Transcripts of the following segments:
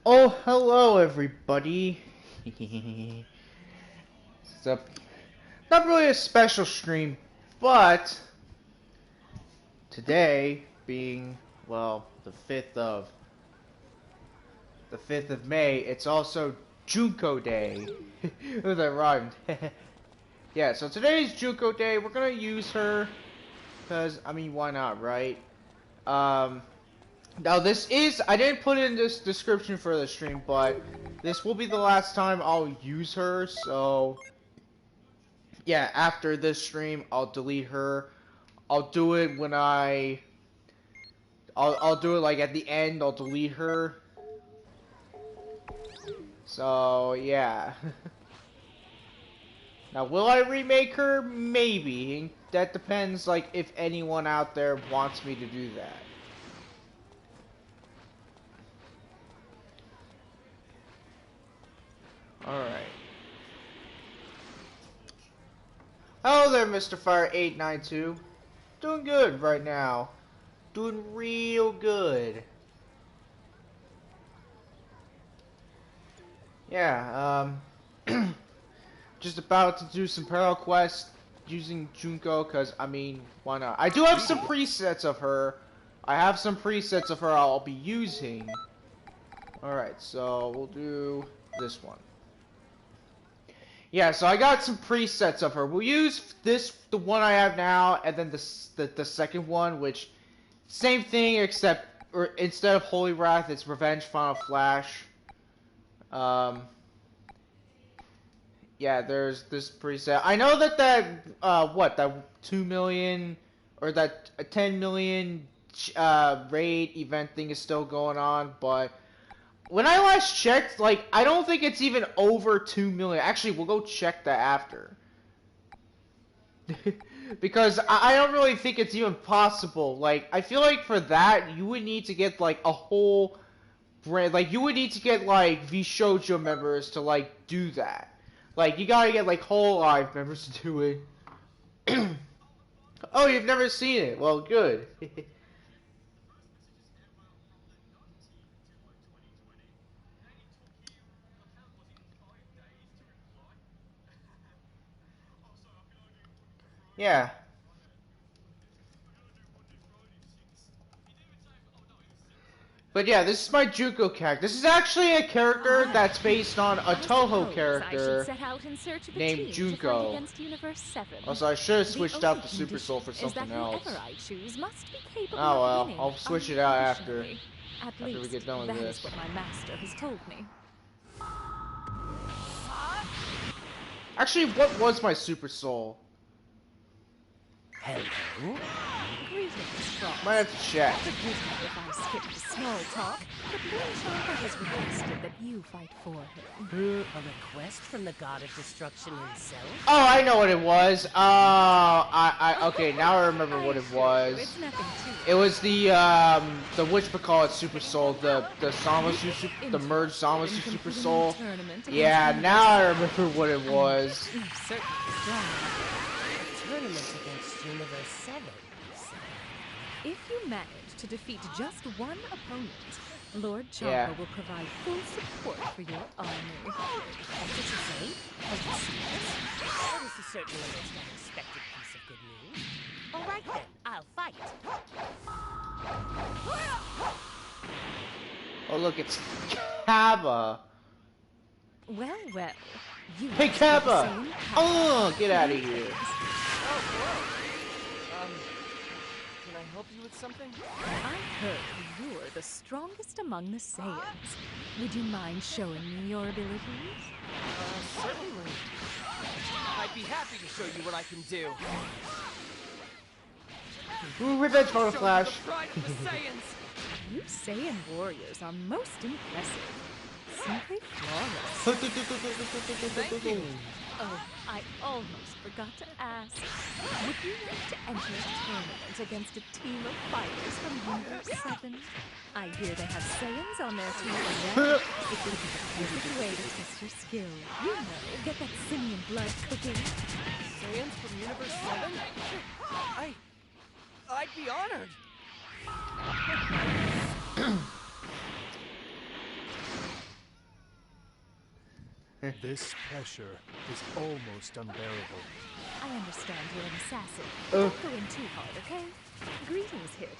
Oh, hello everybody. It's not really a special stream, but today being, well, the 5th of May, it's also Junko Day. Oh, that rhymed. Yeah, so today's Junko Day. We're gonna use her because, I mean, why not, right? Um Now I didn't put in this description for the stream, but this will be the last time I'll use her, so yeah, after this stream, I'll delete her. I'll do it when I'll do it like at the end, I'll delete her. So, yeah. Now, will I remake her? Maybe. That depends, like, if anyone out there wants me to do that. Alright. Hello there, Mr. Fire 892. Doing good right now. Doing real good. Yeah, just about to do some parallel quests using Junko, because, I mean, why not? I do have some presets of her. I have some presets of her I'll be using. Alright, so we'll do this one. Yeah, so I got some presets of her. We'll use the one I have now, and then the second one, which, same thing, except, instead of Holy Wrath, it's Revenge Final Flash. Yeah, there's this preset. I know that 2 million, or that 10 million, raid event thing is still going on, but when I last checked, like, I don't think it's even over 2 million. Actually, we'll go check that after. Because I don't really think it's even possible. Like, I feel like for that, you would need to get, like, a whole brand. Like, you would need to get, like, VShojo members to, like, do that. Like, you gotta get, like, whole live members to do it. Oh, you've never seen it? Well, good. Yeah. But yeah, this is my Junko character. This is actually a character that's based on a Toho character named Junko. Also, I should have switched out the Super Soul for something else. Oh well, I'll switch it out after we get done with this. Actually, what was my Super Soul? Hello? Might have to check. Forgive me if I skipped the small talk, but Junko has requested that you fight for him. A request from the god of destruction himself? Oh, I know what it was. Okay, now I remember what it was. It was the whatchamacallit Super Soul, the Zamasu, the merged Zamasu Super Soul. Yeah, now I remember what it was. Tournament against Universe 7. If you manage to defeat just one opponent, Lord Junko will provide full support for your army. What did you say? Are you serious? That is certainly an unexpected piece of good news. All right then, I'll fight. Oh look, it's Kaba. Well. You Hey Kaba! Oh, get out of here. Oh, hello. Can I help you with something? I heard you're the strongest among the Saiyans. Would you mind showing me your abilities? Certainly. I'd be happy to show you what I can do. Ooh, Revenge Final Flash. The pride of the Saiyans. You Saiyan warriors are most impressive. Simply flawless. Thank you. Oh, I almost forgot to ask. Would you like to enter a tournament against a team of fighters from Universe 7? I hear they have Saiyans on their team already. It would be the perfect way to test your skill. You know, get that simian blood cooking. Saiyans from Universe 7? I'd be honored. This pressure is almost unbearable. I understand you're an assassin. Oh. Don't go in too hard, okay? Greetings, Hit.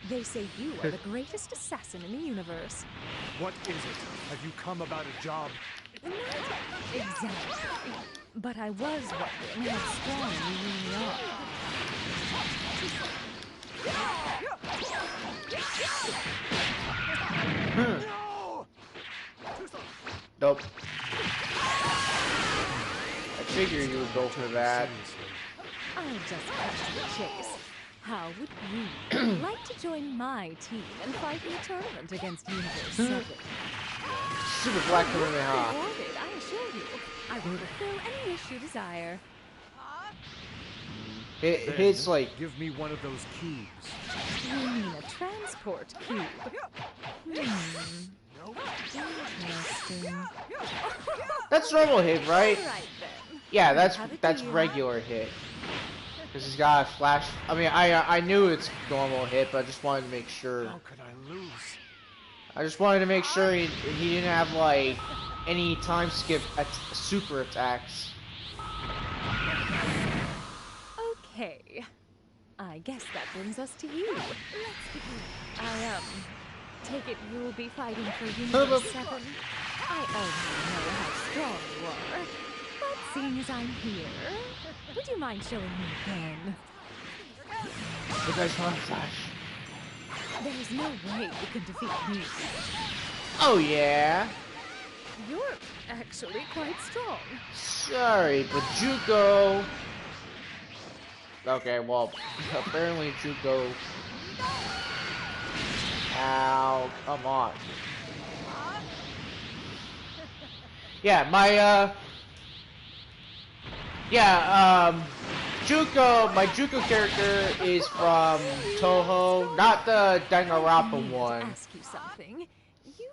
They say you are the greatest assassin in the universe. What is it? Have you come about a job? Not exactly. But I was wondering how strong you really are. Nope. I figured you would go for that. I'll just cut to the chase. How would you like to join my team and fight in a tournament against Universe 7? Super black women, huh? Rewarded, I assure you. I will fulfill any wish you desire. It's like Give me one of those cubes. You mean a transport cube? Interesting. that's normal hit, right? All right then. Yeah, Have it that's to you. regular hit. Because he's got a flash. I mean, I knew it's normal hit, but I just wanted to make sure. How could I lose? I just wanted to make sure he didn't have like any time skip super attacks. Okay. I guess that brings us to you. Let's begin. Take it you'll be fighting for Universe 7. I already know how strong you are. But seeing as I'm here, would you mind showing me again? You guys want flash? There's no way you can defeat me. Oh yeah. You're actually quite strong. Sorry, but Junko. Okay, well, apparently Junko. Ow, come on. Yeah, my Junko character is from Toho, not the Danganronpa To one. ask you something. You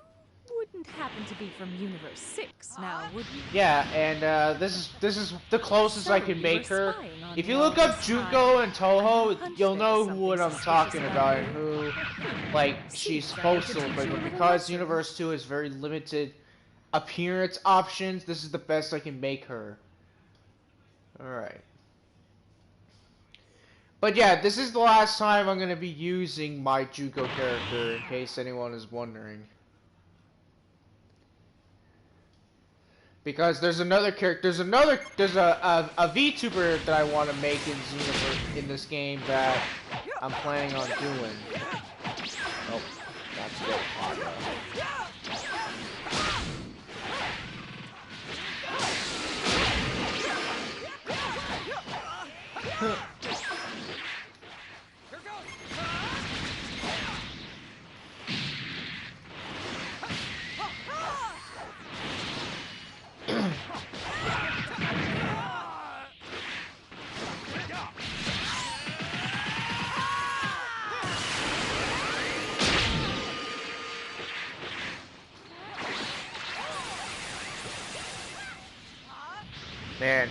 wouldn't happen to be from Universe 6 now, would you? Yeah, and this is the closest I So can you make were her. spying on If me you all look up this Junko time. and Toho, I had a hunch you'll there know was what I'm something talking suspicious about about and you. who, like, she's Seems I supposed need to to look teach like. you a But little because lesson. Universe 2 has very limited appearance options, this is the best I can make her. Alright. But yeah, this is the last time I'm going to be using my Junko character, in case anyone is wondering. Because there's another character, there's a VTuber that I want to make in Xenoverse, in this game that I'm planning on doing. Oh, that's good. Man,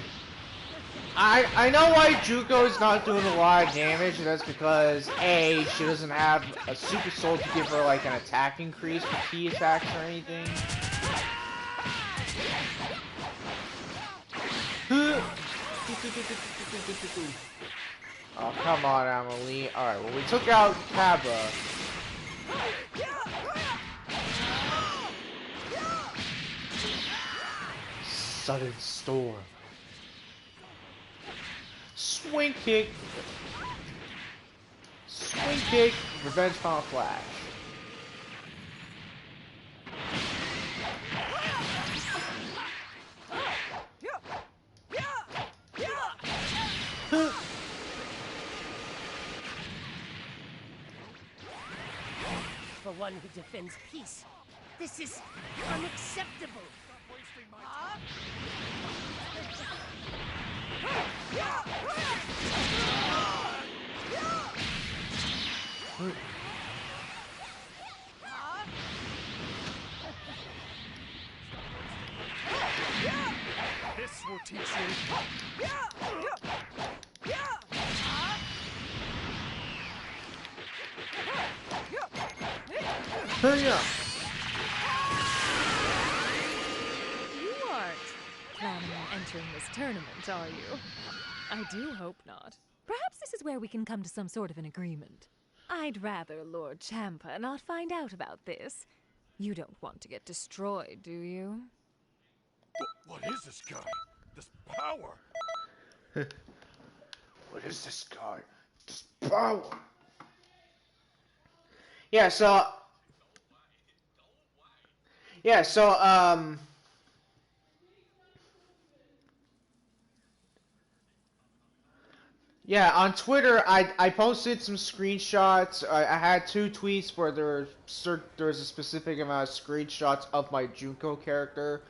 I know why Junko is not doing a lot of damage, and that's because A, she doesn't have a super soul to give her like an attack increase for key attacks or anything. Oh, come on, Amelie. Alright, well, we took out Kaba. Sudden storm. Swing kick. Swing kick. Revenge Final Flash. For one who defends peace, this is unacceptable. This will teach you. Hurry up. You aren't tournament, are you? I do hope not. Perhaps this is where we can come to some sort of an agreement. I'd rather Lord Champa not find out about this. You don't want to get destroyed, do you? What is this guy? This power? What is this guy? This power. Yeah, so yeah, on Twitter, I posted some screenshots. I had 2 tweets where there's a specific amount of screenshots of my Junko character.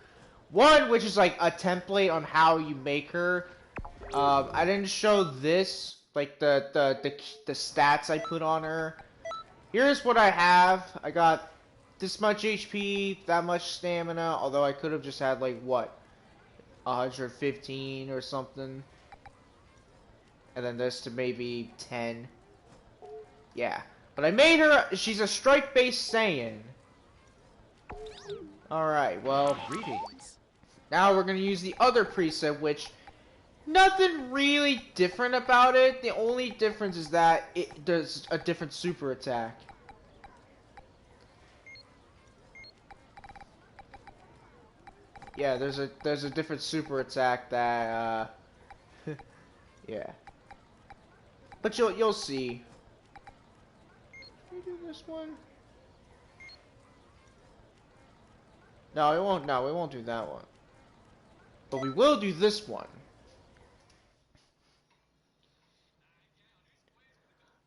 One, which is like a template on how you make her. I didn't show this, like the stats I put on her. Here's what I have. I got this much HP, that much stamina. Although I could have just had like what, 115 or something. And then this to maybe 10. Yeah. But I made her, she's a strike-based Saiyan. Alright, well, Greetings. now we're gonna use the other preset, which, nothing really different about it. The only difference is that it does a different super attack. Yeah, there's a different super attack that, yeah. But you'll see. Can we do this one? No, we won't. No, we won't do that one. But we will do this one.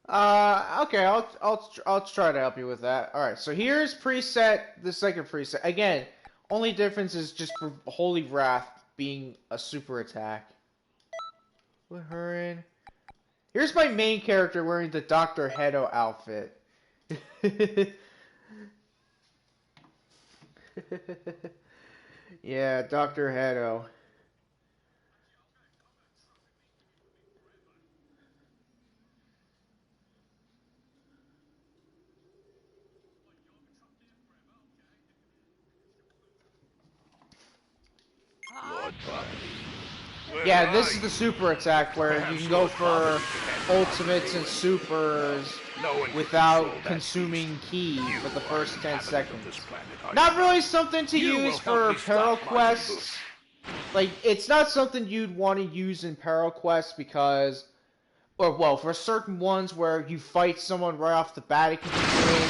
Okay, I'll try to help you with that. All right, so here's preset, the second preset. Again, only difference is just for Holy Wrath being a super attack. Put her in. Here's my main character wearing the Dr. Hedo outfit. Yeah, Dr. Hedo. Lord Bobby. Yeah, this is the super attack where you can go for ultimates and supers without consuming ki for the first 10 seconds. Not really something to use for Peril quests. Like, it's not something you'd want to use in Peril quests because, or well, for certain ones where you fight someone right off the bat, it can be good.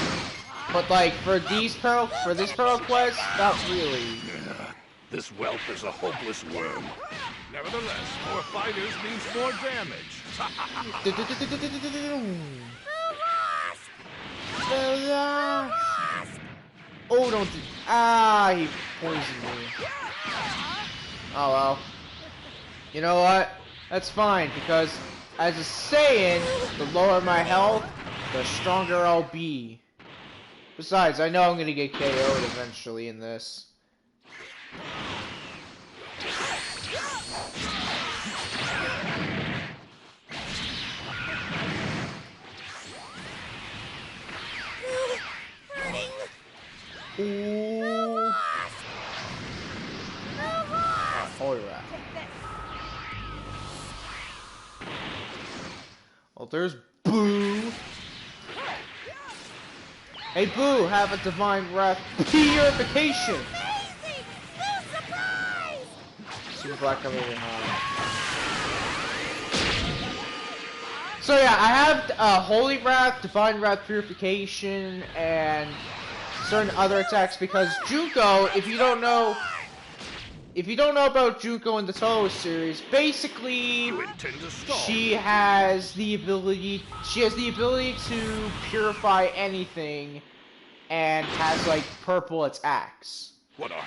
But like, for this Peril quest, not really. This whelp is a hopeless worm. Nevertheless, more fighters means more damage. Oh, don't do... Ah, he poisoned me. Oh, well. You know what? That's fine, because as a Saiyan, the lower my health, the stronger I'll be. Besides, I know I'm gonna get KO'd eventually in this. Ooh. Holy rat. Oh, there's Boo. Hey, Boo, have a divine wrath purification. Super Black coming in high. So yeah, I have Holy Wrath, Divine Wrath Purification, and certain other attacks because Junko, if you don't know about Junko in the Toho series, basically she has the ability to purify anything and has like purple attacks.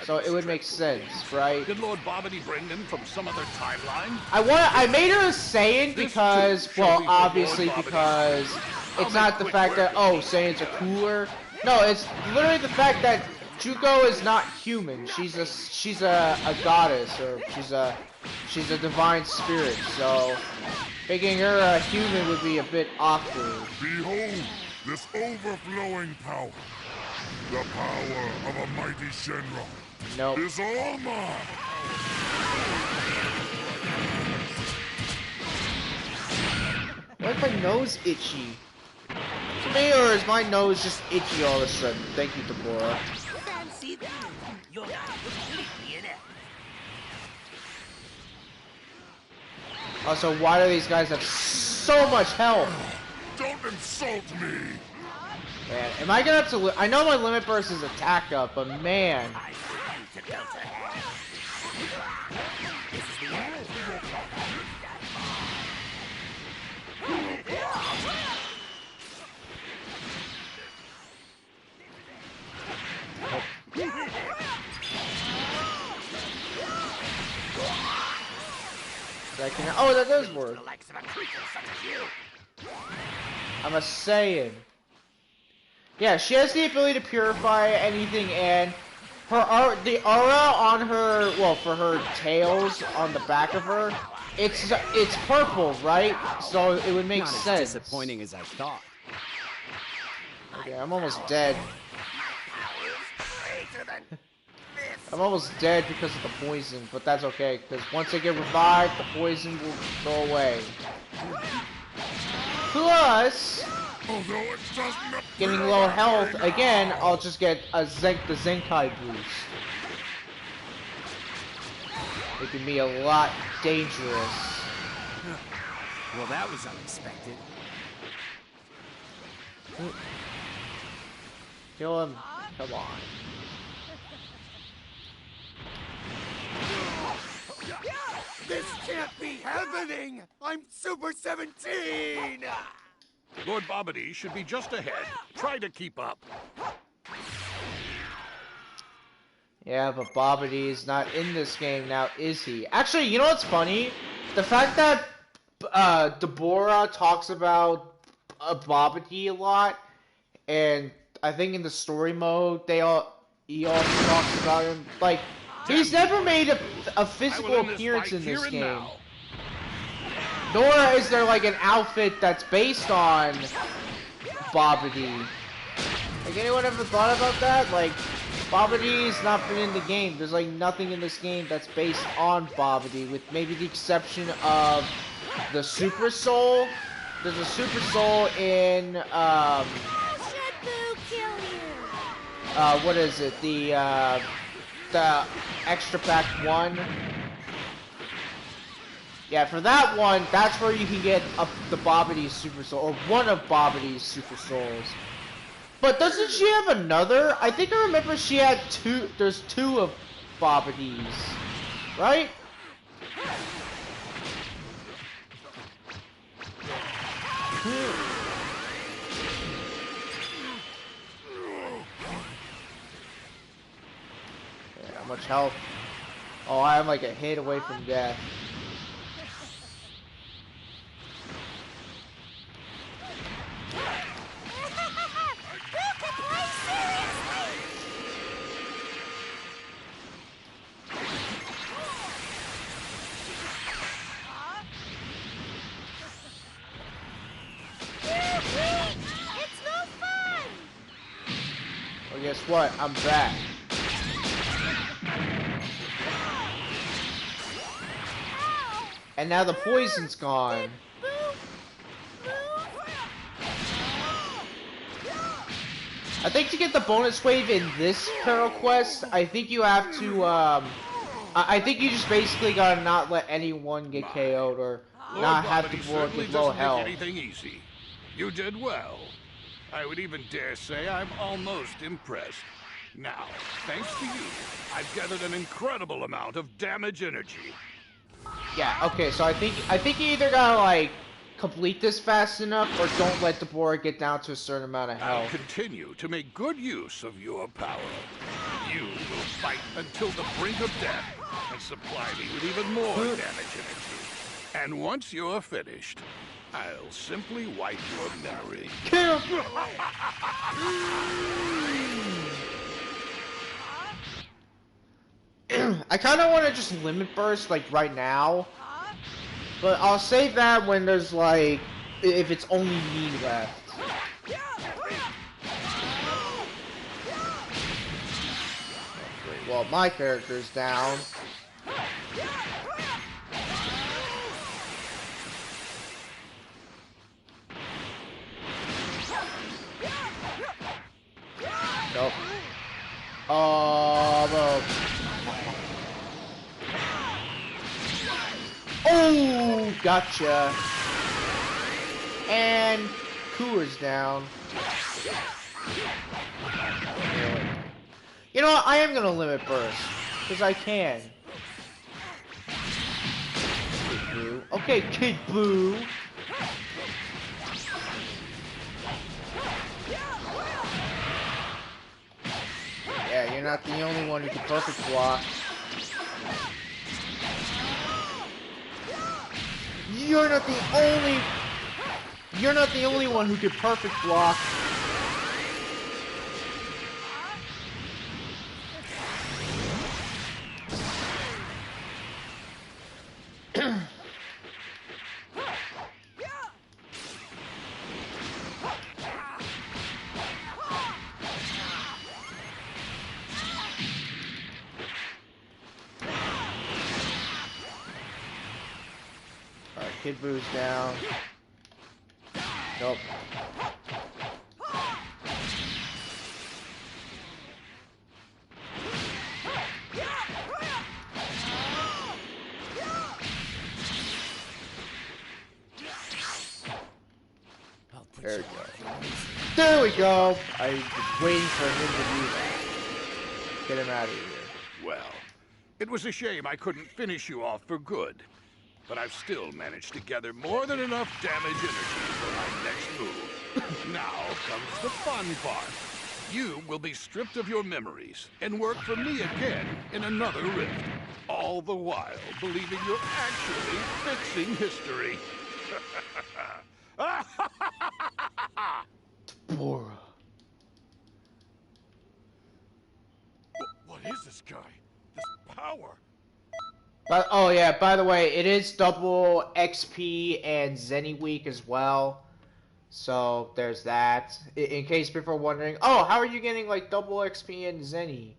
So it would make sense, right? Did Lord Bobbity bring them from some other timeline? I made her a Saiyan because, well, obviously because it's not the fact that, oh, Saiyans are cooler. No, it's literally the fact that Junko is not human. She's a goddess, or she's a divine spirit. So making her a human would be a bit awkward. Behold this overflowing power. The power of a mighty Shenron Nope. is all mine. is my nose itchy? To me, or is my nose just itchy all of a sudden? Thank you, Deborah. Fancy that. You're not completely inept. Also, why do these guys have so much health? Don't insult me! Man, am I gonna have to? I know my limit burst is attack up, but man. I want you to go to hell. This is the end. Oh, that does work. The likes of a creature such as you. I'm a Saiyan. Yeah, she has the ability to purify anything, and her the aura on her, well, for her tails on the back of her, it's purple, right? So it would make sense. Not as disappointing as I thought. Okay, I'm almost dead. I'm almost dead because of the poison, but that's okay, because once I get revived, the poison will go away. Plus, Although it doesn't getting low health, again, I'll just get the Zenkai boost. Making me a lot dangerous. Well, that was unexpected. Kill him. Come on. This can't be happening! I'm Super 17! Lord Bobbity should be just ahead. Try to keep up. Yeah, but Bobbity is not in this game now, is he? Actually, you know what's funny? The fact that Deborah talks about Bobbity a lot, and I think in the story mode, he also talks about him. Like, he's never made a physical appearance in this game. Now. Nor is there like an outfit that's based on Bobbity. Like, anyone ever thought about that? Like, Bobbity's not been in the game. There's like nothing in this game that's based on Bobbity, with maybe the exception of the Super Soul. There's a Super Soul in what is it? The Extra Pack 1. Yeah, for that one, that's where you can get the Bobbity's Super Soul, or one of Bobbity's Super Souls. But doesn't she have another? I think I remember she had two. There's two of Bobbity's, right? Yeah, how much health? Oh, I'm like a hit away from death. Well, guess what? I'm back. And now the poison's gone. I think to get the bonus wave in this Peril Quest, I think you have to, I think you just basically gotta not let anyone get KO'd, or not have to work with low health. Anything easy. You did well. I would even dare say I'm almost impressed. Now, thanks to you, I've gathered an incredible amount of damage energy. Yeah, okay, so I think you either gotta, like, complete this fast enough, or don't let Deborah get down to a certain amount of I'll health. continue to make good use of your power. You will fight until the brink of death, and supply me with even more damage energy. And once you're finished, I'll simply wipe your memory. Kill! I kind of want to just limit burst, like, right now. But I'll save that when there's, like, if it's only me left. Well, my character's down. Nope. Oh, oh, gotcha. And Cooler's down. You know what? I am gonna limit burst because I can. Kid Boo. Okay, Kid Boo. Yeah, you're not the only one who can perfect block. You're not the only one who can perfect block. Kid Boo's down. Nope. There we go. There we go! I was waiting for him to do that. Get him out of here. Well, it was a shame I couldn't finish you off for good. But I've still managed to gather more than enough damage energy for my next move. Now comes the fun part. You will be stripped of your memories and work for me again in another rift. All the while believing you're actually fixing history. Bora. What is this guy? This power? But, oh yeah, by the way, it is double XP and Zenny week as well. So, there's that. In case people are wondering, oh, how are you getting, like, double XP and Zenny?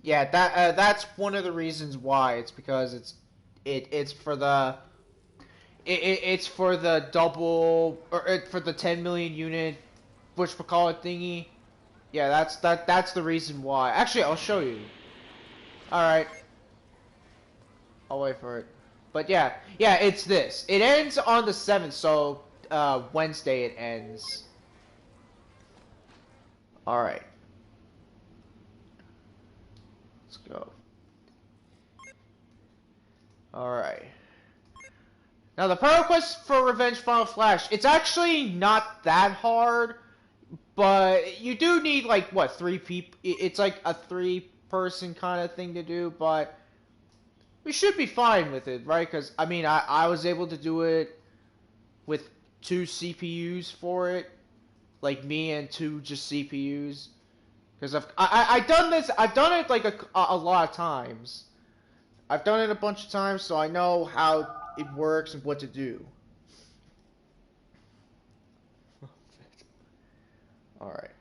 Yeah, that's one of the reasons why. It's because it's for the... It's for the double... Or for the 10 million unit, whatchamacallit thingy. Yeah, that's the reason why. Actually, I'll show you. Alright. I'll wait for it. But yeah, it's this. It ends on the 7th, so Wednesday it ends. Alright. Let's go. Alright. Now the Power Quest for Revenge Final Flash, it's actually not that hard, but you do need like, what, 3 people? It's like a 3-person kind of thing to do, but we should be fine with it, right? Because, I mean, I was able to do it with 2 CPUs for it. Like, me and 2 just CPUs. Because I've done this, I've done it, like, a lot of times. I've done it a bunch of times, so I know how it works and what to do. Alright.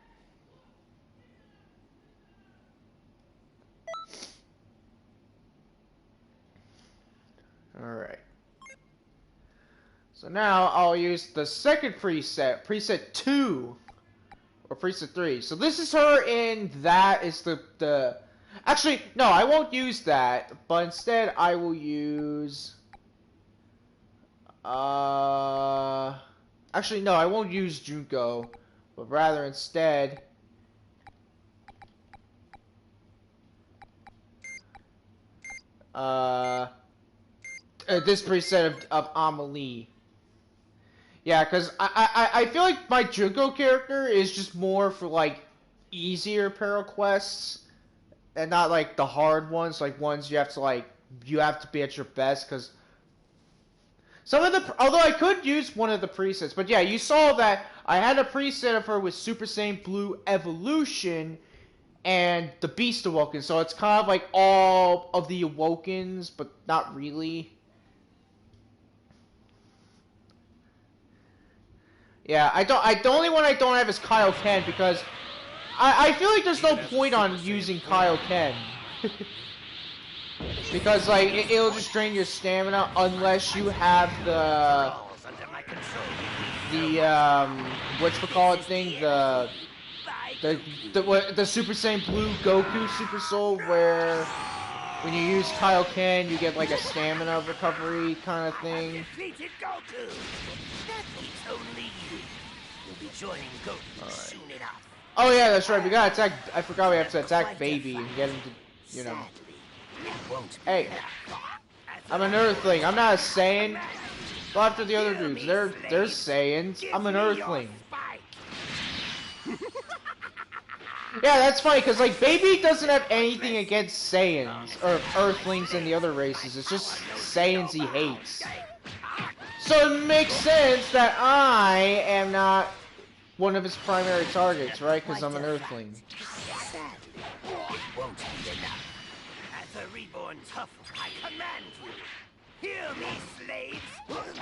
Alright. So now I'll use the second preset, preset 2, or preset 3. So this is her in that is the... Actually, no, I won't use that, but instead I will use... Actually, no, I won't use Junko, but rather instead... this preset of Amelie. Yeah, because I feel like my Junko character is just more for, like, easier para quests, and not, like, the hard ones, like, ones you have to, like, you have to be at your best, because some of the, although I could use one of the presets, but yeah, you saw that I had a preset of her with Super Saiyan Blue Evolution, and the Beast Awoken, so it's kind of like all of the Awokens, but not really. Yeah, the only one I don't have is Kaioken, because I feel like there's no point on using Kaioken. Because, like, it'll just drain your stamina unless you have the whatchamacallit thing, the Super Saiyan Blue Goku Super Soul, where when you use Kaioken, you get like a stamina recovery kind of thing. Defeated Goku. That leaves only you. You'll be joining Goku soon enough. Oh yeah, that's right. We gotta attack. I forgot we have to attack Baby and get him to, you know. Hey, I'm an Earthling. I'm not a Saiyan. Go after the other dudes. They're Saiyans. I'm an Earthling. Yeah, that's funny, because, like, Baby doesn't have anything against Saiyans, or Earthlings and the other races. It's just Saiyans he hates. So it makes sense that I am not one of his primary targets, right? Because I'm an Earthling. It won't be enough. As a reborn tough, I command you. Hear me, slaves.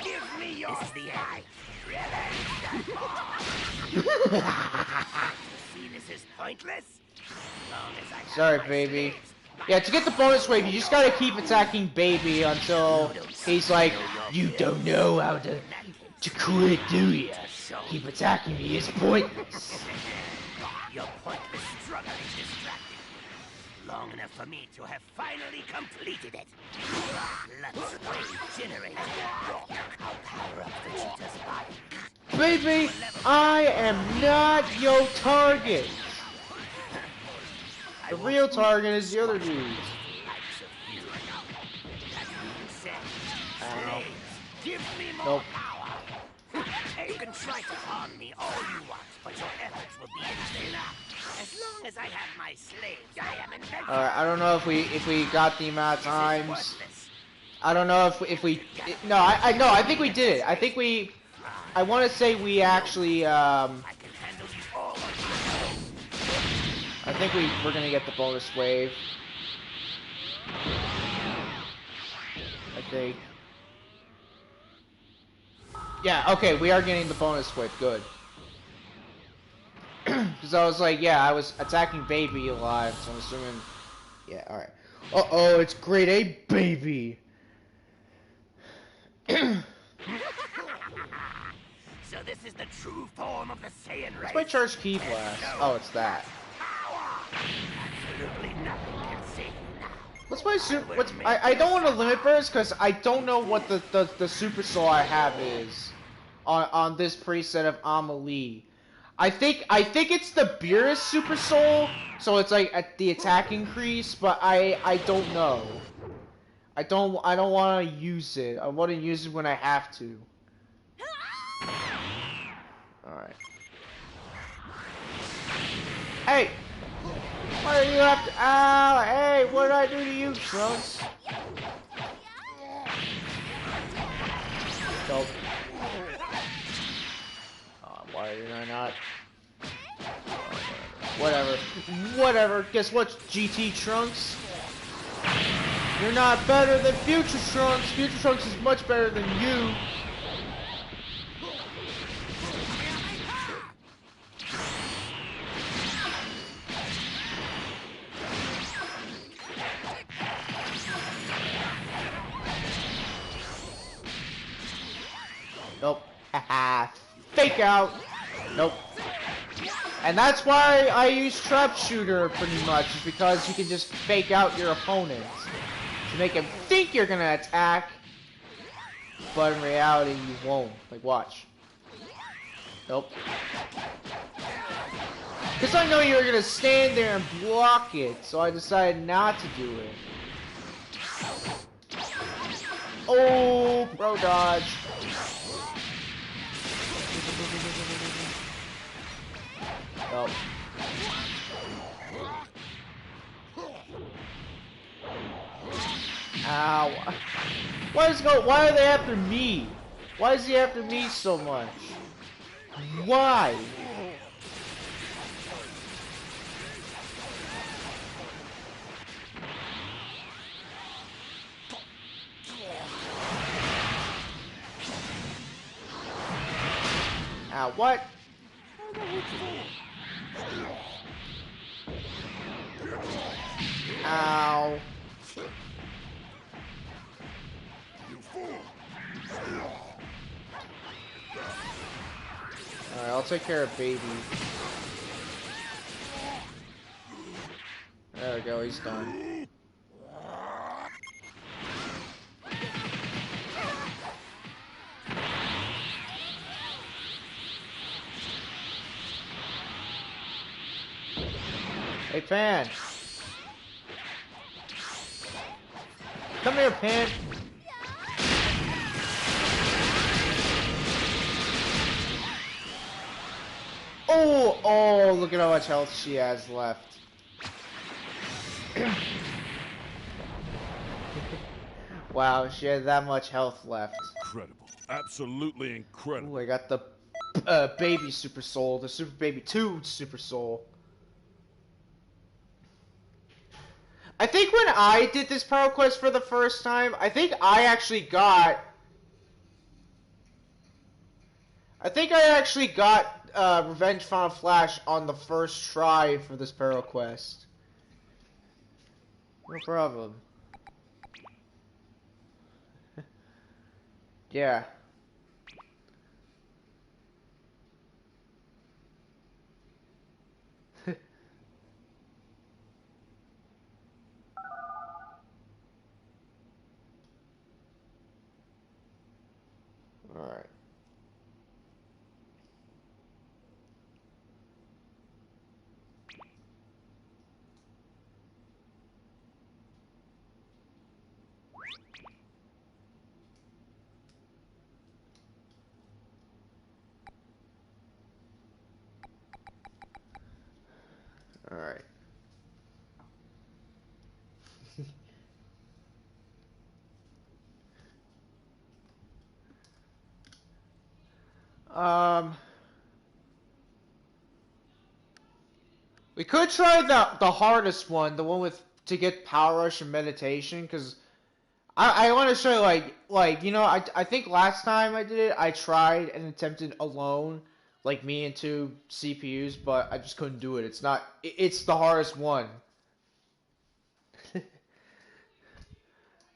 Give me your fight. See, this is pointless. As long as I have Sorry, my Baby. slaves, Yeah, to get the bonus wave, you just gotta keep attacking Baby until he's like, you don't know how to quit, do ya? Keep attacking me, it's pointless. your pointless struggle is distracting. Long enough for me to have finally completed it. Let's regenerate. I'll power up Vegeta's body. Baby, I am not your target. The real target is the other dudes. Give me more Nope. power. You can try to harm me all you want, but your efforts will be in vain. As long as I have my slaves, I am invincible. Alright, I don't know if we got the amount of times. I don't know if we no, I think we did it. I think we I want to say we actually I can handle you all. I think we're going to get the bonus wave. I think. Yeah, okay, we are getting the bonus wave. Good. Because I was like, yeah, I was attacking Baby alive, so I'm assuming... Yeah, alright. Uh-oh, it's grade A Baby! So this is the true form of the Saiyan race. What's my charge key blast? Oh, it's that. Absolutely nothing can save you now. What's my super... I don't want to limit burst, because I don't know what the super soul I have is on this preset of Amelie. I think it's the Beerus super soul, so it's like at the attack increase, but I don't know. I don't want to use it. I want to use it when I have to. All right. Hey, why do you have to? Ow! Hey, what did I do to you, Trunks? Nope. Why did I not? Whatever. Whatever. Guess what, GT Trunks? You're not better than Future Trunks. Future Trunks is much better than you. Nope. Haha. Fake out. Nope. And that's why I use Trap Shooter pretty much, is because you can just fake out your opponents to make them think you're gonna attack, but in reality you won't. Like, watch. Nope. Because I know you were gonna stand there and block it, so I decided not to do it. Oh, pro dodge. Nope. Ow. Why are they after me? Why is he after me so much? Why? Ow, what? Ow. Alright, I'll take care of Baby. There we go, he's done. Hey, Pan! Come here, Pan! Oh, oh, look at how much health she has left. Wow, she had that much health left. Incredible. Absolutely incredible. Ooh, I got the baby Super Soul, the Super Baby 2 Super Soul. I think when I did this Power Quest for the first time, I think I actually got Revenge Final Flash on the first try for this Power Quest. No problem. Yeah. Alright. Alright. We could try the hardest one, the one with to get Power Rush and Meditation, because I want to show you, you know, I think last time I did it, I tried and attempted alone, like me and 2 CPUs, but I just couldn't do it. It's the hardest one.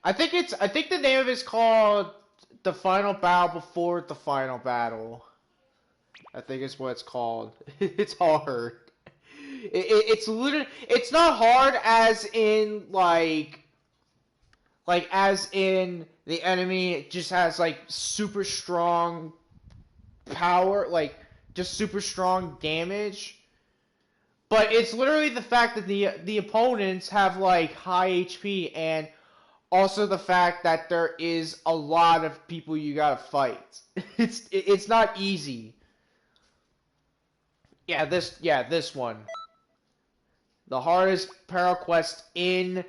I think the name of it's called The Final Battle Before the Final Battle. I think it's what it's called. It's hard. It's literally, it's not hard as in like as in the enemy just has like super strong power, like just super strong damage. But it's literally the fact that the opponents have like high HP, and also the fact that there is a lot of people you gotta fight. It's not easy. Yeah, this one. The hardest Power Quest in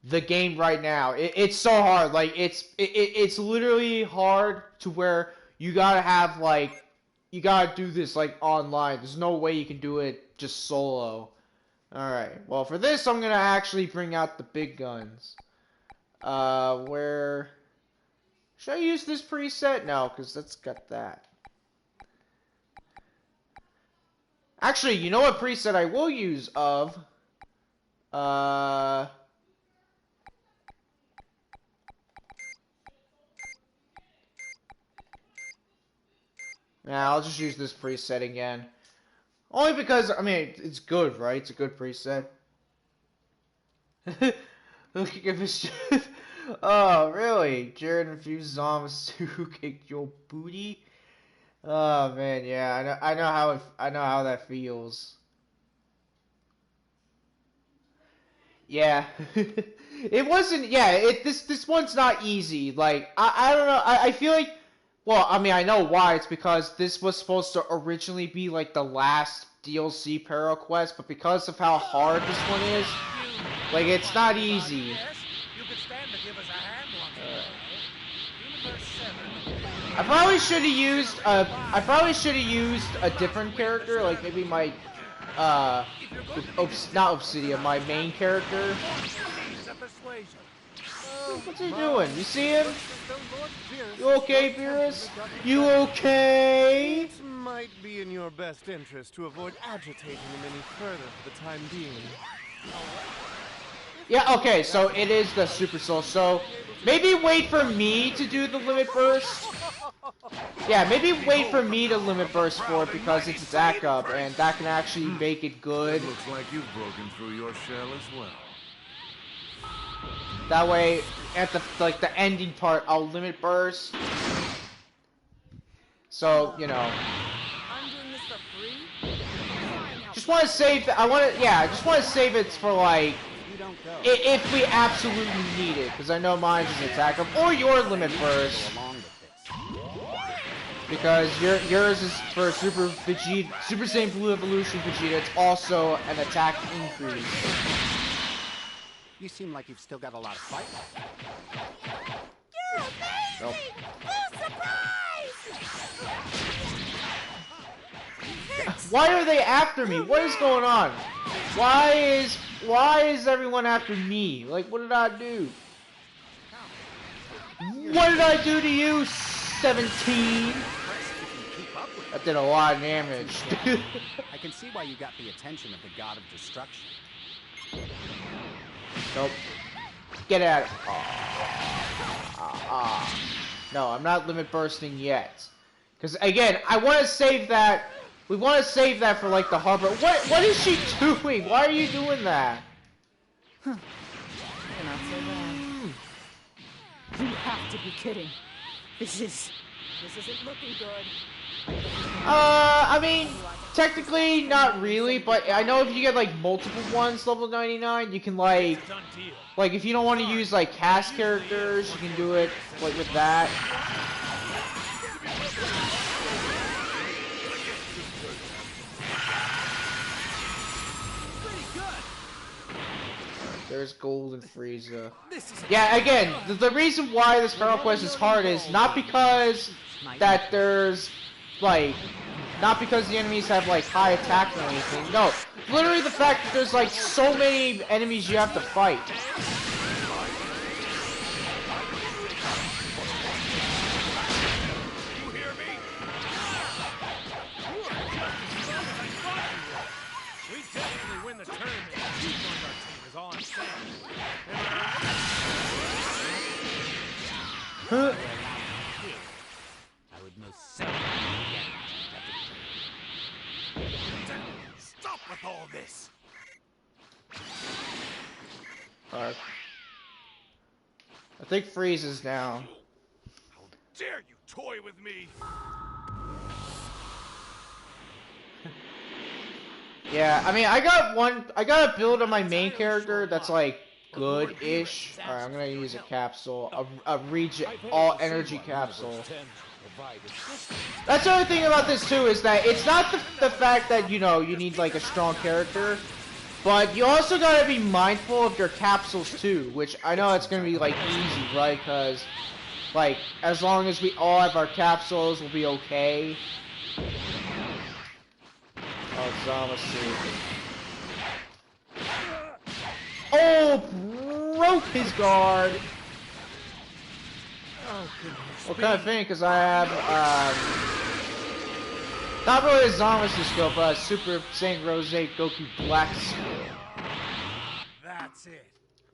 the game right now. It's so hard. Like it's literally hard to where you gotta have like you gotta do this like online. There's no way you can do it just solo. Alright. Well, for this I'm gonna actually bring out the big guns. Where should I use this preset? No, because that's got that. Actually, you know what preset I will use of? Yeah, I'll just use this preset again. Only because, I mean, it's good, right? It's a good preset. Look at this. Oh, really? Jared infused zombies who kicked your booty? Oh man, yeah, I know how that feels. Yeah, it wasn't. Yeah, this one's not easy. Like I don't know. I feel like. Well, I mean, I know why. It's because this was supposed to originally be like the last DLC Para Quest, but because of how hard this one is, like it's not easy. You could stand to give us a hand once in a while. Universe 7. I probably should have used a different character, like maybe my not Obsidian, my main character. What's he doing? You see him? You okay, Beerus? You okay? It might be in your best interest to avoid agitating him any further for the time being. Yeah, okay, so it is the Super Soul, so maybe wait for me to do the Limit Burst. Yeah, maybe wait for me to Limit Burst for it because it's backup, and that can actually make it good. Looks like you've broken through your shell as well. That way, at the the ending part, I'll limit burst. So you know. I'm doing this for free? Just want to save. I want to. Yeah, I just want to save it for like. You don't go. If we absolutely need it, because I know mine is an attack or your limit burst. Go along with this. Because yours is for Super Vegeta, Super Saiyan Blue Evolution Vegeta. It's also an attack increase. You seem like you've still got a lot of fight left. Nope. Why are they after me? What is going on? Why is everyone after me? Like, what did I do? What did I do to you, 17? That did a lot of damage. I can see why you got the attention of the god of destruction. Nope. Get at it. No, I'm not limit bursting yet. Because again, I want to save that. We want to save that for like the harbor. What is she doing? Why are you doing that? You're not so bad. You have to be kidding. This isn't looking good. I mean, technically not really, but I know if you get like multiple ones level 99, you can like if you don't want to use like cast characters, you can do it like with that. There's Golden Frieza. Yeah, again, the reason why this Pharaoh quest is hard is not because that there's like, not because the enemies have like high attack or anything. No, literally the fact that there's like so many enemies you have to fight. We definitely win the tournament if you joined our team, is all I'm saying. Huh? I would most certainly Stop with all this! Alright. I think Frieza's down. How dare you toy with me! Yeah, I mean, I got a build on my main character that's like good-ish. Alright, I'm gonna use a capsule, a all energy capsule. That's the other thing about this too, is that it's not the fact that, you know, you need like a strong character, but you also gotta be mindful of your capsules too, which I know it's gonna be like easy, right? Because like, as long as we all have our capsules, we'll be okay. Oh, Zamasu. Oh, broke his guard. Oh, goodness. Well, kind of thing, because I have, not really a Zamasu skill, but a Super Saiyan Rose Goku Black skill. That's it.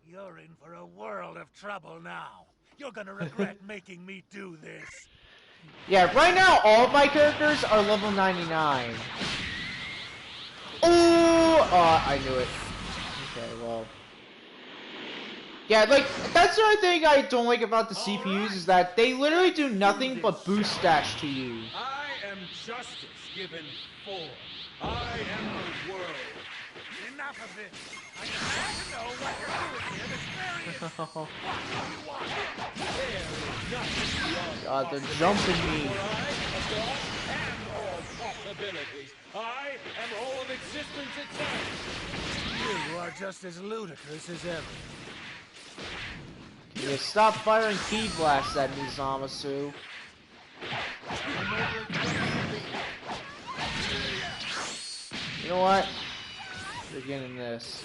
You're in for a world of trouble now. You're gonna regret making me do this. Yeah, right now, all of my characters are level 99. Oh, I knew it. Okay, well. Yeah, like, that's the only thing I don't like about the CPUs is that they literally do nothing but boost dash to you. I am justice given form. I am the world. Enough of this. I have to know what you're doing here that's very What do you want? God, they're jumping me. I am all of existence itself. You are just as ludicrous as ever. Can you stop firing ki blasts at me, Zamasu? You know what? You're getting this.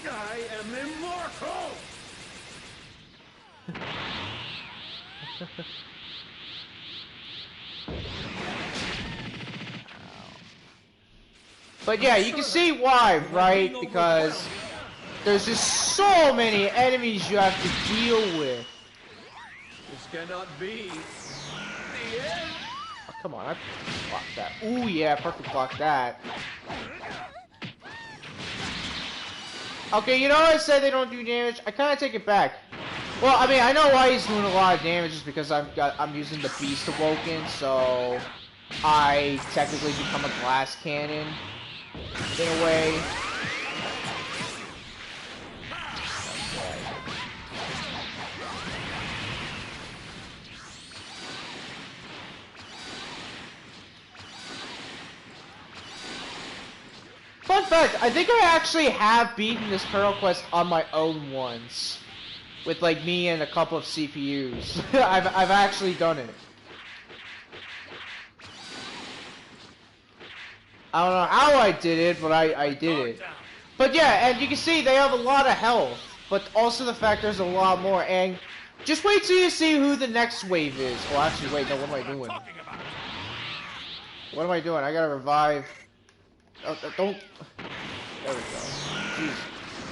I am immortal! But yeah, you can see why, right? Because there's just so many enemies you have to deal with. This cannot be the end. Oh, come on, I blocked that. Ooh, yeah, perfect block that. Okay, you know I said they don't do damage? I kind of take it back. Well, I mean, I know why he's doing a lot of damage is because I'm using the Beast Awoken, so I technically become a glass cannon in a way. Fun fact, I think I actually have beaten this Pearl Quest on my own once. With like me and a couple of CPUs. I've actually done it. I don't know how I did it, but I did it. But yeah, and you can see they have a lot of health. But also the fact there's a lot more. And just wait till you see who the next wave is. Oh, actually, wait, no, what am I doing? What am I doing? I gotta revive. Oh, don't... There we go. Jeez.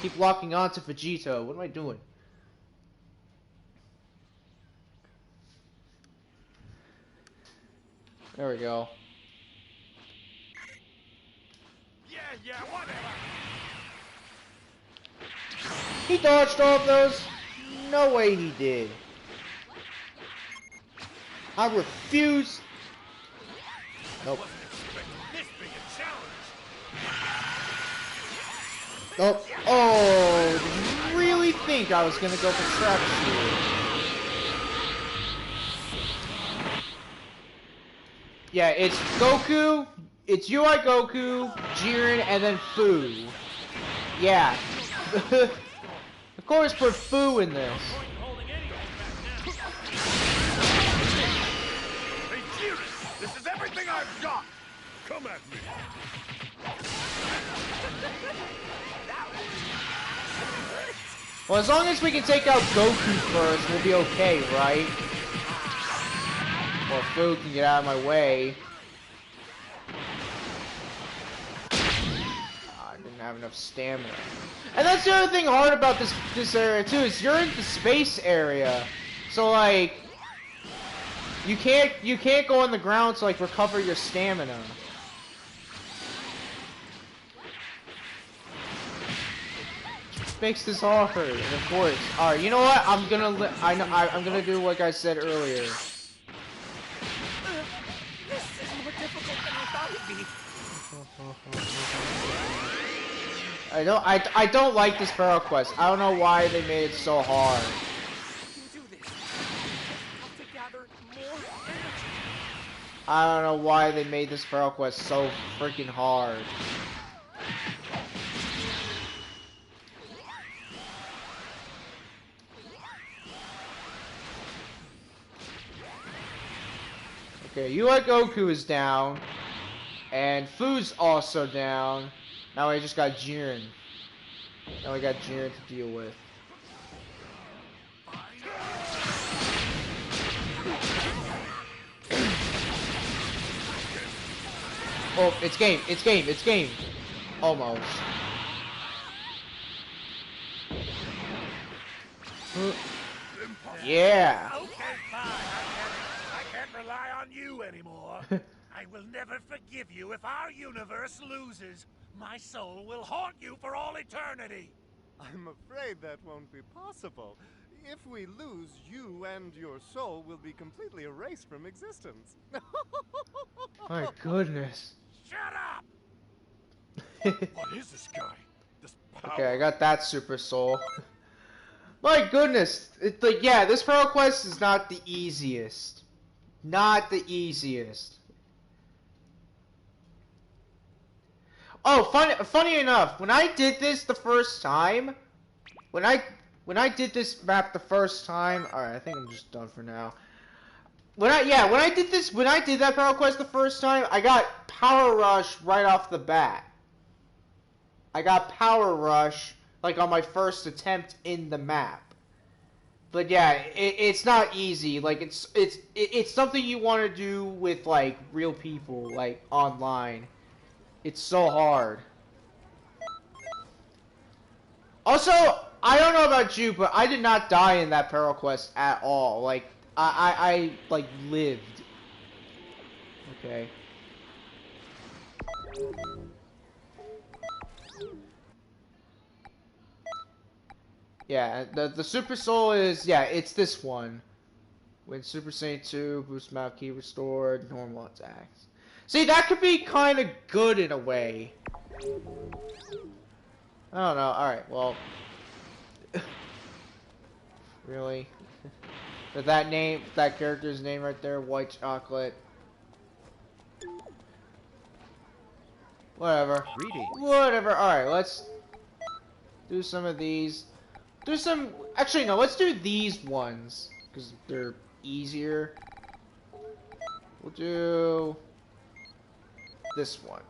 Keep locking on to Vegito. What am I doing? There we go. Yeah, whatever. He dodged all of those? No way he did. I refuse. Nope. Nope. Oh, did you really think I was gonna go for trap shoot? Yeah, it's Goku, it's UI Goku, Jiren, and then Fu. Yeah. Of course put Fu in this. Hey, Jiren, this is everything I've got. Come at me. Well, as long as we can take out Goku first, we'll be okay, right? Or Fu can get out of my way. I didn't have enough stamina. And that's the other thing hard about this area too, is you're in the space area. So like you can't go on the ground to like recover your stamina. Makes this hard, and of course. Alright, you know what? I'm gonna do like I said earlier. This is more difficult than I thought it'd be. I don't like this Pharaoh quest. I don't know why they made it so hard. I don't know why they made this Pharaoh quest so freaking hard. Okay, UI Goku is down. And Fu's also down. Now I just got Jiren. Now I got Jiren to deal with. Oh, it's game, it's game, it's game. Almost. Yeah. Okay, fine. I can't rely on you anymore. I will never forgive you if our universe loses. My soul will haunt you for all eternity. I'm afraid that won't be possible. If we lose, you and your soul will be completely erased from existence. My goodness. Shut up! What is this guy? This power? Okay, I got that super soul. My goodness. It's like, yeah, this Pearl Quest is not the easiest. Not the easiest. Oh, funny enough, when I did this the first time, when I did this map the first time, alright, I think I'm just done for now. When I did that Power Quest the first time, I got Power Rush right off the bat. I got Power Rush, like, on my first attempt in the map. But yeah, it's not easy. Like, it's something you want to do with, like, real people, like, online. It's so hard. Also, I don't know about you, but I did not die in that Peril Quest at all. Like, I like, lived. Okay. Yeah, the Super Soul is, yeah, it's this one. When Super Saiyan 2, boost map key restored, normal attacks. See, that could be kind of good in a way. I don't know. Alright, well. Really? But that name, that character's name right there, White Chocolate. Whatever. Whatever. Alright, let's do some of these. Do some... Actually, no, let's do these ones. Because they're easier. We'll do... this one.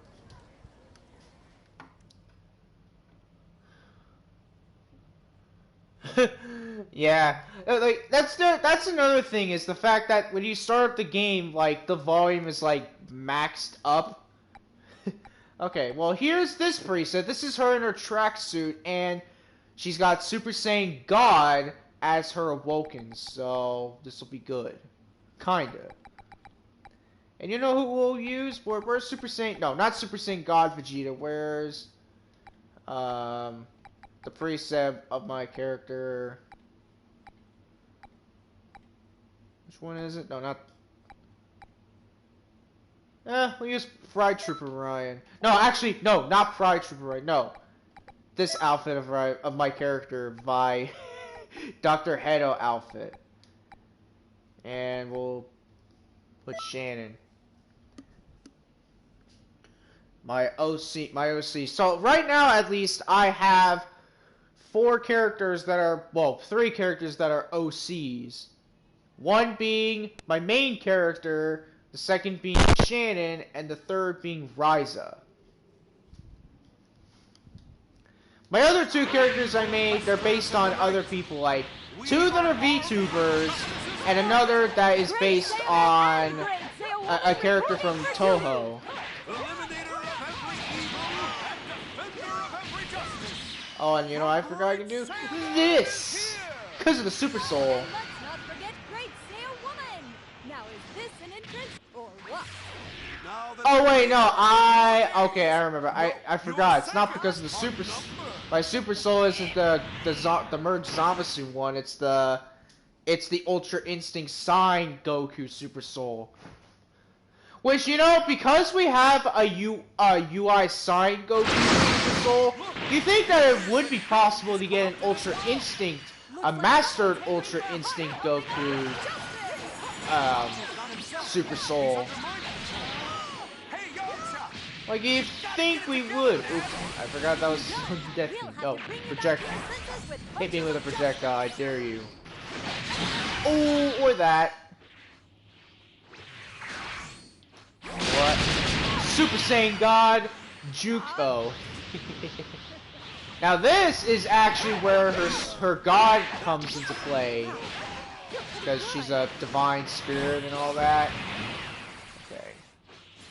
Yeah, like that's another thing is the fact that when you start up the game, like the volume is like maxed up. Okay, well here's this preset. This is her in her tracksuit, and she's got Super Saiyan God as her awoken, so this will be good, kinda. And you know who we'll use? Where's Super Saiyan? No, not Super Saiyan God Vegeta. Where's the preset of my character? Which one is it? No, not... we'll use Fried Trooper Ryan. No, actually, no, not Fried Trooper Ryan. No. This outfit of my character by Dr. Hedo outfit. And we'll put Shannon. My OC. So right now, at least, I have 4 characters that are, well, 3 characters that are OCs. One being my main character, the second being Shannon, and the third being Ryza. My other 2 characters I made, they're based on other people, like 2 that are VTubers, and another that is based on a character from Toho. Oh, and you know what I forgot to do? This! Because of the Super Soul. Oh wait, no, okay, I remember. I forgot. It's not because of the Super. My Super Soul isn't the merged Zamasu one. It's the Ultra Instinct Sign Goku Super Soul. Which, you know, because we have a UI Sign Goku Super Soul, you think that it would be possible to get an Ultra Instinct, a mastered Ultra Instinct Goku Super Soul. Like, you think we would. Oops, I forgot that was death. Oh, projectile. Hit me with a projectile, I dare you. Oh, or that. What? Super Saiyan God Junko. Now this is actually where her God comes into play. Because she's a divine spirit and all that.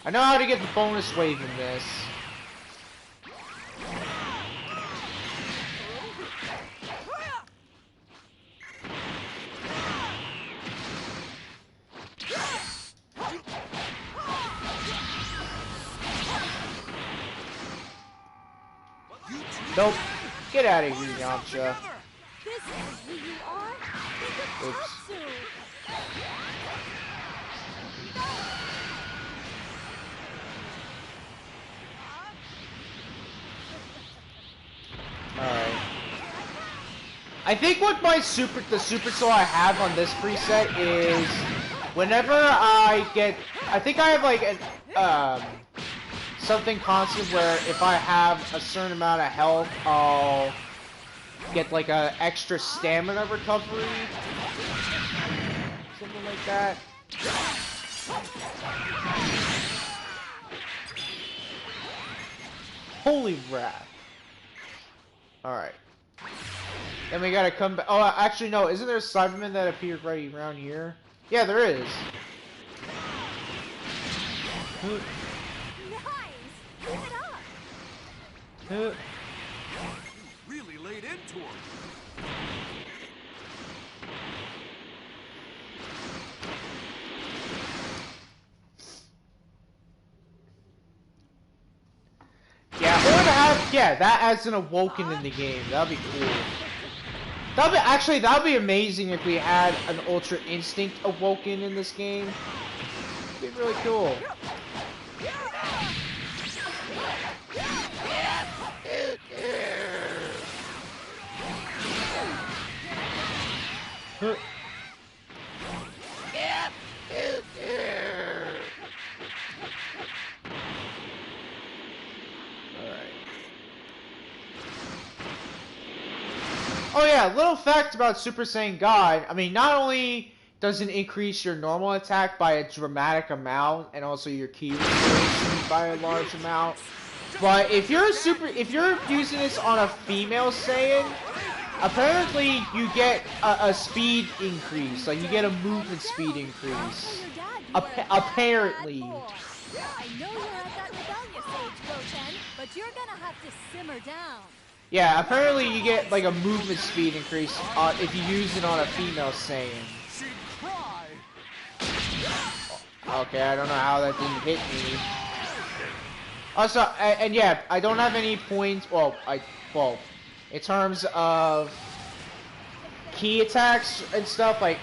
I know how to get the bonus wave in this. Nope. Get out of here, Yamcha. Oops. Alright. I think what the Super Soul I have on this preset is whenever I get, I think I have like an something constant where if I have a certain amount of health, I'll get like a extra stamina recovery, something like that. Holy wrath. Alright. Then we gotta come back. Oh, actually, no. Isn't there a Cyberman that appeared right around here? Yeah, there is. Nice! Keep it up! Really laid into him. Yeah, or to have, yeah, that as an awoken in the game. That'd be cool. That'd be amazing if we had an Ultra Instinct awoken in this game. It'd be really cool. Oh yeah, little fact about Super Saiyan God. I mean, not only does it increase your normal attack by a dramatic amount, and also your ki regeneration by a large amount, but if you're using this on a female Saiyan, apparently you get a speed increase. Like you get a movement speed increase. Apparently. I know you're at that rebellious age, Goten, but you're gonna have to simmer down. Yeah, apparently you get like a movement speed increase if you use it on a female Saiyan. Okay, I don't know how that didn't hit me. Also, and yeah, I don't have any points. Well, in terms of key attacks and stuff, like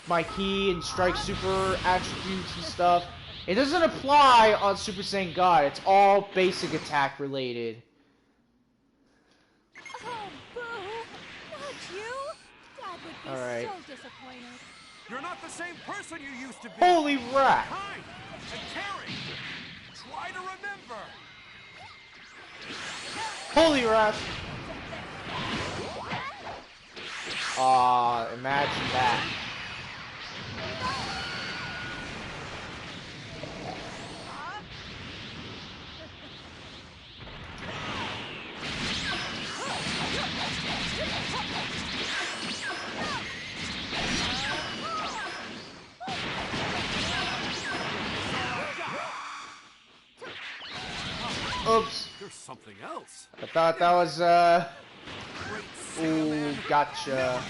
my key and strike super attributes and stuff, it doesn't apply on Super Saiyan God. It's all basic attack related. All right. So disappointed. You're not the same person you used to be. Holy rat! Kind and caring. Try to remember. Holy rat! Aw, imagine that. Oops. There's something else. I thought that was, ooh, gotcha.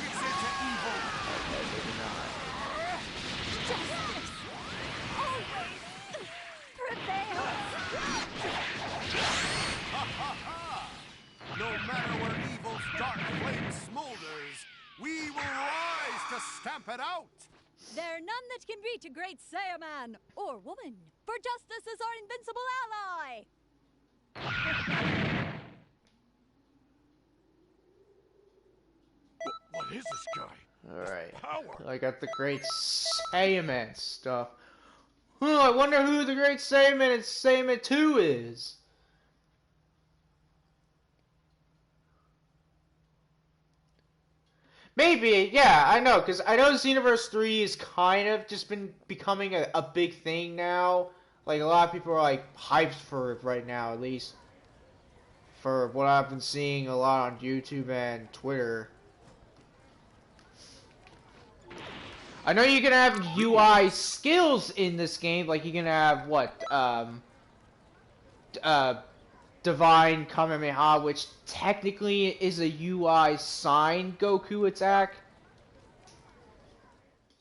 No matter where evil's dark flame smolders, we will rise to stamp it out. There are none that can beat a great Saiyaman or woman, for justice is our invincible ally. What is this guy? Alright. Power. I got the Great Saiyaman stuff. I wonder who the Great Saiyaman in Saiyaman 2 is. Maybe, yeah, I know, because I know Xenoverse 3 is kind of just been becoming a big thing now. Like, a lot of people are, like, hyped for it right now, at least. For what I've been seeing a lot on YouTube and Twitter. I know you can have UI skills in this game, like you can have, what, Divine Kamehameha, which technically is a UI sign Goku attack.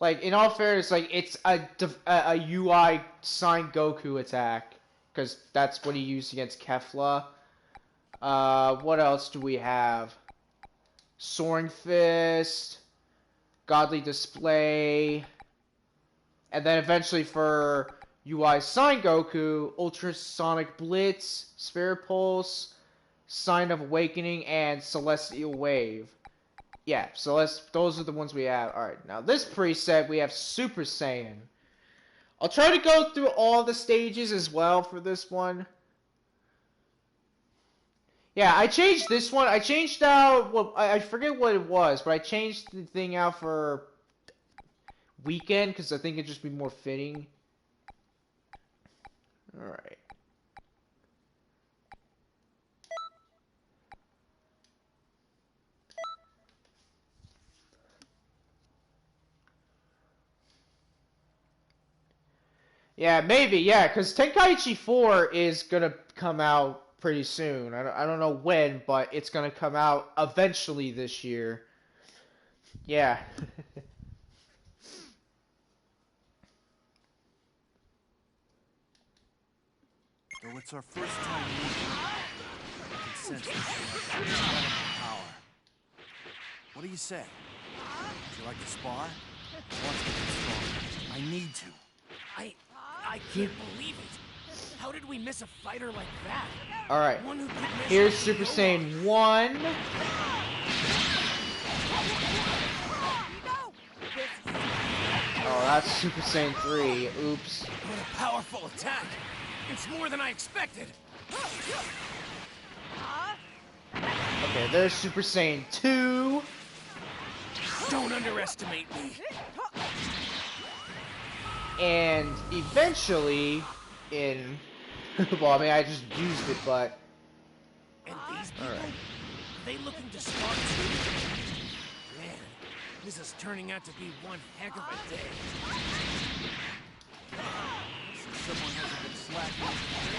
Like, in all fairness, like, it's a UI sign Goku attack, because that's what he used against Kefla. What else do we have? Soaring Fist, Godly Display, and then eventually for UI Sign Goku, Ultrasonic Blitz, Spirit Pulse, Sign of Awakening, and Celestial Wave. Yeah, so those are the ones we have. Alright, now this preset, we have Super Saiyan. I'll try to go through all the stages as well for this one. Yeah, I changed this one. I changed out, well, I forget what it was, but I changed the thing out for Weekend, because I think it'd just be more fitting. Alright. Yeah, maybe, yeah, because Tenkaichi 4 is gonna come out pretty soon. I don't know when, but it's gonna come out eventually this year. Yeah. Though it's our first time meeting, I can sense that you have power. What do you say? Would you like to spar? I want to get strong. I need to. I can't believe it. How did we miss a fighter like that? Alright. One who could miss Here's like Super no Saiyan 1. Oh, that's Super Saiyan 3. Oops. What a powerful attack. It's more than I expected. Okay, there's Super Saiyan 2. Don't underestimate me. And eventually, in... well, I mean, I just used it, but... And these people? Alright. Are they looking to start too? Man, this is turning out to be one heck of a day. Someone hasn't been slacking.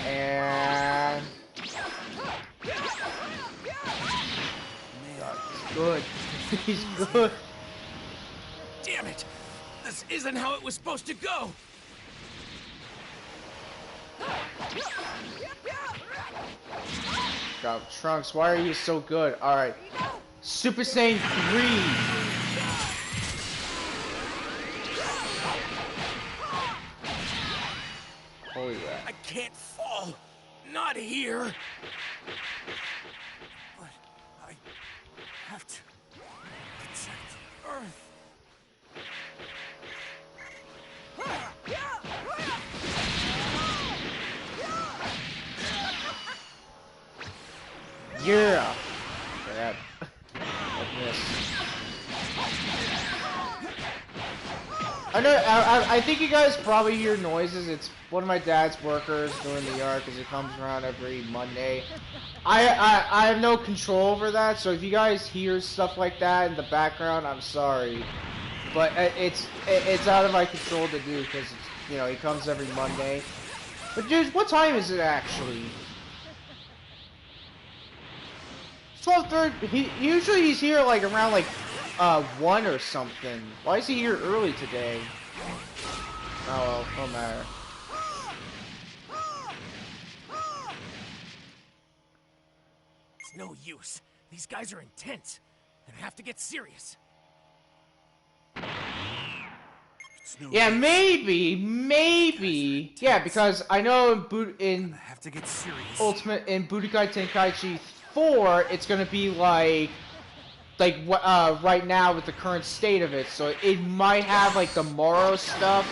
And... Man, good. He's good. Damn it! This isn't how it was supposed to go! God, Trunks, why are you so good? Alright. Super Saiyan 3. Holy crap. I can't fall! Not here! but I have to protect Earth. Yeah. That missed. I know. I think you guys probably hear noises. It's one of my dad's workers doing the yard because it comes around every Monday. I have no control over that. So if you guys hear stuff like that in the background, I'm sorry, but it's out of my control to do because you know he comes every Monday. But dude, what time is it actually? 12:30. Usually he's here like around like 1 or something. Why is he here early today? Oh well, no matter. It's no use. These guys are intense. And I have to get serious. It's no Yeah, use. maybe. Yeah, because I know in I have to get serious. Ultimate in Budokai Tenkaichi 4, it's gonna be like what right now with the current state of it. So it might have like the Moro stuff.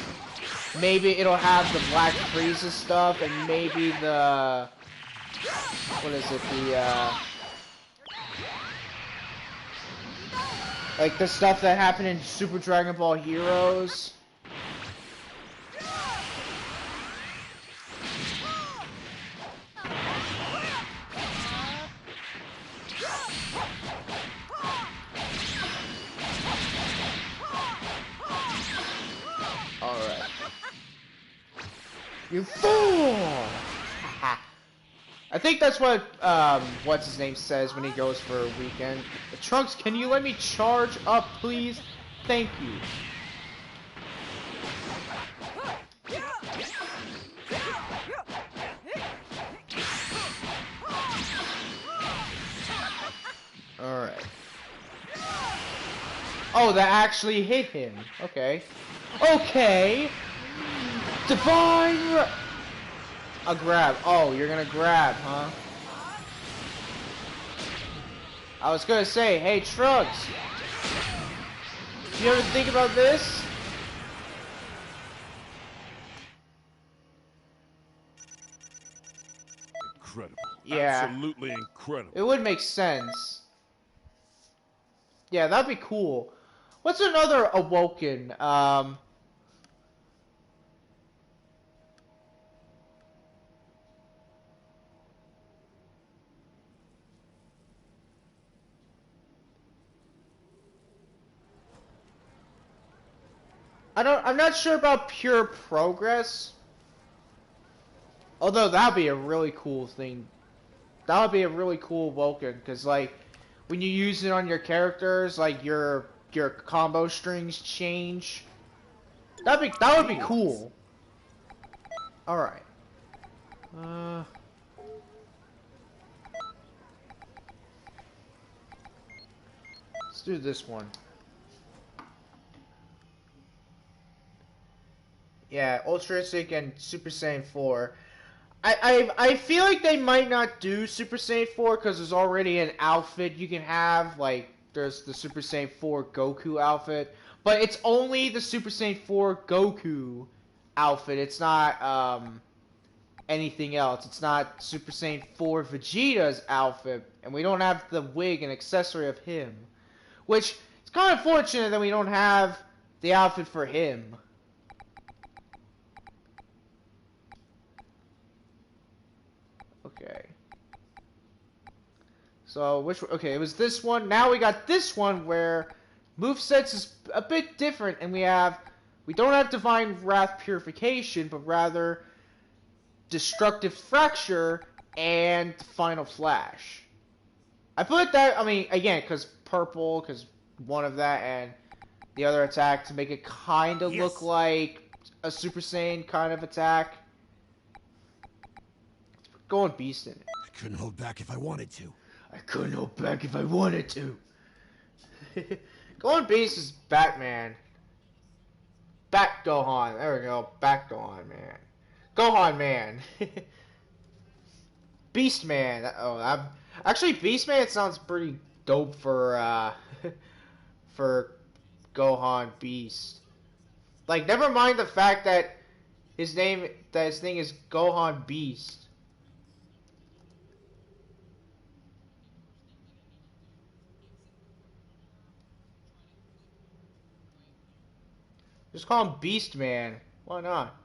Maybe it'll have the Black Frieza stuff, and maybe the what is it? The like the stuff that happened in Super Dragon Ball Heroes. Alright. You fool! I think that's what, what's his name says when he goes for a weekend. Trunks, can you let me charge up, please? Thank you. Alright. Oh, that actually hit him. Okay. Okay! Divine... A grab. Oh, you're gonna grab, huh? I was gonna say, hey, Trunks! You ever think about this? Incredible. Yeah. Absolutely incredible. It would make sense. Yeah, that'd be cool. What's another Awoken? I'm not sure about pure progress. Although that'd be a really cool thing. That would be a really cool Awoken, because like when you use it on your characters, like your combo strings change. That would be cool. All right. do this one. Yeah, Ultrasonic and Super Saiyan 4. I feel like they might not do Super Saiyan 4 because there's already an outfit you can have. Like, there's the Super Saiyan 4 Goku outfit. But it's only the Super Saiyan 4 Goku outfit. It's not, anything else. It's not Super Saiyan 4 Vegeta's outfit. And we don't have the wig and accessory of him. Which, it's kind of fortunate that we don't have the outfit for him. Okay. So, okay, it was this one. Now we got this one where movesets is a bit different, and we don't have Divine Wrath Purification, but rather Destructive Fracture and Final Flash. I put that, I mean, again, because purple, because one of that, and the other attack to make it kind of look like a Super Saiyan kind of attack. Go on Beast in it. I couldn't hold back if I wanted to. I couldn't hold back if I wanted to. Go on Beast is Batman. Bat Gohan. There we go. Bat Gohan, man. Gohan, man. Beast Man. Oh, actually, Beast Man sounds pretty dope for for Gohan Beast. Like, never mind the fact that his thing is Gohan Beast. Just call him Beast Man. Why not?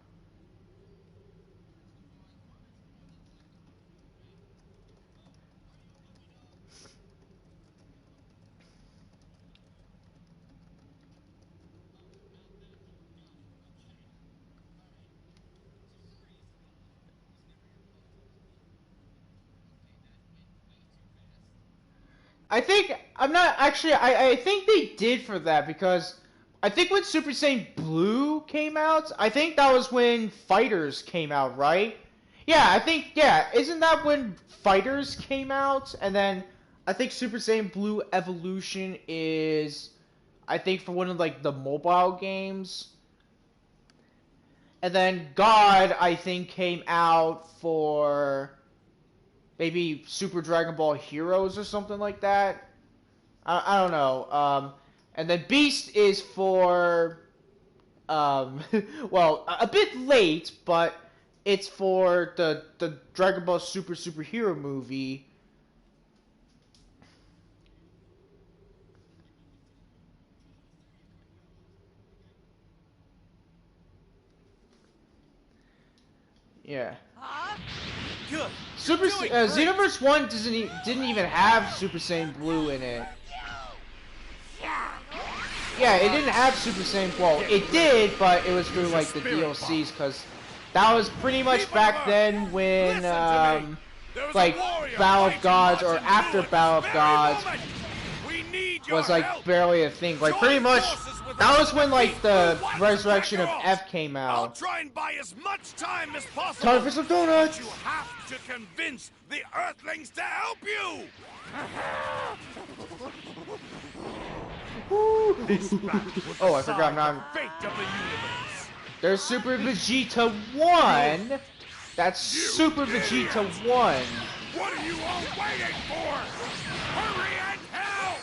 I think I think they did for that because I think when Super Saiyan Blue came out, I think that was when Fighters came out, right? Yeah, isn't that when Fighters came out? And then I think Super Saiyan Blue Evolution is, I think, for one of like the mobile games. And then God, I think, came out for maybe Super Dragon Ball Heroes or something like that. I don't know. And then Beast is for, well, a bit late, but it's for the Dragon Ball Superhero movie. Yeah. Good. Xenoverse 1 didn't even have Super Saiyan Blue in it. Yeah, it didn't have Super Saiyan. Well, it did, but it was through like the DLCs, because that was pretty much back then when like Battle of Gods or after Battle of Gods was like barely a thing. Like pretty much that was when like the Resurrection of F came out. I'll try and buy as much time as possible. Time for some donuts. You have to convince the Earthlings to help you. Oh, I forgot. Now there's Super Vegeta 1. That's Super Vegeta 1. What are you all waiting for? Hurry and help!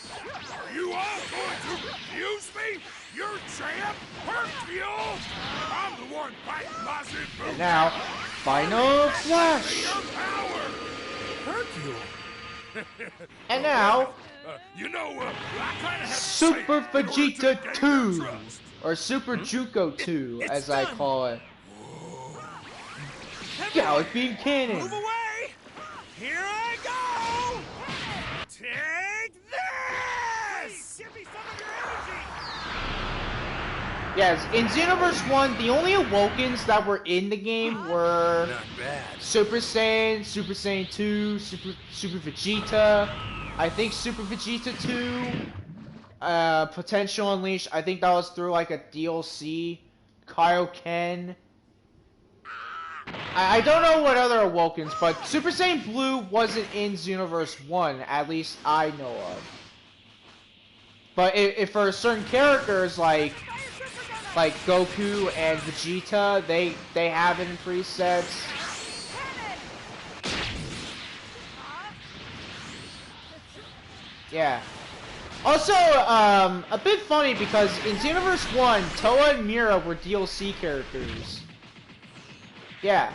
Are you all going to refuse me? You're champ, Hercule! I'm the one fighting Mazin Buu! And now, Final Flash! Hercule. And now, You know, I kind of have Super Vegeta 2! Or Super Junko 2, as I call it. Gallic Beam Cannon! Move away! Here I go! Take this! Give me some of your energy! Yes, in Xenoverse 1, the only Awokens that were in the game were Not bad. Super Saiyan, Super Saiyan 2, Super Vegeta, I think Super Vegeta 2, Potential Unleashed, I think that was through like a DLC, Kaioken. I don't know what other Awokens, but Super Saiyan Blue wasn't in Xenoverse 1, at least I know of. But if for certain characters like Goku and Vegeta, they have it in presets. Yeah. Also, a bit funny because in Xenoverse 1, Toa and Mira were DLC characters. Yeah.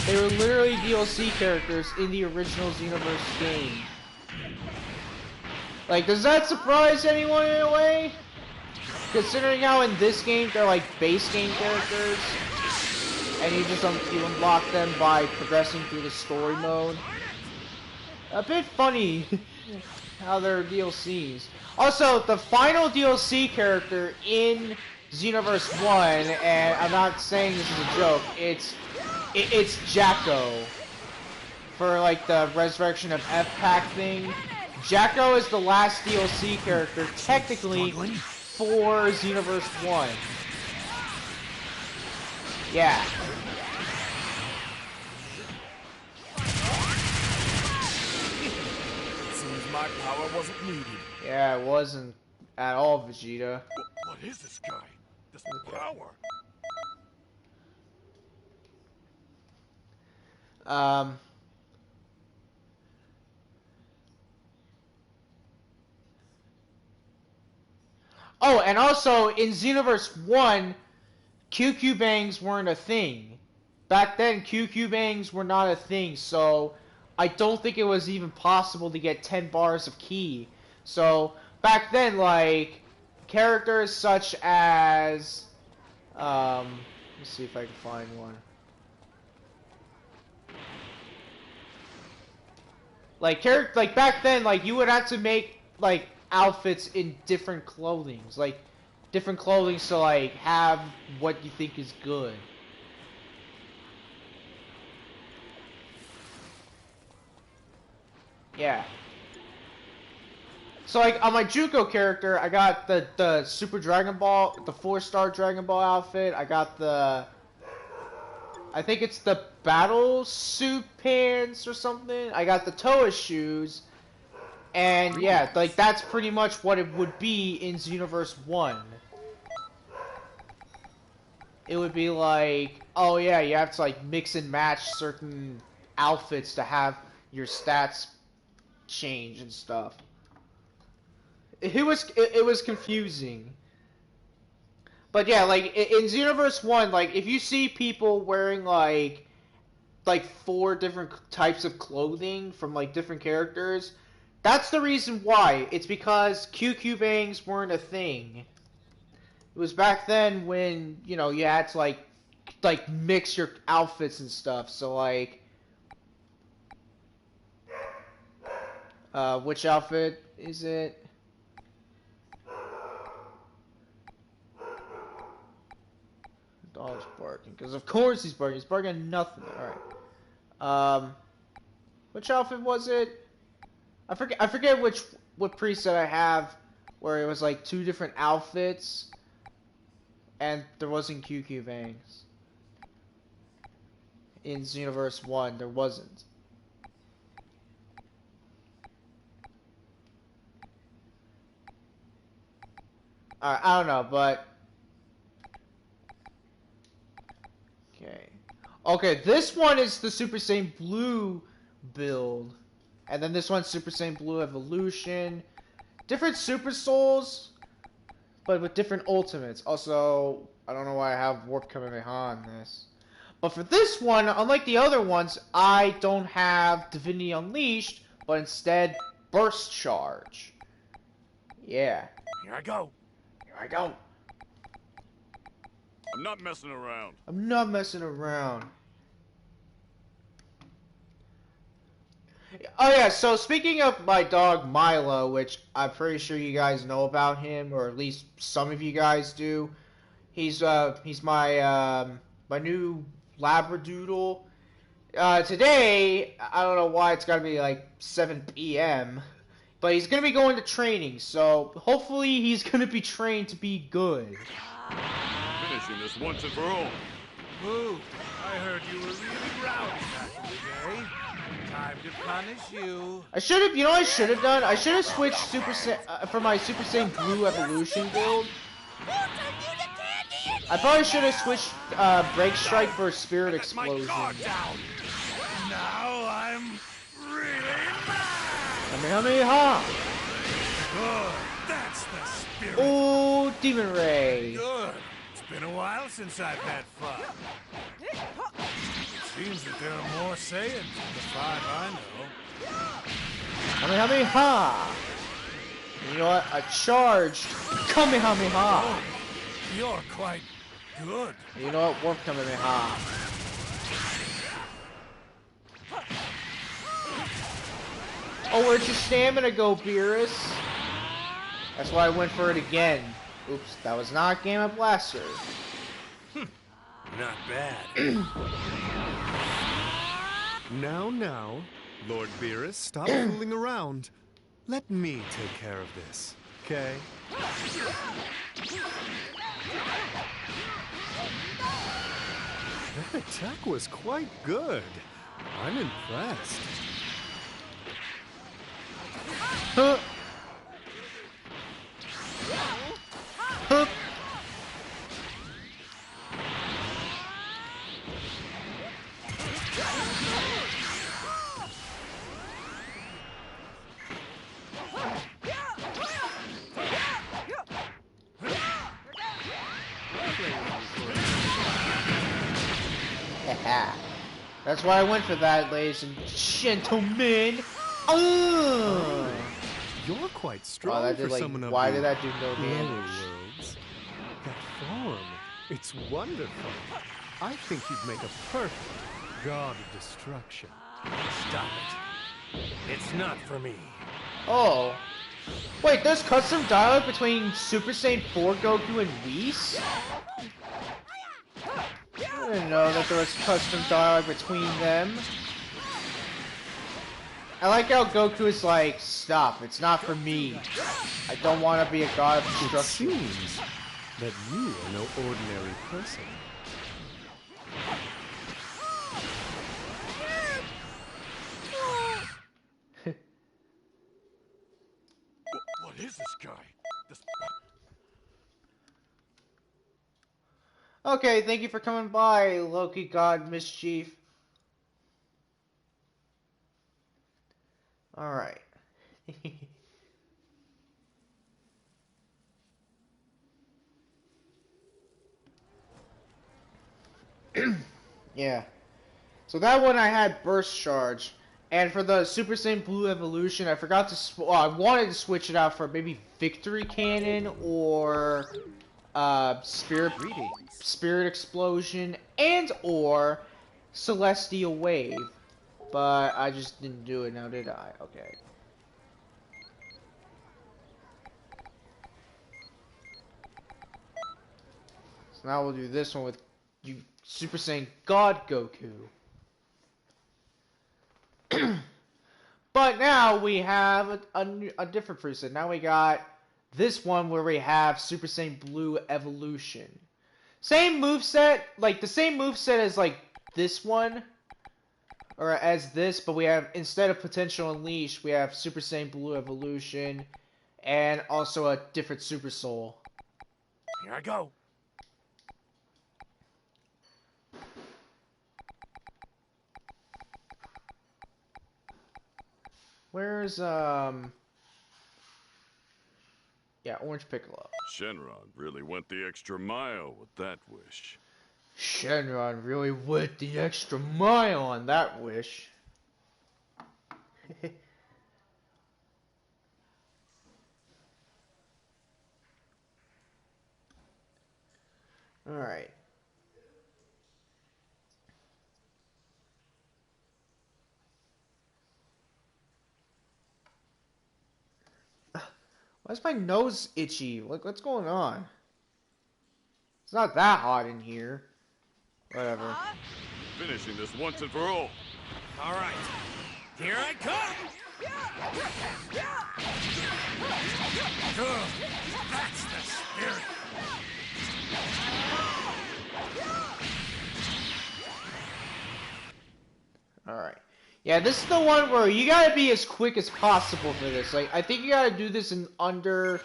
They were literally DLC characters in the original Xenoverse game. Like, does that surprise anyone in a way? Considering how in this game they're like base game characters, and you just you unlock them by progressing through the story mode. A bit funny how they're DLCs. Also, the final DLC character in Xenoverse 1, and I'm not saying this is a joke, it's Jacko. For like the Resurrection of F-Pack thing. Jacko is the last DLC character, technically, for Xenoverse 1. Yeah. Seems my power wasn't needed. Yeah, it wasn't at all, Vegeta. What is this guy? This power? Oh, and also, in Xenoverse 1, QQ bangs weren't a thing. Back then, QQ bangs were not a thing, so I don't think it was even possible to get 10 bars of ki. So, back then, like, characters such as... let's see if I can find one. Like, back then, like, you would have to make, like, outfits in different clothings. Like, different clothing to, like, have what you think is good. Yeah. So, like, on my Junko character, I got the Super Dragon Ball, the 4-star Dragon Ball outfit. I got the... I think it's the Battle Suit pants or something. I got the Toa shoes. And, yeah, like, that's pretty much what it would be in Xenoverse 1. It would be like, oh yeah, you have to, like, mix and match certain outfits to have your stats change and stuff. It was confusing. But yeah, like in Xenoverse 1, like if you see people wearing like 4 different types of clothing from like different characters, that's the reason why. It's because QQ bangs weren't a thing. It was back then when, you know, you had to like mix your outfits and stuff. So like which outfit is it? Dog's barking, because of course he's barking. He's barking at nothing. All right. Which outfit was it? I forget what preset I have where it was like 2 different outfits, and there wasn't QQ bangs. In Xenoverse 1, there wasn't. I don't know, but okay, this one is the Super Saiyan Blue build. And then this one's Super Saiyan Blue Evolution. Different Super Souls, but with different ultimates. Also, I don't know why I have Warp Kamehameha on this. But for this one, unlike the other ones, I don't have Divinity Unleashed, but instead Burst Charge. Yeah. Here I go. Here I go. I'm not messing around. I'm not messing around. Oh yeah, so speaking of my dog Milo, which I'm pretty sure you guys know about him, or at least some of you guys do. He's my my new Labradoodle. Today, I don't know why it's gotta be like 7 p.m., but he's gonna be going to training, so hopefully he's gonna be trained to be good. Finishing this once and for all. Boo! I heard you were really rowdy back in the day. Time to punish you. I should have, you know what I should have done? I should have switched for my Super Saiyan Blue Evolution build. I probably should have switched Break Strike for Spirit Explosion. Now I'm really mad. Kamehameha! Good. That's the spirit. Oh, Demon Ray. Good. It's been a while since I've had fun. It seems that there are more Saiyans than the 5 I know. Kamehameha! You know what? A charged Kamehameha! Oh, you're quite good. You know what? Warp Kamehameha. Oh, where'd your stamina go, Beerus? That's why I went for it again. Oops, that was not Game of Blaster. Not bad. Now, Lord Beerus, stop fooling around. Let me take care of this, okay? That attack was quite good. I'm impressed. Huh. Huh. That's why I went for that, ladies and gentlemen. Oh! You're quite strong that did, for like, someone of why the did that do no lower damage? worlds. That form, it's wonderful. I think you'd make a perfect god of destruction. Stop it. It's not for me. Oh. Wait, there's custom dialogue between Super Saiyan 4 Goku and Whis? I didn't know that there was custom dialogue between them. I like how Goku is like, stop, it's not for me. I don't want to be a god of It destruction. seems that you are no ordinary person. What is this guy? This... Okay, thank you for coming by, Loki God Mischief. Alright. Yeah. So that one I had Burst Charge. And for the Super Saiyan Blue Evolution, I forgot to... I wanted to switch it out for maybe Victory Cannon or... Spirit Explosion and or Celestial Wave, but I just didn't do it now, did I? Okay. So now we'll do this one with you, Super Saiyan God Goku. But now we have a different preset. Now we got this one where we have Super Saiyan Blue Evolution. Same moveset, like the same moveset as like this one, or as this, but we have, instead of Potential Unleash, we have Super Saiyan Blue Evolution, and also a different Super Soul. Here I go. Where's, yeah, Orange Piccolo. Shenron really went the extra mile with that wish. Shenron really went the extra mile on that wish. Alright. Why is my nose itchy? Like, what's going on? It's not that hot in here. Whatever. Finishing this once and for all. All right. Here I come. Good. That's the spirit. Alright. Yeah, this is the one where you gotta be as quick as possible for this. Like, I think you gotta do this in under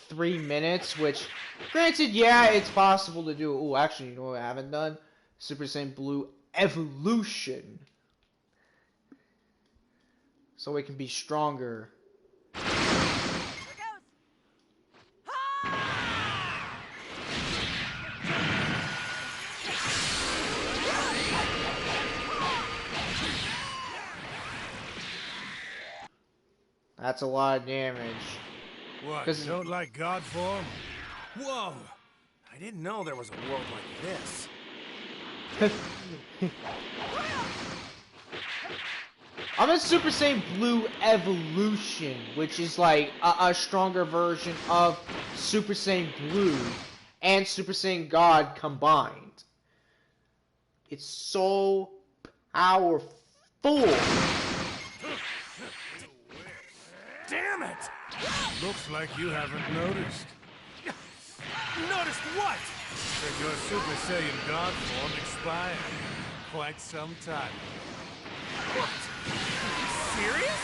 3 minutes, which, granted, yeah, it's possible to do. Oh, actually, you know what I haven't done? Super Saiyan Blue Evolution. So it can be stronger. That's a lot of damage. What, you don't like God form? Whoa! I didn't know there was a world like this. I'm a Super Saiyan Blue Evolution, which is like a stronger version of Super Saiyan Blue and Super Saiyan God combined. It's so powerful. Damn it! Looks like you haven't noticed. Noticed what? That your Super Saiyan God form expired quite some time. What? Are you serious?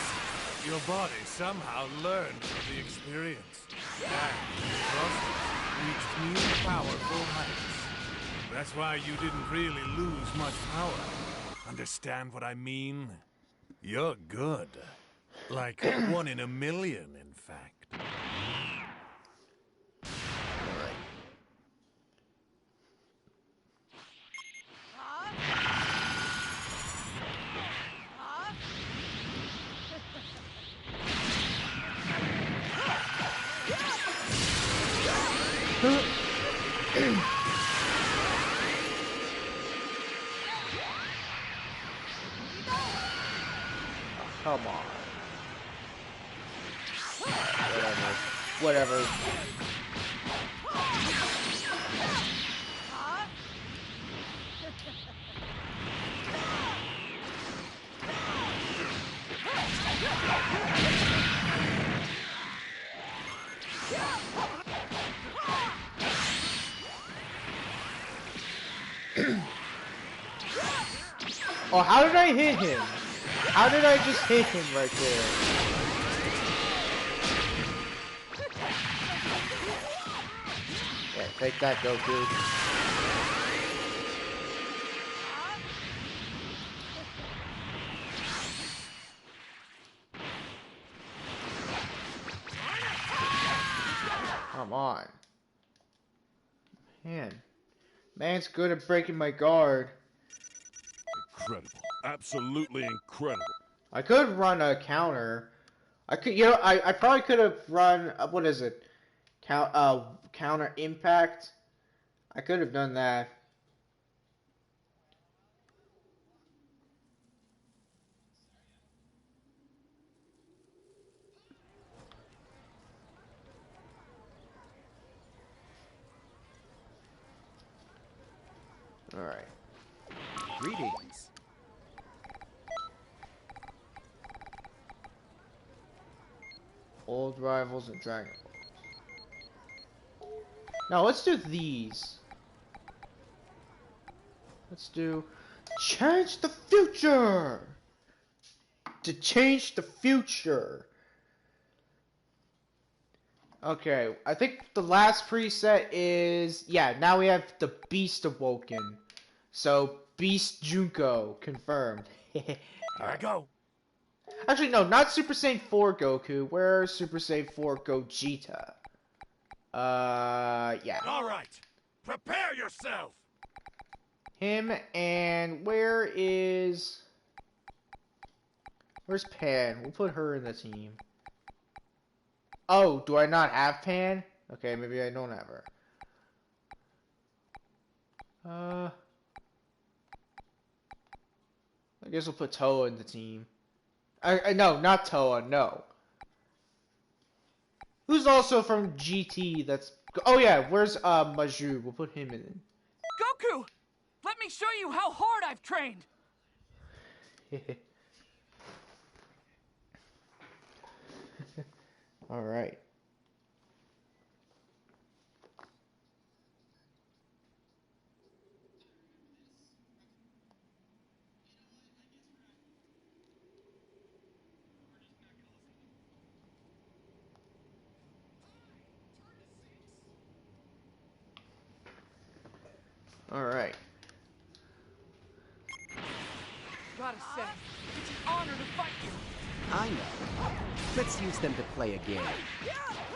Your body somehow learned from the experience. And, thus, reached new powerful heights. That's why you didn't really lose much power. Understand what I mean? You're good. Like 1 in a million, in fact. Come on. Whatever. Oh, how did I hit him? How did I just hit him right there? Yeah, take that, Goku. Come on. Man's good at breaking my guard. Incredible. Absolutely incredible. I could run a counter. I could, I probably could have run, what is it? Counter impact. I could have done that. Alright. Greetings. Old rivals and Dragon Balls. Now let's do these. Let's do change the future. To change the future. Okay, I think the last preset is, yeah, now we have the Beast Awoken. So, Beast Junko, confirmed. Here I go. Actually, no, not Super Saiyan 4 Goku. Where's Super Saiyan 4 Gogeta? Yeah. All right. Prepare yourself. Him, and where's Pan? We'll put her in the team. Oh, do I not have Pan? Okay, maybe I don't have her. I guess we'll put Toa in the team. No, not Toa, no. Who's also from GT that's... Oh yeah, where's Maju? We'll put him in. Goku! Let me show you how hard I've trained! Alright. Alright. Gotta say, it's an honor to fight you. I know. Let's use them to play a game.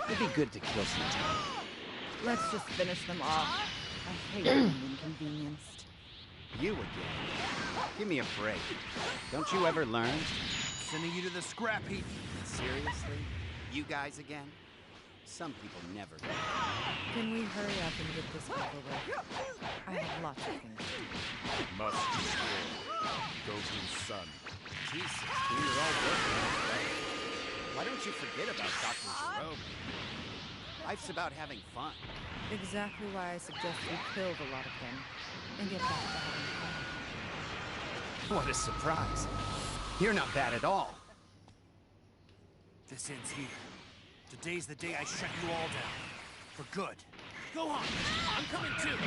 It'd be good to kill some time. Let's just finish them off. I hate being inconvenienced. You again? Give me a break. Don't you ever learn? Sending you to the scrap heap. Seriously? You guys again? Some people never do. Can we hurry up and get this over with? I have lots of things to do. Must destroy. Goku's son. Jesus, you're all working on it. Why don't you forget about Dr. Jerome? Life's about having fun. Exactly why I suggest we killed a lot of them and get back to having fun. What a surprise. You're not bad at all. This ends here. Today's the day I shut you all down. For good. Go on! I'm coming too!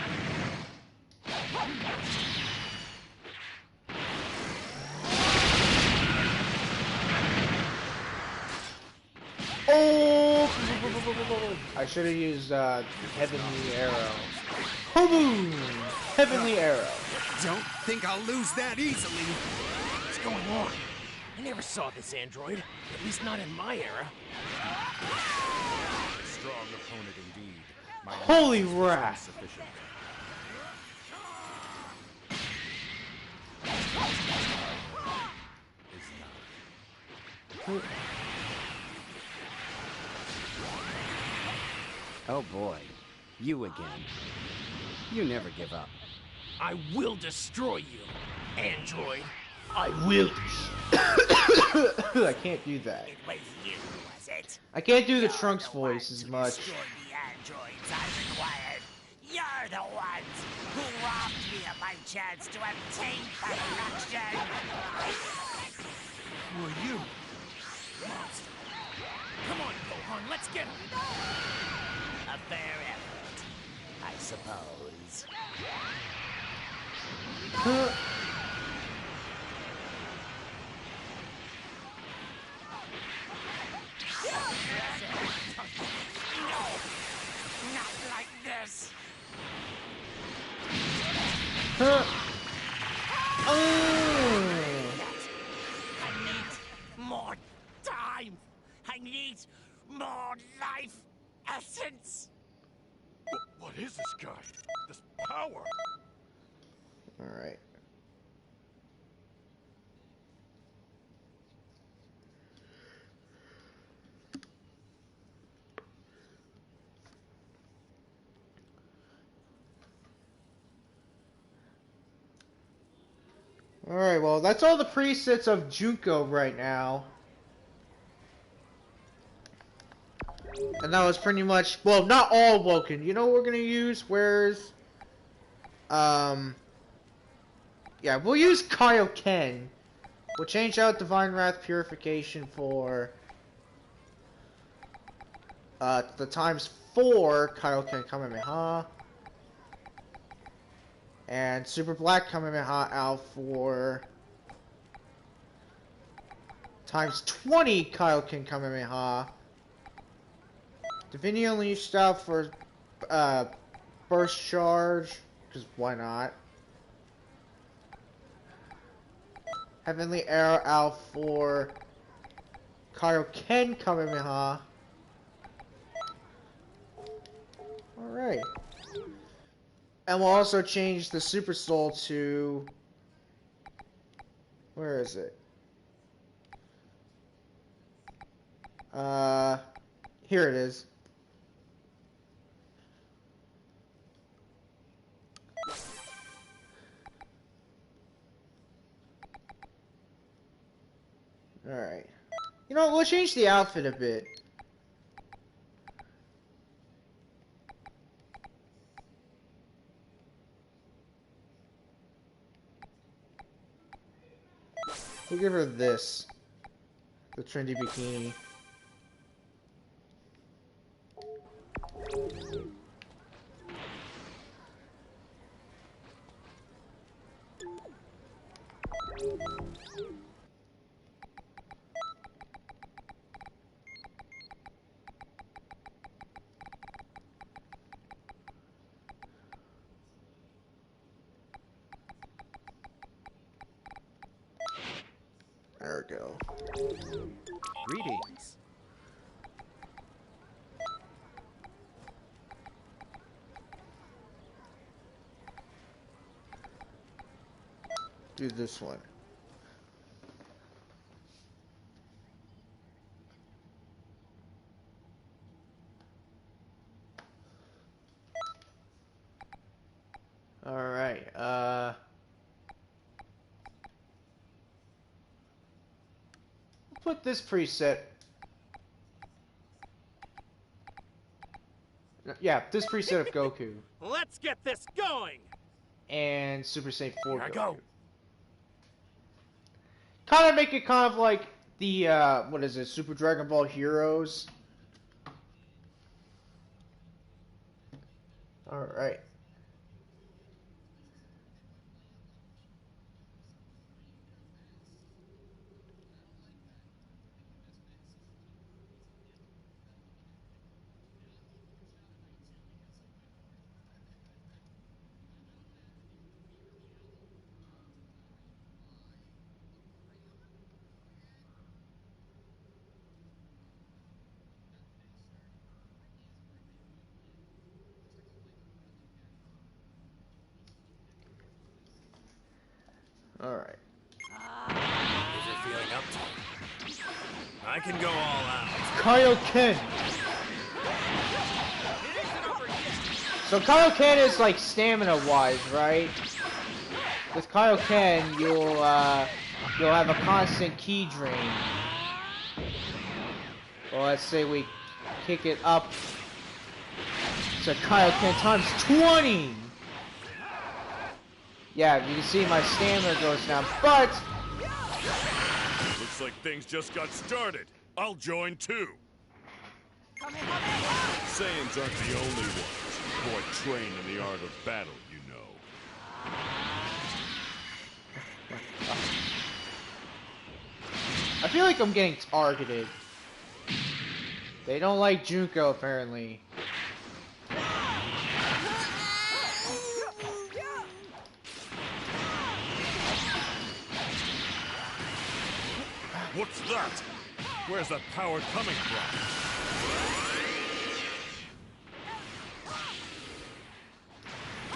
Oh! I should have used Heavenly Arrow. Boom! Heavenly Arrow. Don't think I'll lose that easily. What's going on? I never saw this android. At least not in my era. Strong opponent indeed. My Holy analysis is rat. insufficient. Is not. Oh boy. You again. You never give up. I will destroy you, android. I will. I can't do that. It was you, was it? I can't do the You're Trunks the voice ones as who much. destroyed the androids I required. You're the ones who robbed me of my chance to obtain perfection. Who are you? Monster. Come on, Gohan, let's get him. A fair effort, I suppose. No! Not like this! Oh. I need more time! I need more life essence! What is this guy? This power? Alright. Alright, well, that's all the presets of Junko right now. And that was pretty much, well, not all Woken. You know what we're gonna use? Where's, yeah, we'll use Kaioken. We'll change out Divine Wrath Purification for, the ×4 Kaioken Kamehameha. And Super Black Kamehameha out for ×20 Kaioken Kamehameha. Divinity Unleashed out for Burst Charge, because why not? Heavenly Arrow out for Kaioken Kamehameha. Alright. And we'll also change the Super Soul to... Where is it? Here it is. Alright. You know what, we'll change the outfit a bit. We'll give her this. The trendy bikini. cargo. Greetings. Do this one. Alright, put this preset. Yeah, this preset of Goku. Let's get this going! And Super Saiyan 4 Here I Goku. go. Kind of make it kind of like the, what is it, Super Dragon Ball Heroes. Alright. Alright. If you're feeling up to it, I can go all out. Kaioken! So Kaioken is like stamina-wise, right? With Kaioken, you'll have a constant ki drain. Well, let's say we kick it up to Kaioken times 20! Yeah, you can see my stamina goes down, but... Looks like things just got started. I'll join too. Saiyans aren't the only ones who are trained in the art of battle, you know. I feel like I'm getting targeted. They don't like Junko, apparently. What's that? Where's that power coming from?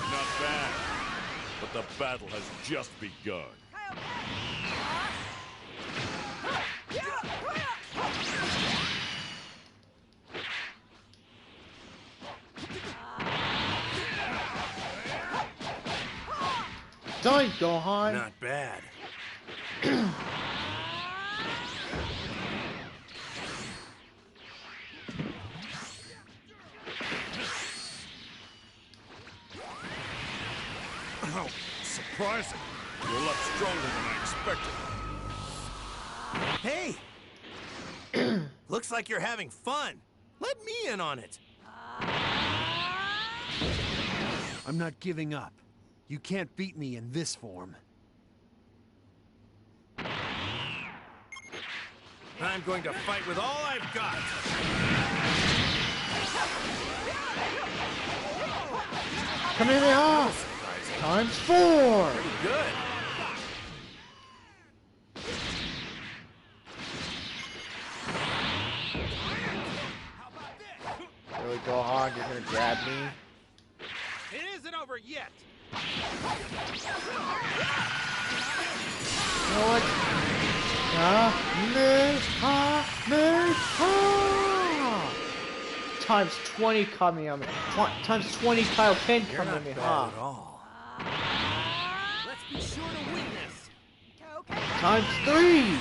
Not bad. But the battle has just begun. Done, Gohan! Not bad. Oh, surprising. You're a lot stronger than I expected. Hey! Looks like you're having fun. Let me in on it. I'm not giving up. You can't beat me in this form. I'm going to fight with all I've got. Come in the off! Times 4! Pretty good. Really, Gohan, you're gonna grab me? It isn't over yet. You know what? Times 20 Kamehameha. Times 20 Kaioken You're not bad Kamehameha. at all. Let's be sure to win this. Times 3!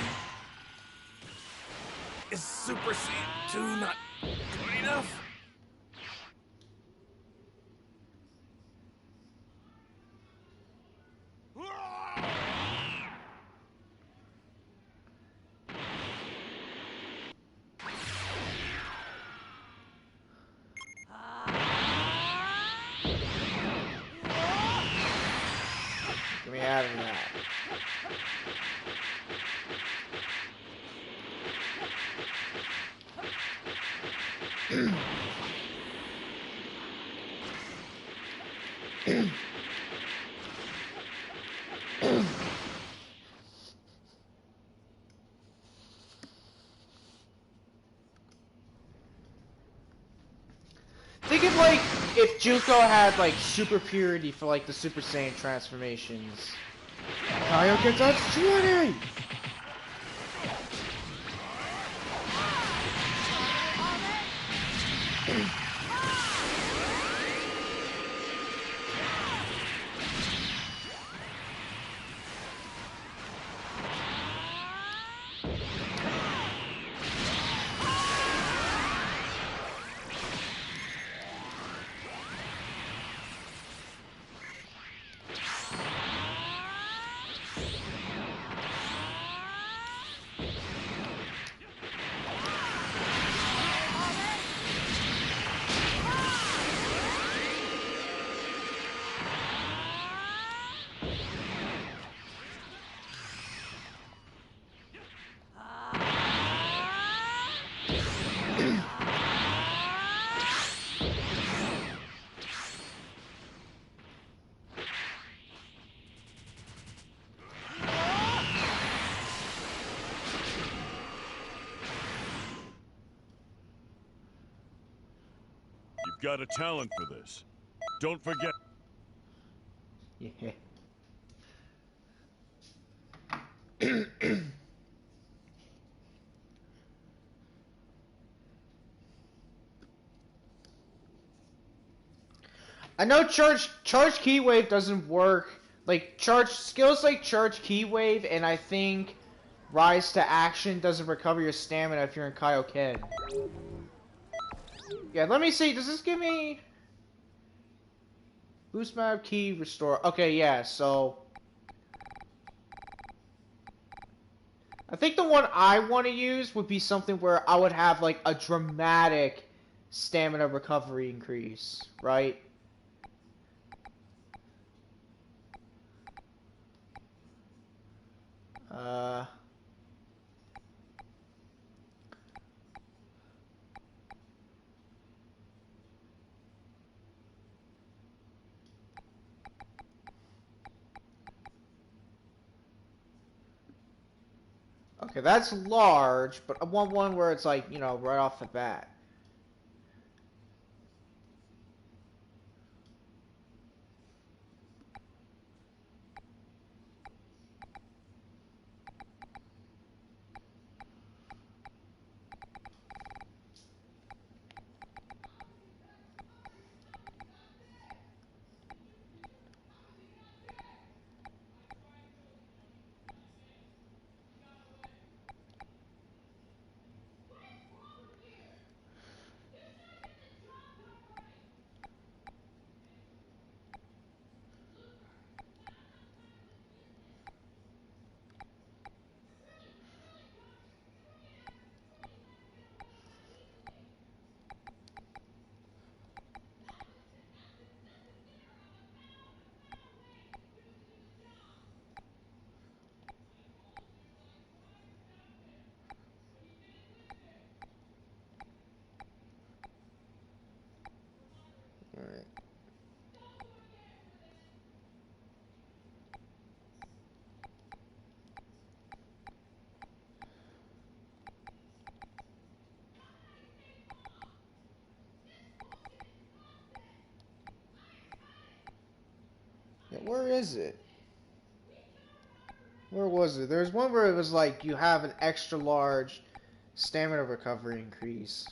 Is Super Saiyan 2 not good enough? Get me out of that. think of like if Junko had like super purity for like the Super Saiyan transformations. Kaioken touch 20! Got a talent for this. Don't forget. Yeah. I know charge key wave doesn't work. Like charge skills like charge key wave, and I think rise to action doesn't recover your stamina if you're in Kaioken. Yeah, let me see. Does this give me boost map key restore? Okay, yeah. So I think the one I want to use would be something where I would have like a dramatic stamina recovery increase, right? Okay, that's large, but I want one where it's like, you know, right off the bat. Alright. Yeah, where is it? Where was it? There's one where it was like you have an extra large stamina recovery increase.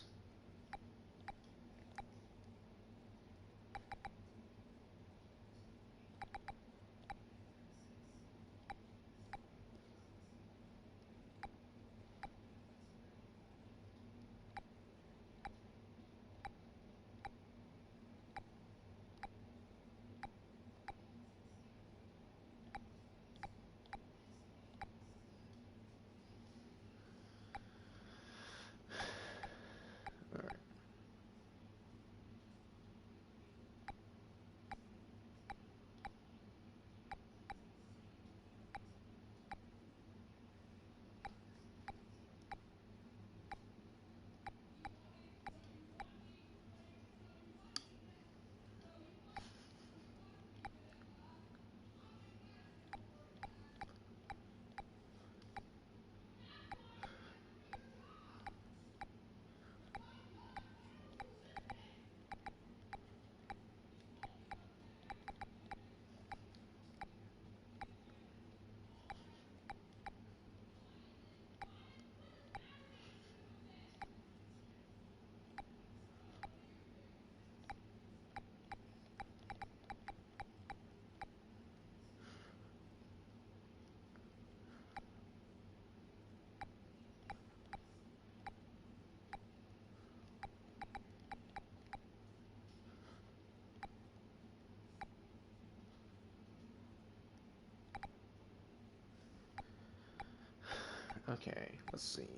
Okay, let's see.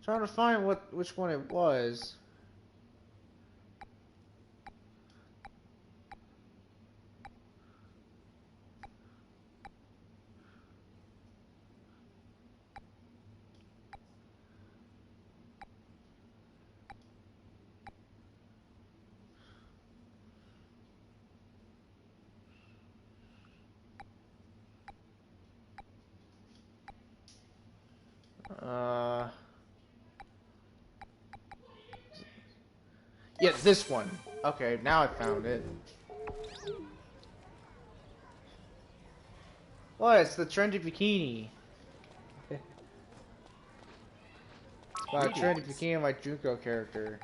Trying to find which one it was. Yeah, this one. Okay, now I found it. What? It's the trendy bikini. Wow, trendy bikini, my Junko character.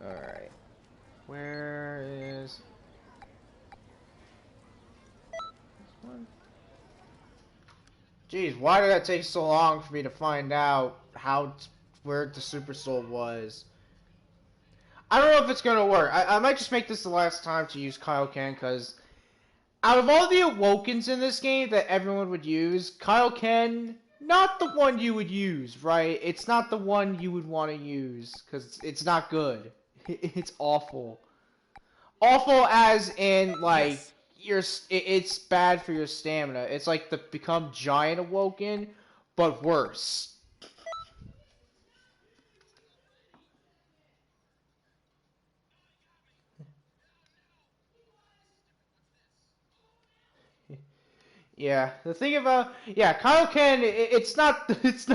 Alright. Where is... this one? Jeez, why did that take so long for me to find out where the Super Soul was? I don't know if it's gonna work. I might just make this the last time to use Kaioken, because out of all the Awokens in this game that everyone would use, Kaioken, not the one you would use, right? It's not the one you would want to use, because it's not good. It's awful. Awful as in, like, it's bad for your stamina. It's like the Become Giant Awoken, but worse. Yeah, the thing about Kaioken, it's not it's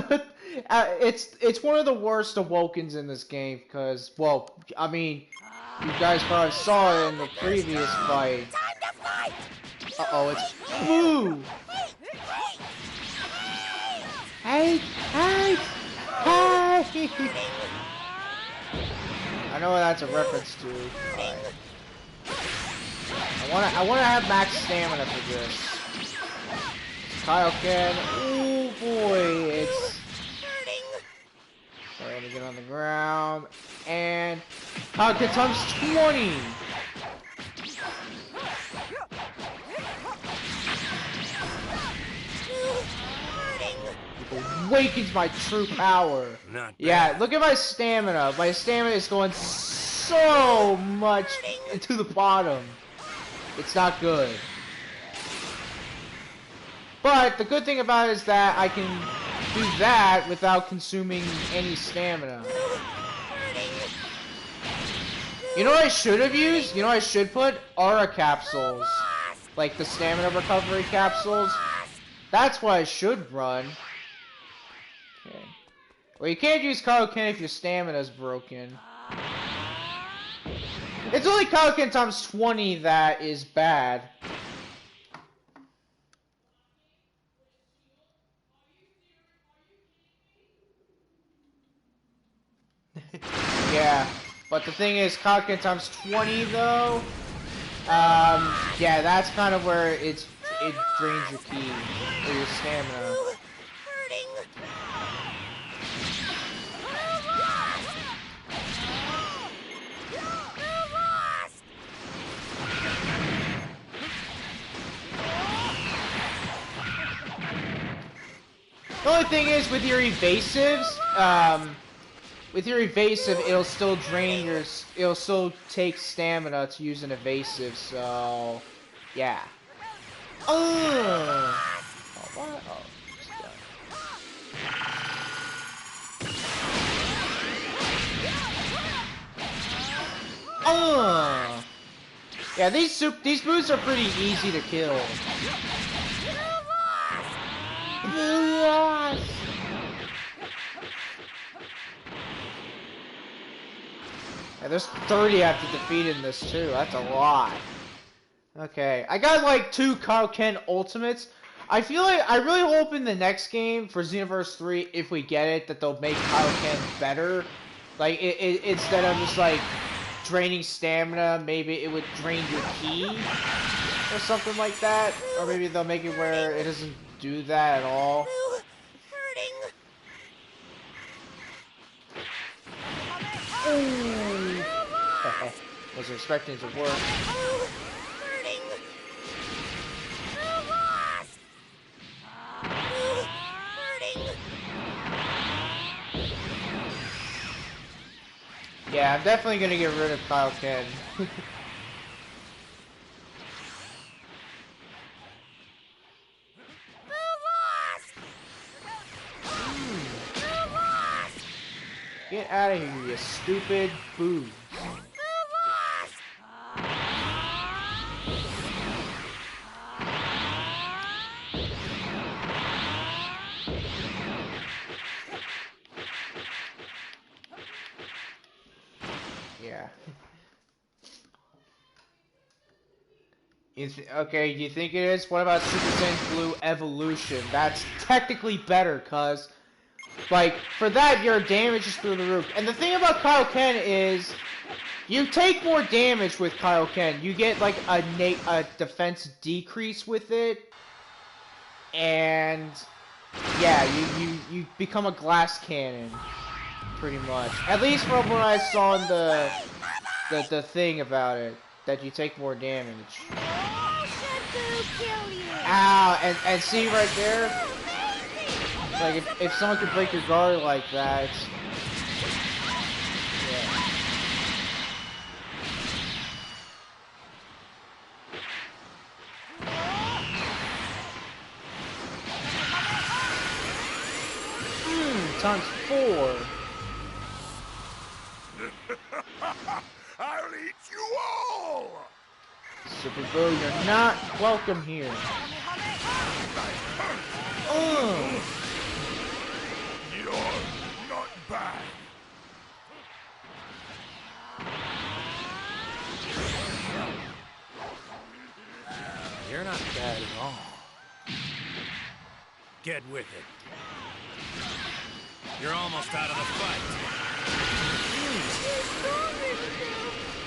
one of the worst Awokens in this game because, well, I mean, you guys probably saw it in the previous fight. Uh-oh, it's Boo! Hey! Hey! Hey! I know what that's a reference to. I wanna have max stamina for this. Kaioken, oh boy, it's... So let me get on the ground, and Kaioken times 20! It awakens my true power. Yeah, look at my stamina. My stamina is going so much to the bottom. It's not good. But the good thing about it is that I can do that without consuming any stamina. You know what I should have used? You know what I should put? Aura capsules. Like the stamina recovery capsules. That's what I should run. Okay. Well, you can't use Kaioken if your stamina's broken. It's only Kaioken times 20 that is bad. Yeah, but the thing is, Kaioken times 20 though, yeah, that's kind of where it drains your ki, or your stamina. The only thing is, with your evasives, it'll still drain your, it'll still take stamina to use an evasive, so, yeah. Oh, what? Oh, yeah, these moves are pretty easy to kill. Yeah, there's 30 I have to defeat in this too. That's a lot. Okay, I got like 2 Kaioken ultimates. I feel like I really hope in the next game for Xenoverse 3, if we get it, that they'll make Kaioken better. Like instead of just like draining stamina, maybe it would drain your ki or something like that. Or maybe they'll make it where it doesn't do that at all. Wasn't expecting it to work. Yeah, I'm definitely gonna get rid of Kaioken. Get out of here, you stupid boobs. Yeah. Okay, you think it is? What about Super Saiyan Blue Evolution? That's technically better, cuz like, for that, your damage is through the roof. And the thing about Kaioken is, you take more damage with Kaioken. You get, like, a defense decrease with it. And, yeah, you become a glass cannon, pretty much. At least from what I saw in the thing about it, that you take more damage. Ow, and see right there? Like, if someone could break your guard like that, times 4. I'll eat you all! Super Boo, you're not welcome here. You're not bad. You're not bad at all. Get with it. You're almost out of the fight.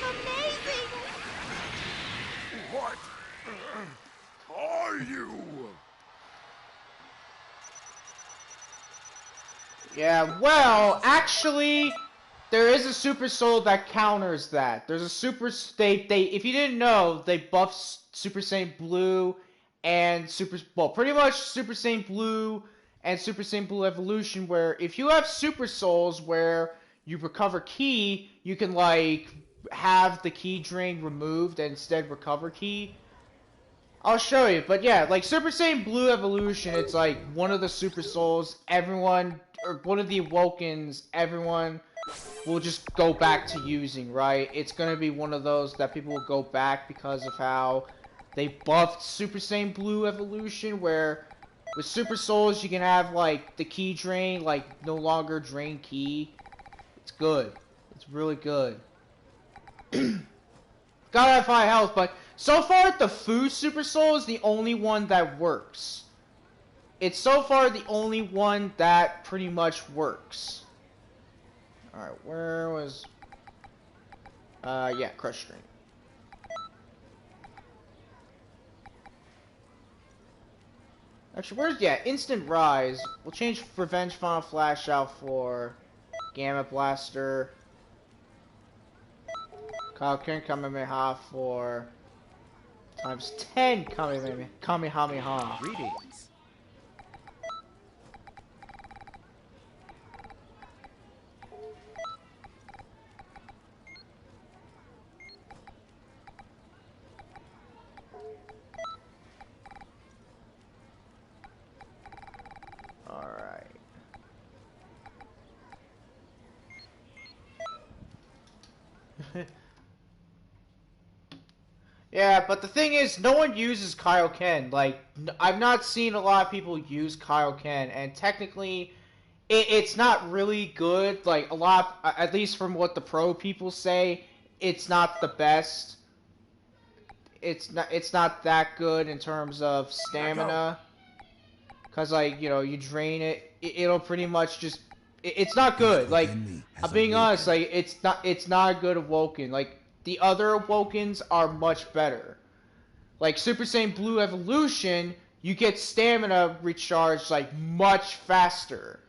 Amazing! What are you? Yeah, well, actually, there is a Super Soul that counters that. There's a Super... if you didn't know, they buffed Super Saiyan Blue and well, pretty much Super Saiyan Blue and Super Saiyan Blue Evolution, where if you have Super Souls where you recover ki, you can, like, have the key drain removed and instead recover key. I'll show you, but yeah, like Super Saiyan Blue Evolution, it's like one of the Super Souls, everyone, or one of the Awokens, everyone will just go back to using, right? It's gonna be one of those that people will go back because of how they buffed Super Saiyan Blue Evolution, where with Super Souls you can have like the key drain, like no longer drain key. It's good. It's really good. Gotta have high health, but so far the Fu Super Soul is the only one that works. It's so far the only one that pretty much works. Alright, where was... yeah, Crush String. Actually, where's... yeah, Instant Rise. We'll change Revenge Final Flash out for Gamma Blaster. Kaioken Kamehameha for times 10 Kamehameha. Greetings. Alright. Yeah, but the thing is, no one uses Kaioken. Like, I've not seen a lot of people use Kaioken, and technically, it's not really good. Like, a lot, at least from what the pro people say, it's not the best. It's not that good in terms of stamina. Cause like, you know, you drain it, it'll pretty much just, it's not good. Like, I'm being honest, like, it's not a good Awoken. Like, the other Awokens are much better. Like, Super Saiyan Blue Evolution, you get stamina recharged, like, much faster.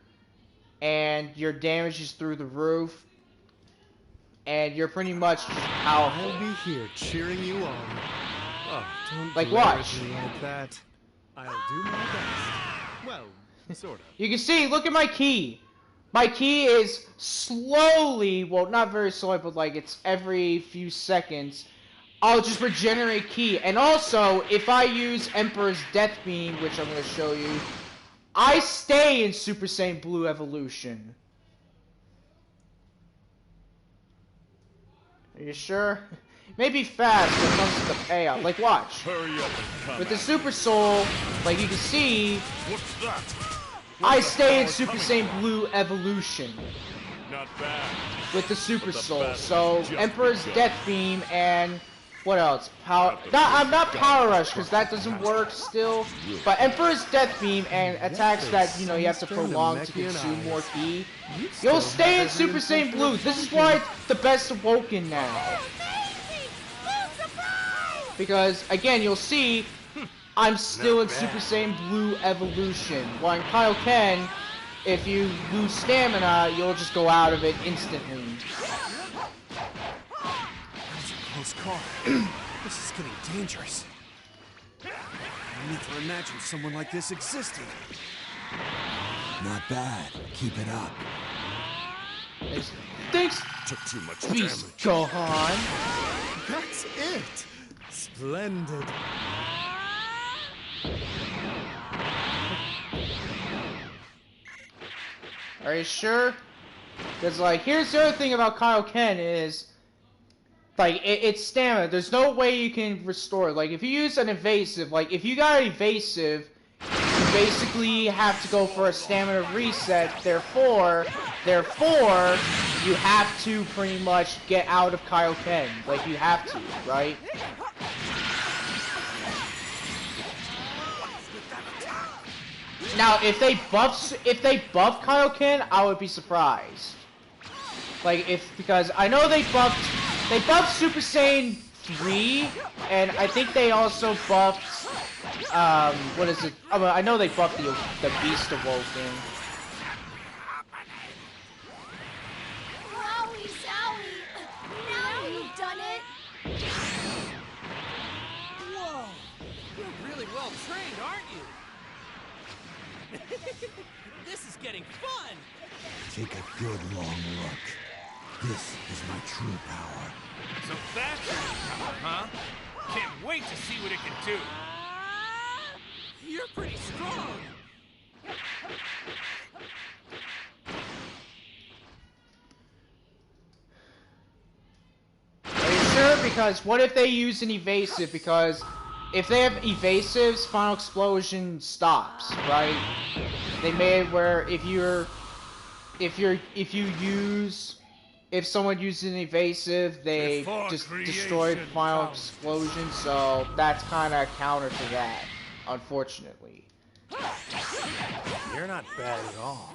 And your damage is through the roof. And you're pretty much just powerful. I'll be here cheering you on. Oh, don't like, glare watch. at me like that. I'll do my best. Well, sort of. You can see, look at my key. My key is slowly, well, not very slowly, but like it's every few seconds, I'll just regenerate ki. And also, if I use Emperor's Death Beam, which I'm going to show you, I stay in Super Saiyan Blue Evolution. Are you sure? Maybe fast when it comes to the payout. Like, watch. Hurry up and come With the at Super Soul, like you can see, What's that? I stay in Super Saiyan Blue Evolution. Not bad. With the Super But the Soul. battle's So, just Emperor's begun. Death Beam and what else? I'm not Power Rush because that doesn't work still. But Emperor's Death Beam and attacks that, you know, you have to prolong to consume more ki. You'll stay in Super Saiyan Blue. This is why it's the best Awoken now. Because, again, you'll see, I'm still in Super Saiyan Blue Evolution. While in Kaioken, if you lose stamina, you'll just go out of it instantly. That's a close call. This is getting dangerous. I need to imagine someone like this existing. Not bad. Keep it up. Thanks, Took too much Beast damage. Gohan. That's it. Splendid. Are you sure? Because, like, here's the other thing about Kaioken is, like, it's stamina. There's no way you can restore it. Like, if you use an evasive, like, if you got an evasive, you basically have to go for a stamina reset. Therefore, you have to pretty much get out of Kaioken. Like, you have to, right? Now, if they buff Kaioken, I would be surprised. Like, because I know they buffed Super Saiyan 3, and I think they also buffed, what is it? I know they buffed the Beast Awoken. Wowie zowie! Now you've done it! Whoa! You're really well trained, aren't you? This is getting fun! Take a good long look. This is my true power. So that's your power, huh? Can't wait to see what it can do. You're pretty strong. Are you sure? Because what if they use an evasive? Because if they have evasives, final explosion stops, right? They made it where if someone uses an evasive, they just destroy final explosion. So that's kind of counter to that, unfortunately. You're not bad at all.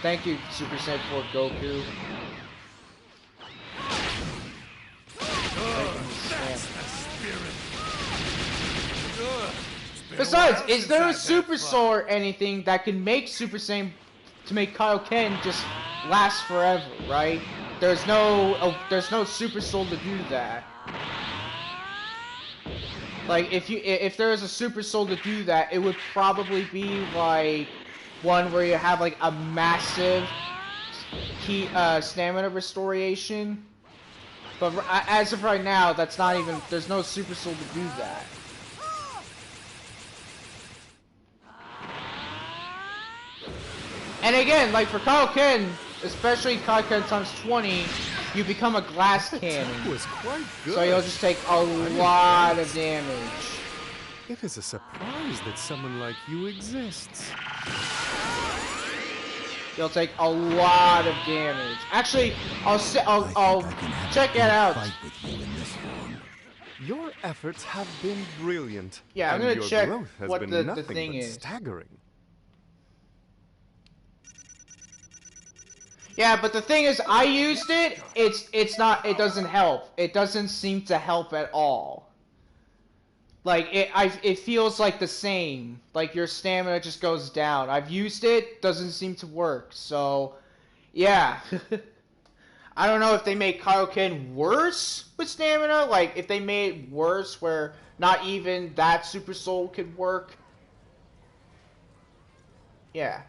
Thank you, Super Saiyan 4 Goku. Besides, is there a Super Soul or anything that can make Super Saiyan to make Kaioken just last forever, right? There's no Super Soul to do that. Like if there's a Super Soul to do that, it would probably be like one where you have like a massive stamina restoration. But as of right now, that's not even. There's no Super Soul to do that. And again, like for Kaioken, especially Kaioken times 20, you become a glass cannon. That was quite good. So you'll just take a lot of damage. It is a surprise that someone like you exists. You'll take a lot of damage. Actually, I'll check it out. Your efforts have been brilliant. Yeah, I'm and gonna check your growth has what been the nothing thing but is. staggering. Yeah, but the thing is, I used it. It doesn't help. It doesn't seem to help at all. Like it feels like the same. Like your stamina just goes down. I've used it. Doesn't seem to work. So, yeah. I don't know if they made Kaioken worse with stamina. Like if they made it worse where not even that Super Soul could work. Yeah.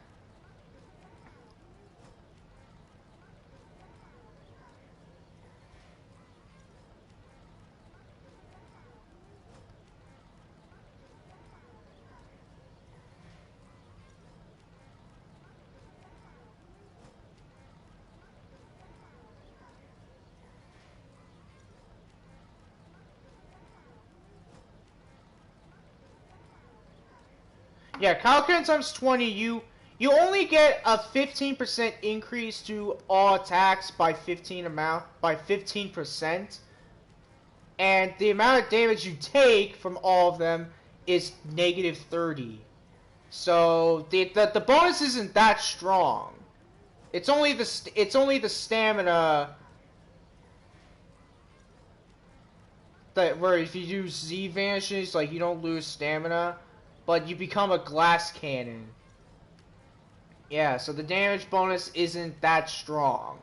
Yeah, Kaioken times 20, you only get a 15% increase to all attacks by 15%. And the amount of damage you take from all of them is negative 30. So the bonus isn't that strong. It's only the stamina that where if you use Z vanishes, like you don't lose stamina. But you become a glass cannon. Yeah, so the damage bonus isn't that strong.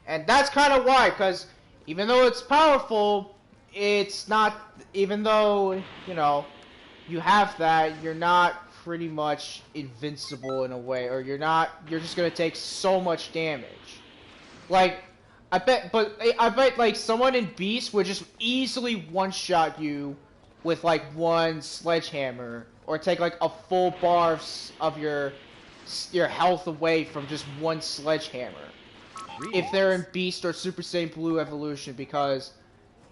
And that's kind of why, because even though it's powerful, it's not, even though, you know, you have that, you're not pretty much invincible in a way, or you're just going to take so much damage. Like, I bet like someone in Beast would just easily one-shot you with like one sledgehammer, or take like a full bar of your health away from just one sledgehammer. If they're in Beast or Super Saiyan Blue Evolution, because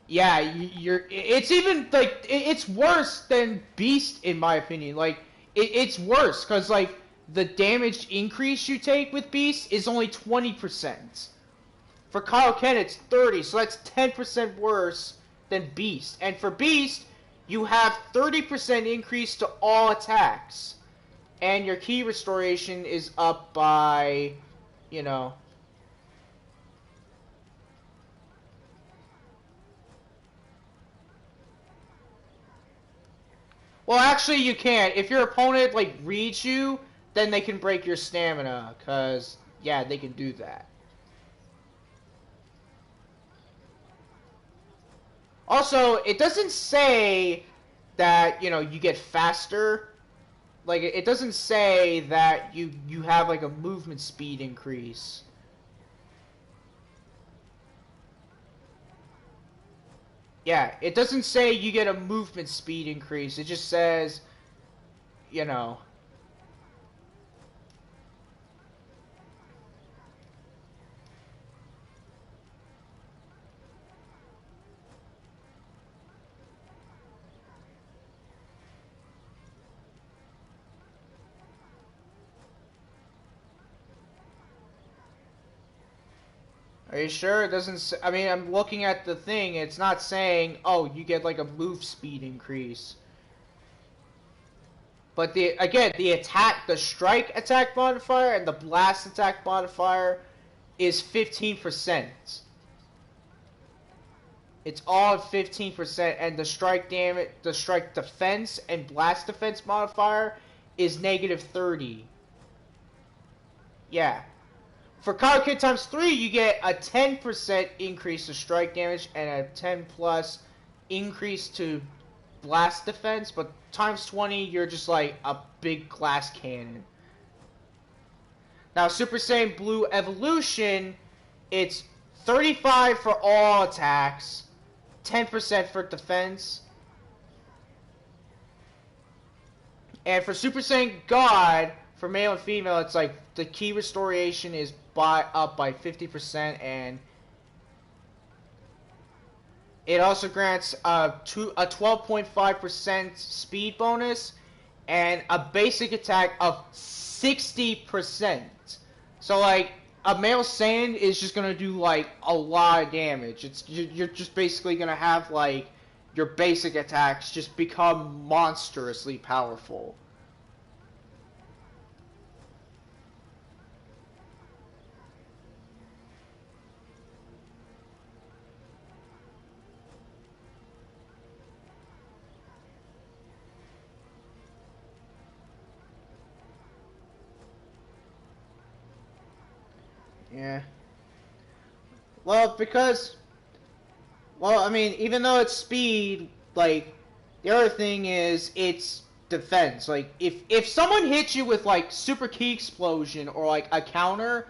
yeah, it's even like it's worse than Beast in my opinion. Like it's worse because like the damage increase you take with Beast is only 20%. For Kaioken it's 30, so that's 10% worse than Beast. And for Beast, you have 30% increase to all attacks. And your key restoration is up by, you know. Well, actually you can't. If your opponent, like, reads you, then they can break your stamina. Because, yeah, they can do that. Also, it doesn't say that, you know, you get faster. like it doesn't say that you have like a movement speed increase. Yeah, it doesn't say you get a movement speed increase. It just says, you know. Are you sure it doesn't say, I mean, I'm looking at the thing. It's not saying, oh, you get like a move speed increase. But again, the strike attack modifier and the blast attack modifier is 15%. It's all at 15%, and the strike damage, the strike defense and blast defense modifier is negative 30. Yeah. For Kaioken times 3, you get a 10% increase to strike damage and a 10 plus increase to blast defense, but times 20, you're just like a big glass cannon. Now, Super Saiyan Blue Evolution, it's 35 for all attacks, 10% for defense. And for Super Saiyan God, for male and female, it's like the key restoration is up by 50%, and it also grants a 12.5% speed bonus and a basic attack of 60%. So like a male Saiyan is just gonna do like a lot of damage. You're just basically gonna have like your basic attacks just become monstrously powerful. Yeah. Well, I mean, even though it's speed, like, the other thing is, it's defense. Like, if someone hits you with, like, Super Key Explosion or, like, a counter,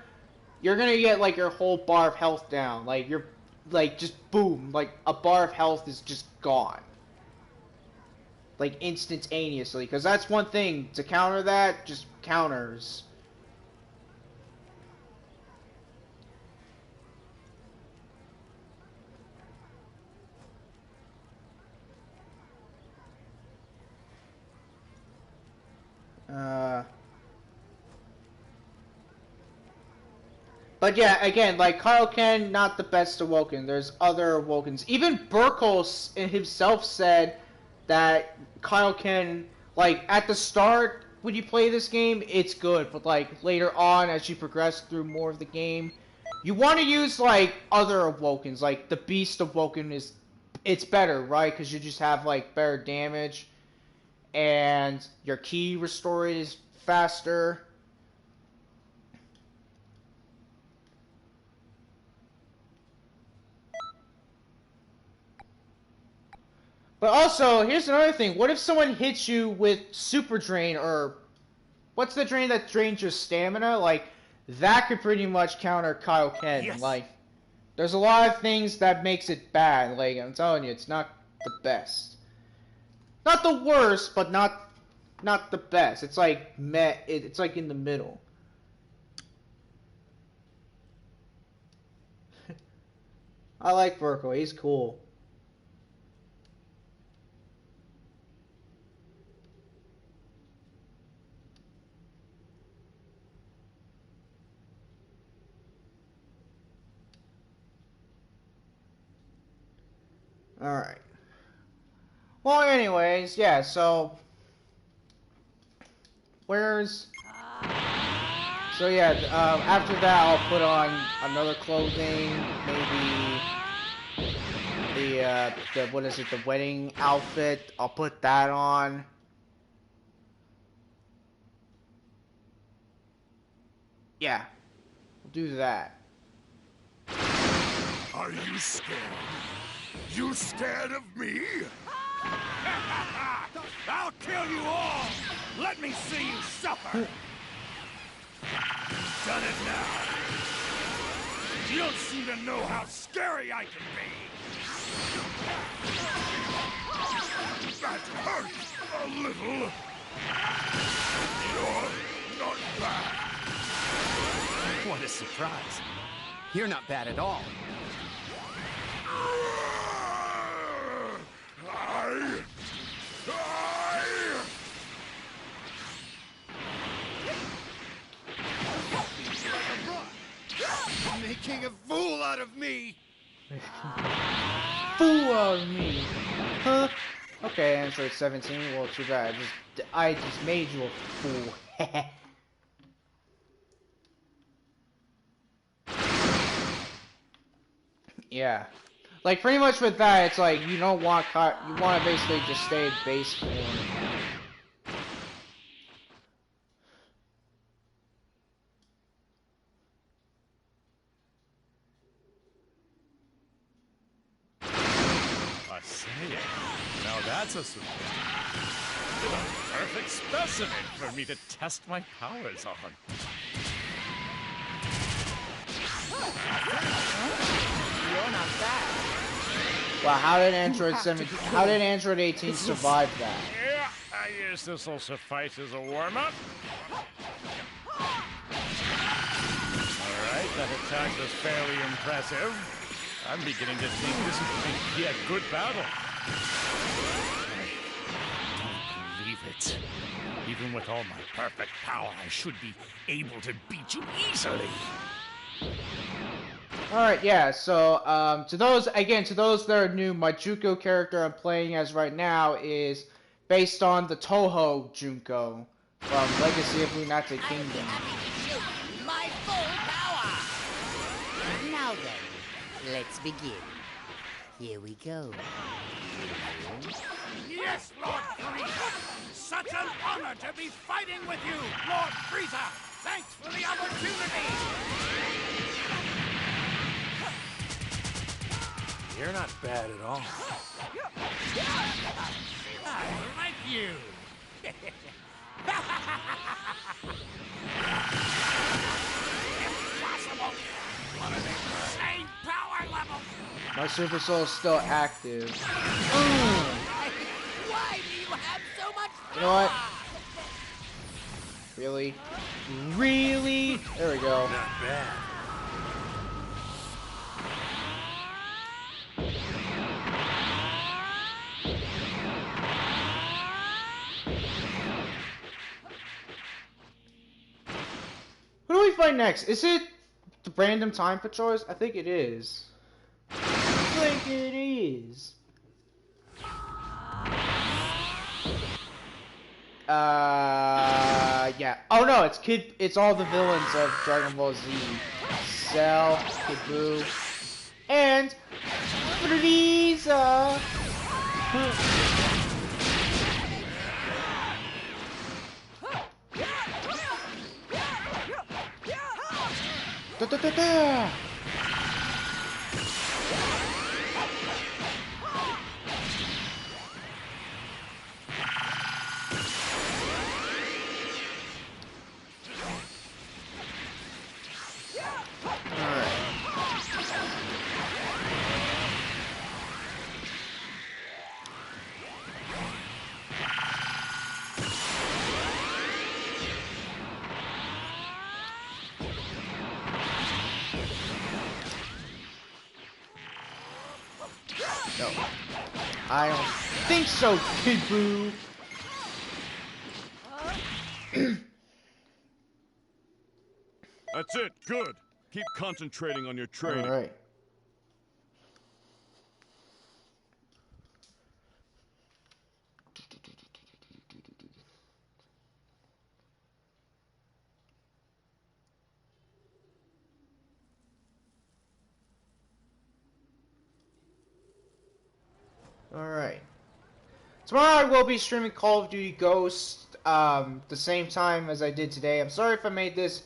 you're gonna get, like, your whole bar of health down. Like, you're, like, just boom. Like, a bar of health is just gone. Like, instantaneously. Because that's one thing. To counter that, just counters. But yeah, again, like, Kaioken, not the best Awoken. There's other Awokens. Even Burkle himself said that Kaioken, like, at the start, when you play this game, it's good. But, like, later on, as you progress through more of the game, you want to use, like, other Awokens. Like, the Beast Awoken it's better, right? Because you just have, like, better damage. And your key restore is faster. But also, here's another thing. What if someone hits you with Super Drain, or what's the drain that drains your stamina? Like, that could pretty much counter Kaioken. Yes. Like, there's a lot of things that makes it bad. Like, I'm telling you, it's not the best. Not the worst, but not the best. It's like it's like in the middle. I like Virko. He's cool. Alright. Well, anyways, yeah, so... So yeah, after that I'll put on another clothing, maybe the what is it, the wedding outfit, I'll put that on. Yeah, we'll do that. Are you scared? You scared of me? I'll kill you all! Let me see you suffer! You've done it now! You don't seem to know how scary I can be! That hurts a little! You're not bad! What a surprise. You're not bad at all. Making a fool out of me! Fool out of me! Huh? Okay, Android 17. Well, too bad. I just made you a fool. Yeah. Like, pretty much with that, it's like, you don't want you want to basically just stay in base form. I say it. Now that's a super. You're a perfect specimen for me to test my powers on. You're not bad. Wow, how did Android 18 survive that? Yeah, I guess this will suffice as a warm-up. Alright, that attack was fairly impressive. I'm beginning to think this might be a good battle. I don't believe it. Even with all my perfect power, I should be able to beat you easily. Alright, yeah, so, to those that are new, my Junko character I'm playing as right now is based on the Toho Junko from Legacy of Lunate Kingdom. My full power! Now then, let's begin. Here we go. Yes, Lord Frieza! Such an honor to be fighting with you, Lord Frieza! Thanks for the opportunity! You're not bad at all. I like you! Impossible! What an insane power level! My Super Soul is still active. Why do you have so much power? You know what? Really? Really? There we go. Not bad. Who do we fight next? Is it the random time patrols? I think it is. I think it is. Yeah. Oh no, it's all the villains of Dragon Ball Z. Cell, Kid Buu, and Frieza. Da, da, da, da. No. I don't think so, Kid Buu. That's it. Good. Keep concentrating on your training. All right. Alright. Tomorrow I will be streaming Call of Duty Ghost the same time as I did today. I'm sorry if I made this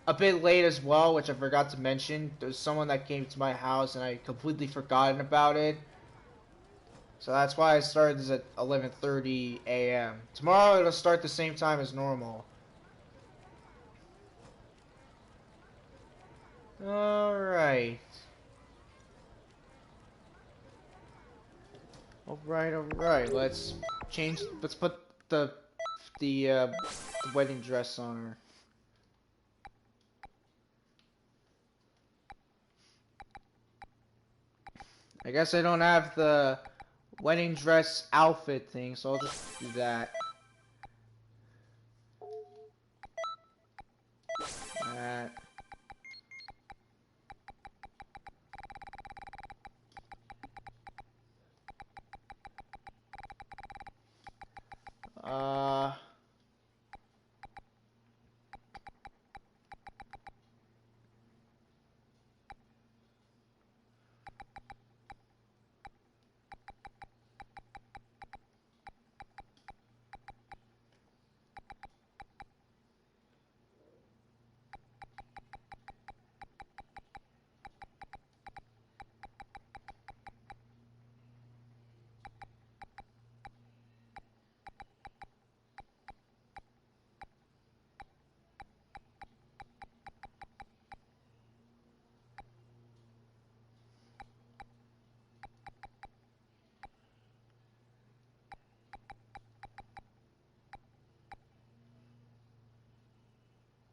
a bit late as well, which I forgot to mention. There's someone that came to my house and I completely forgotten about it. So that's why I started this at 11:30 a.m. Tomorrow it'll start the same time as normal. Alright. Alright. Let's put the wedding dress on her. I guess I don't have the wedding dress outfit thing, so I'll just do that. That.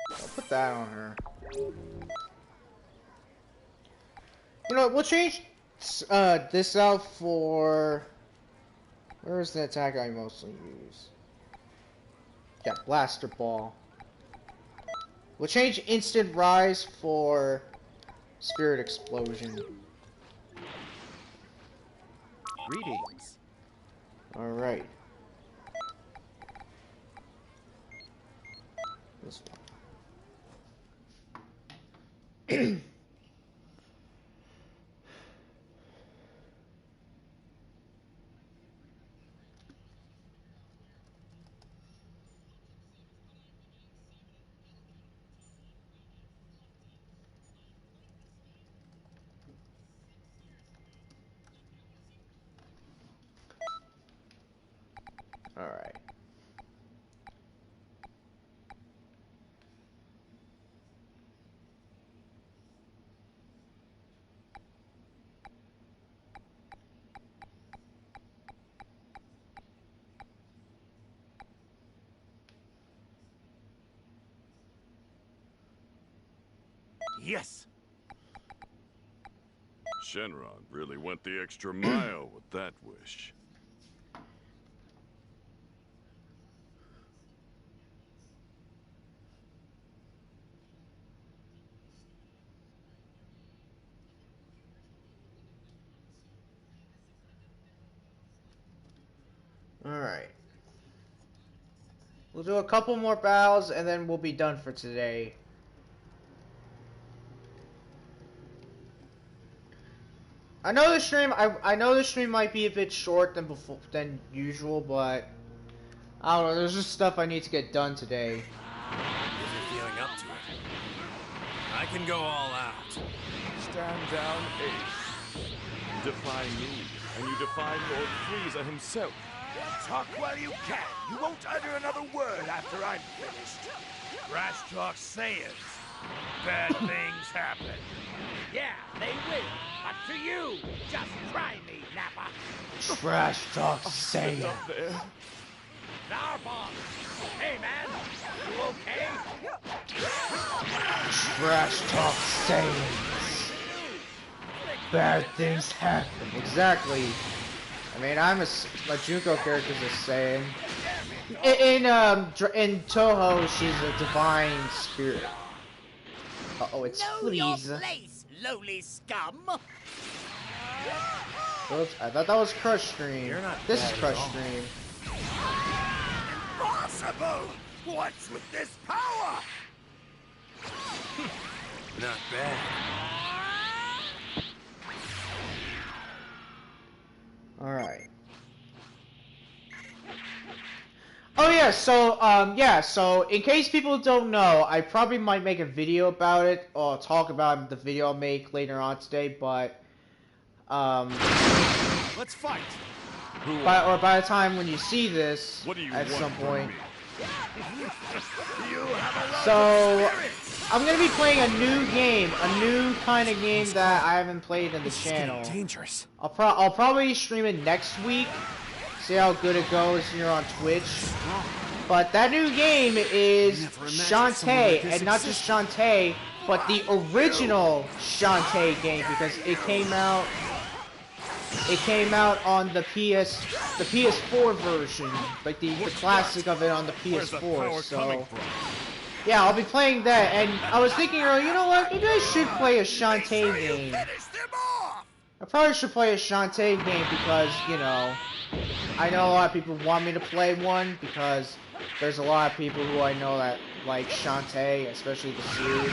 I'll put that on her. You know what, we'll change this out for... Where is the attack I mostly use? Yeah, Blaster Ball. We'll change Instant Rise for Spirit Explosion. Greetings. Alright. This one. Alright. Yes! Shenron really went the extra mile with that wish. Alright. We'll do a couple more battles and then we'll be done for today. I know the stream might be a bit short than usual, but I don't know, there's just stuff I need to get done today. If you're feeling up to it, I can go all out. Stand down, Ace. You defy me, and you defy Lord Frieza himself. Talk while you can. You won't utter another word after I'm finished. Trash talk Saiyans. Bad things happen. Yeah, they will. But to you, just try me, Nappa. Trash talk Saiyan. Up there. Narbon! Hey, man! You okay? Trash talk Saiyans. Bad things happen. Exactly. I mean, my Junko character's a Saiyan. In Toho, she's a divine spirit. Uh-oh, it's Frieza. Know your place, lowly scum! Oops, I thought that was Crush Stream. You're not This is bad Crush at all. Stream. Impossible! What's with this power? Not bad. Alright. Oh yeah, so in case people don't know, I probably might make a video about it or talk about the video I'll make later on today, but Let's fight. by the time when you see this What do you at want some from point. me? So I'm gonna be playing a new game, a new kind of game that I haven't played in the channel. Dangerous. I'll probably stream it next week. See how good it goes here on Twitch. But that new game is Shantae, and not just Shantae, but the original Shantae game, because it came out on the PS4 version, like the classic of it on the PS4. So yeah, I'll be playing that, and I was thinking earlier, you know what? Maybe I should play a Shantae game. I probably should play a Shantae game because, you know, I know a lot of people want me to play one because there's a lot of people who I know that like Shantae, especially the series.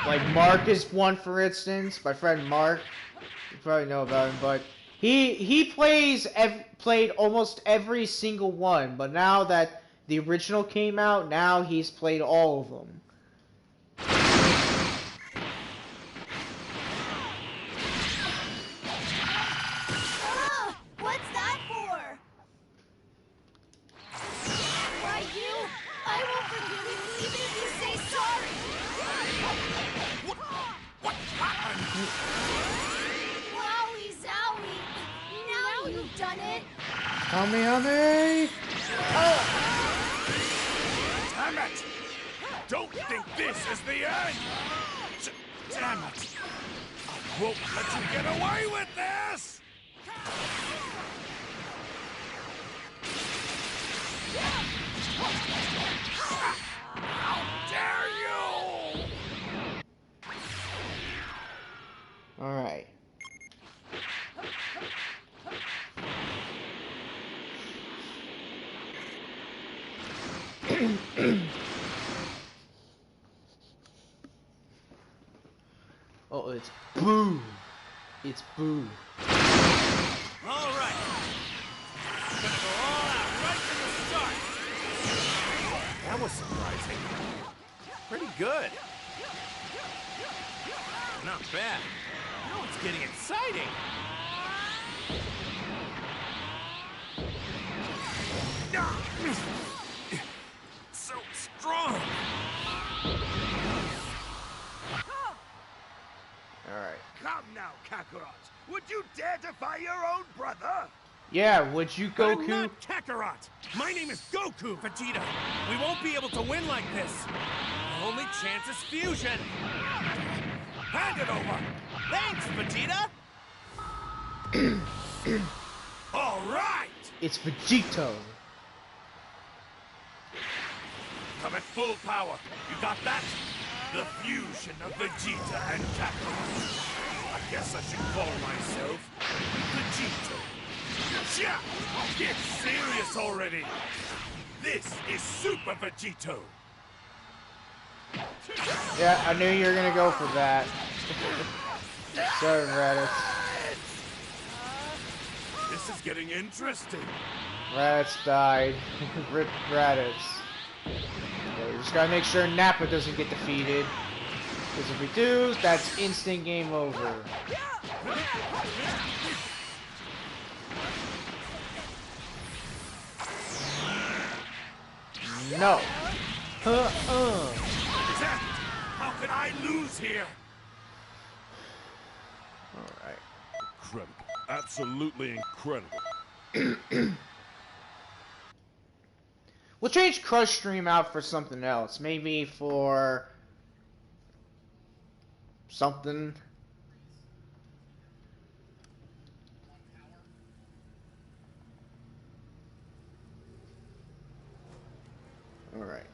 Like Mark is one, for instance. My friend Mark, you probably know about him, but he played almost every single one. But now that the original came out, now he's played all of them. What's that for? Why you? I won't forgive you even if you say sorry. What happened? Wowie zowie. Now you've done it. Hummy. Damn it! Don't think this is the end! Damn it! I won't let you get away with this! How dare you! All right. Oh, it's Boo. It's Boo. All right. Gonna go all out right from the start. That was surprising. Pretty good. Not bad. Now it's getting exciting. So strong. Alright. Come now, Kakarot! Would you dare defy your own brother? Yeah, would you, I'm Goku? not Kakarot. My name is Goku, Vegeta. We won't be able to win like this. Our only chance is fusion. Hand it over. Thanks, Vegeta. All right! It's Vegito. Come at full power. You got that? The fusion of Vegeta and Kakarot. I guess I should call myself Vegito. Yeah! Get serious already! This is Super Vegito! Yeah, I knew you were gonna go for that. Sorry, Raditz. This is getting interesting. Raditz died. Rip Raditz. So we just gotta make sure Nappa doesn't get defeated. Because if we do, that's instant game over. No. How can I lose here? Alright. Incredible. Absolutely incredible. We'll change Crush Stream out for something else. Maybe for something. Alright.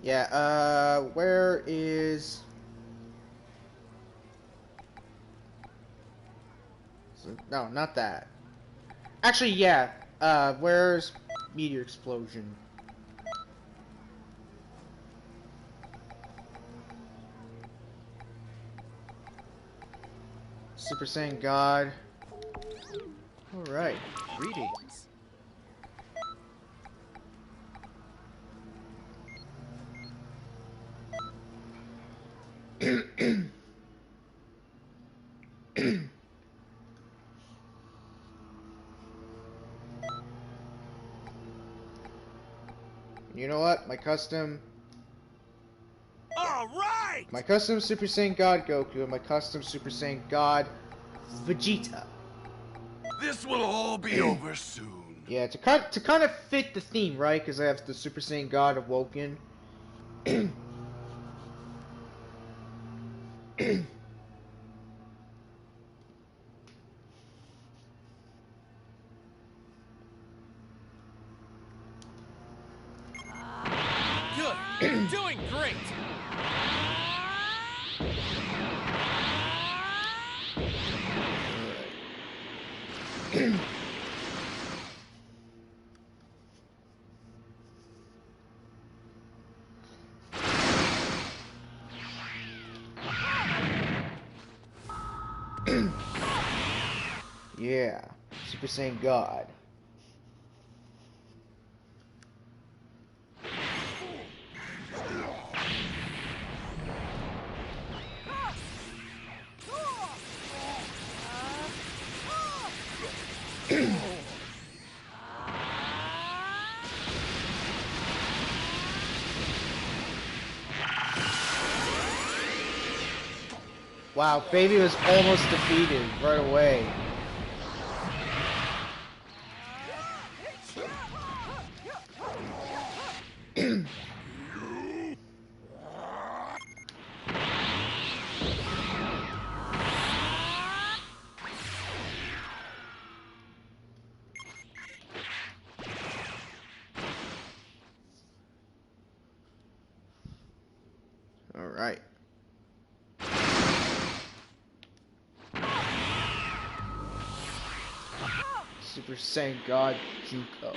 Yeah, where is... No, not that. Actually, yeah, where's... meteor explosion. Super Saiyan God. Alright. Greetings. You know what? My custom Super Saiyan God Goku and my custom Super Saiyan God Vegeta. This will all be over soon. Yeah, to kind of fit the theme, right? Because I have the Super Saiyan God awoken. Good. You're doing great. Yeah, Super Saiyan God. Wow, Baby was almost defeated right away. All right. Super Saiyan God Junko.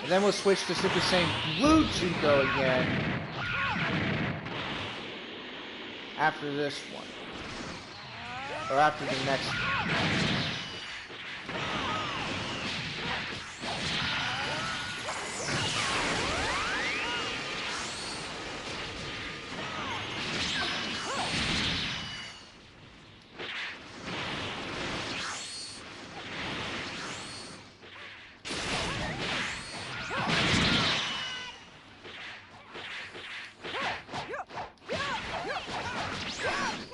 And then we'll switch to Super Saiyan Blue Junko again. After this one. Or after the next one.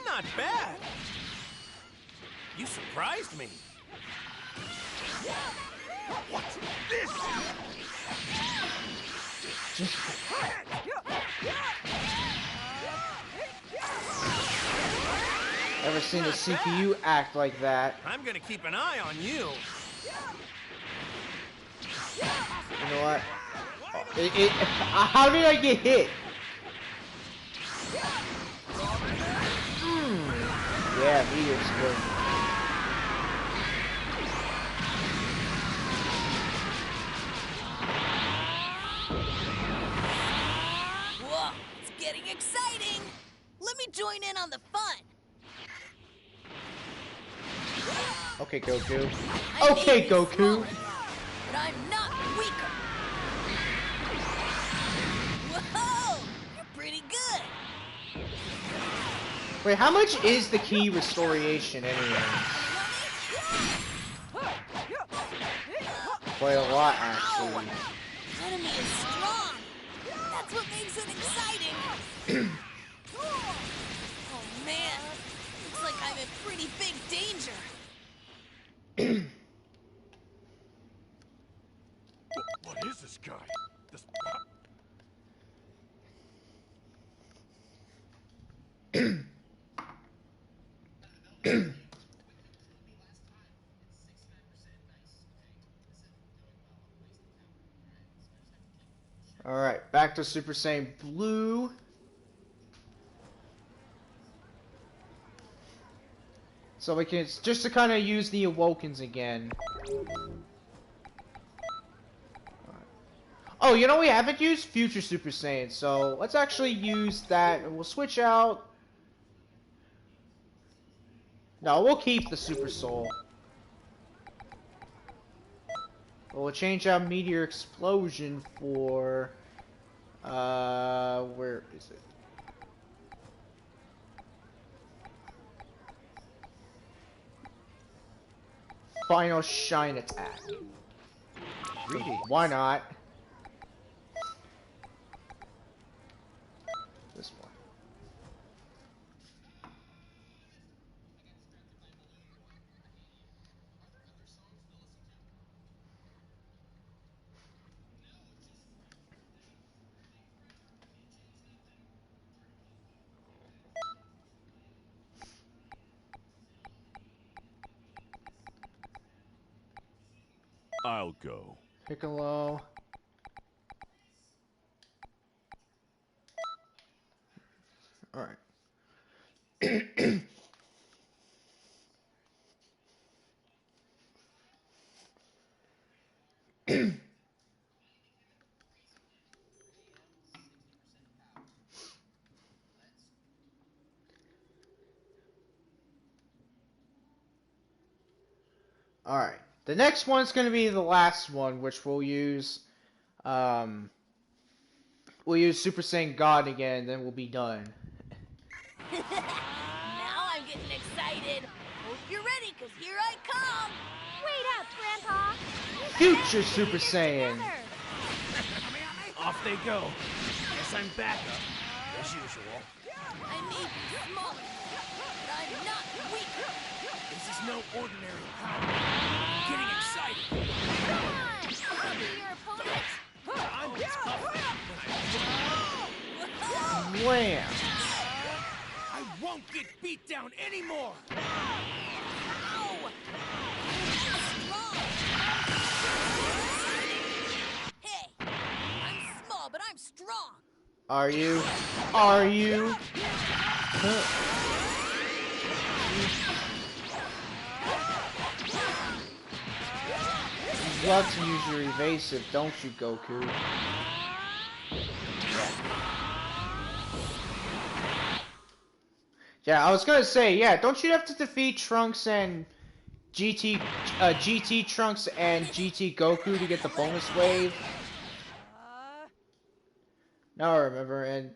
Not bad. You surprised me. What's this? Ever seen a CPU act like that? I'm gonna keep an eye on you. You know what? How did I get hit? Yeah, meteor explosion. Whoa, it's getting exciting! Let me join in on the fun! Okay, Goku. I Okay, may be Goku. smaller, but I'm not weaker! Whoa! You're pretty good! Wait, how much is the key restoration anyway? Quite a lot, actually. Enemy is strong! That's what makes it exciting! Oh man! Looks like I'm in pretty big danger! What is this guy? This... Alright, back to Super Saiyan Blue. So we can, just to kind of use the Awokens again. Oh, you know we haven't used Future Super Saiyan, so let's actually use that, and we'll switch out. No, we'll keep the Super Soul. We'll change out Meteor Explosion for... where is it? Final Shine Attack. Why not? This one. I'll go. Piccolo. Alright. Alright. The next one's going to be the last one, which we'll use Super Saiyan God again, then we'll be done. Now I'm getting excited. Hope you're ready, because here I come. Wait up, Grandpa. Future Super Saiyan. Off they go. Guess I'm back up, as usual. I may be smaller, but I'm not weaker. This is no ordinary power. I'm getting excited. Come on, I'll be your opponent. I'm tough. Wham! I won't get beat down anymore. Ow! Strong. Hey, I'm small, but I'm strong. Are you? Are you? You love to use your evasive, don't you, Goku? Yeah, I was gonna say, yeah, don't you have to defeat Trunks and GT Trunks and GT Goku to get the bonus wave? Now I remember, and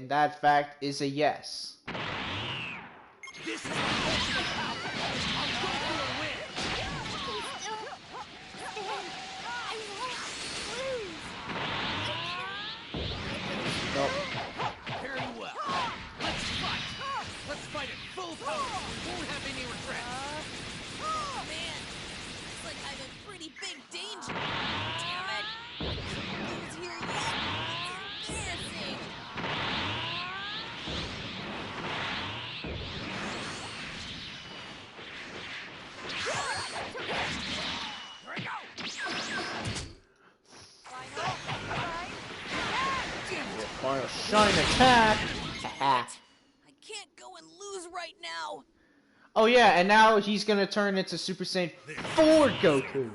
that fact is a yes. This is my ultimate power. I'm going to win. Nope. Very well. Let's fight. Let's fight at full power. We won't have any regrets. Oh, man. Looks like I'm in pretty big danger. Damn it. I can't lose here yet. It's embarrassing. Here I go. Final Shine Attack! I can't go and lose right now. Oh yeah, and now he's gonna turn into Super Saiyan 4 Goku.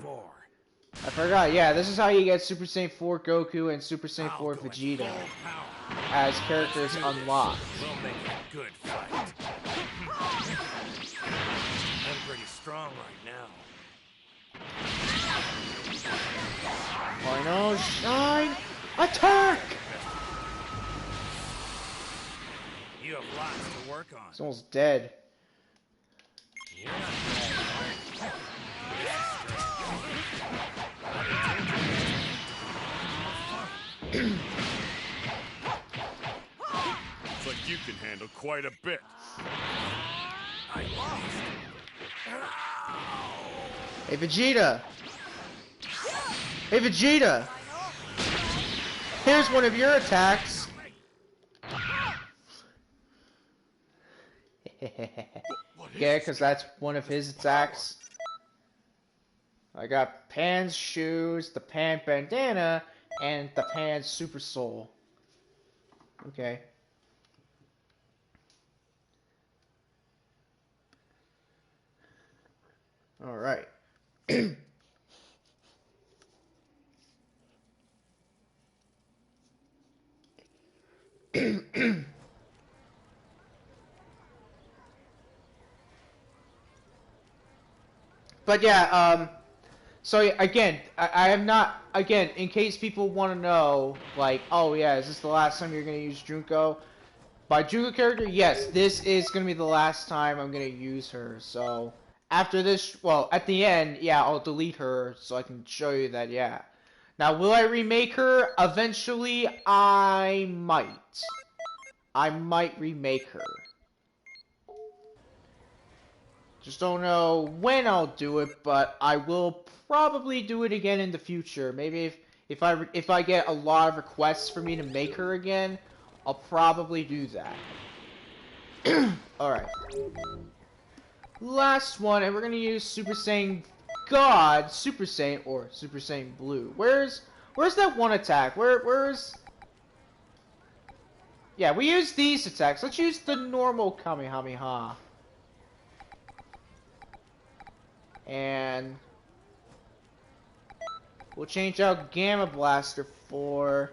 I forgot, yeah, this is how you get Super Saiyan 4 Goku and Super Saiyan 4 Vegeta as characters unlocked. We'll make a good fight. I'm pretty strong right now. Final Shine Attack! You have lots to work on. He's almost dead. You're not bad. Looks like you can handle quite a bit. I lost. Hey Vegeta! Hey Vegeta! Here's one of your attacks! Yeah, because that's one of his attacks. I got Pan's shoes, the Pan bandana, and the Pan Super Soul. Okay. Alright. But yeah, so again, I am not, again, in case people want to know, like, oh yeah, is this the last time you're going to use Junko? My Junko character, yes, this is going to be the last time I'm going to use her, so after this, well, at the end, yeah, I'll delete her so I can show you that, yeah. Now, will I remake her? Eventually, I might. I might remake her. Just don't know when I'll do it, but I will probably do it again in the future. Maybe if I get a lot of requests for me to make her again, I'll probably do that. Alright. Last one, and we're gonna use Super Saiyan God, Super Saiyan, or Super Saiyan Blue. Where's that one attack? Where's... Yeah, we use these attacks. Let's use the normal Kamehameha. And we'll change out Gamma Blaster for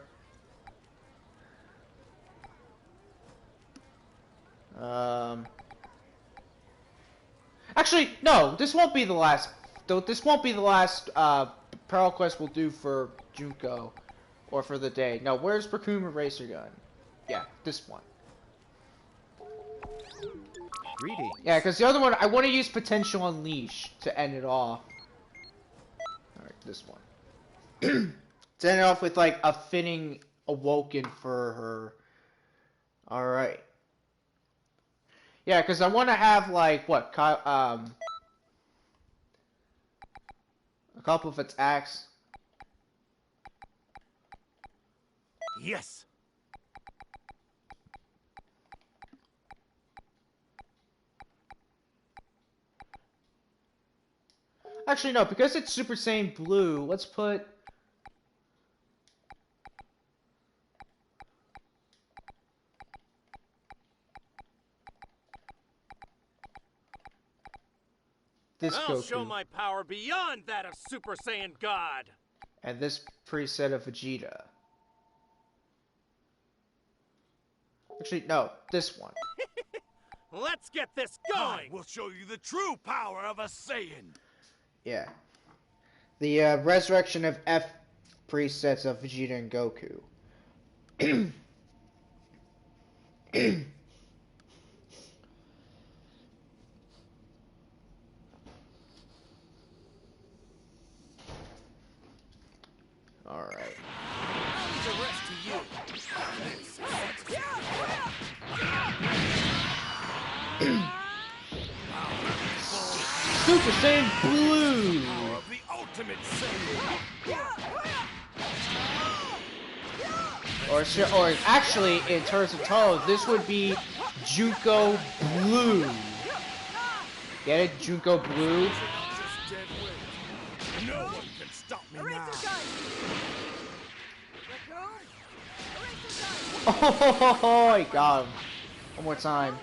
actually, no, this won't be the last. This won't be the last Peril Quest we'll do for Junko or for the day. No, where's Prakuma Racer Gun? Yeah, this one. Greetings. Yeah, because the other one, I want to use Potential Unleash to end it off. Alright, this one. To end it off with, like, a fitting Awoken for her. Alright. Yeah, because I want to have, like, what? A couple of attacks. Yes. Actually, no, because it's Super Saiyan Blue, let's put... this I'll Goku. show my power beyond that of Super Saiyan God. And this preset of Vegeta. Actually, no, this one. Let's get this going! We'll show you the true power of a Saiyan! Yeah. The resurrection of F presets of Vegeta and Goku. Alright. The rest to you. Super Saiyan Blue! Power of the ultimate Saiyan! Or actually, in terms of tone, this would be Junko Blue. Get it? Junko Blue? No one can stop me now! Oh, I got him. One more time.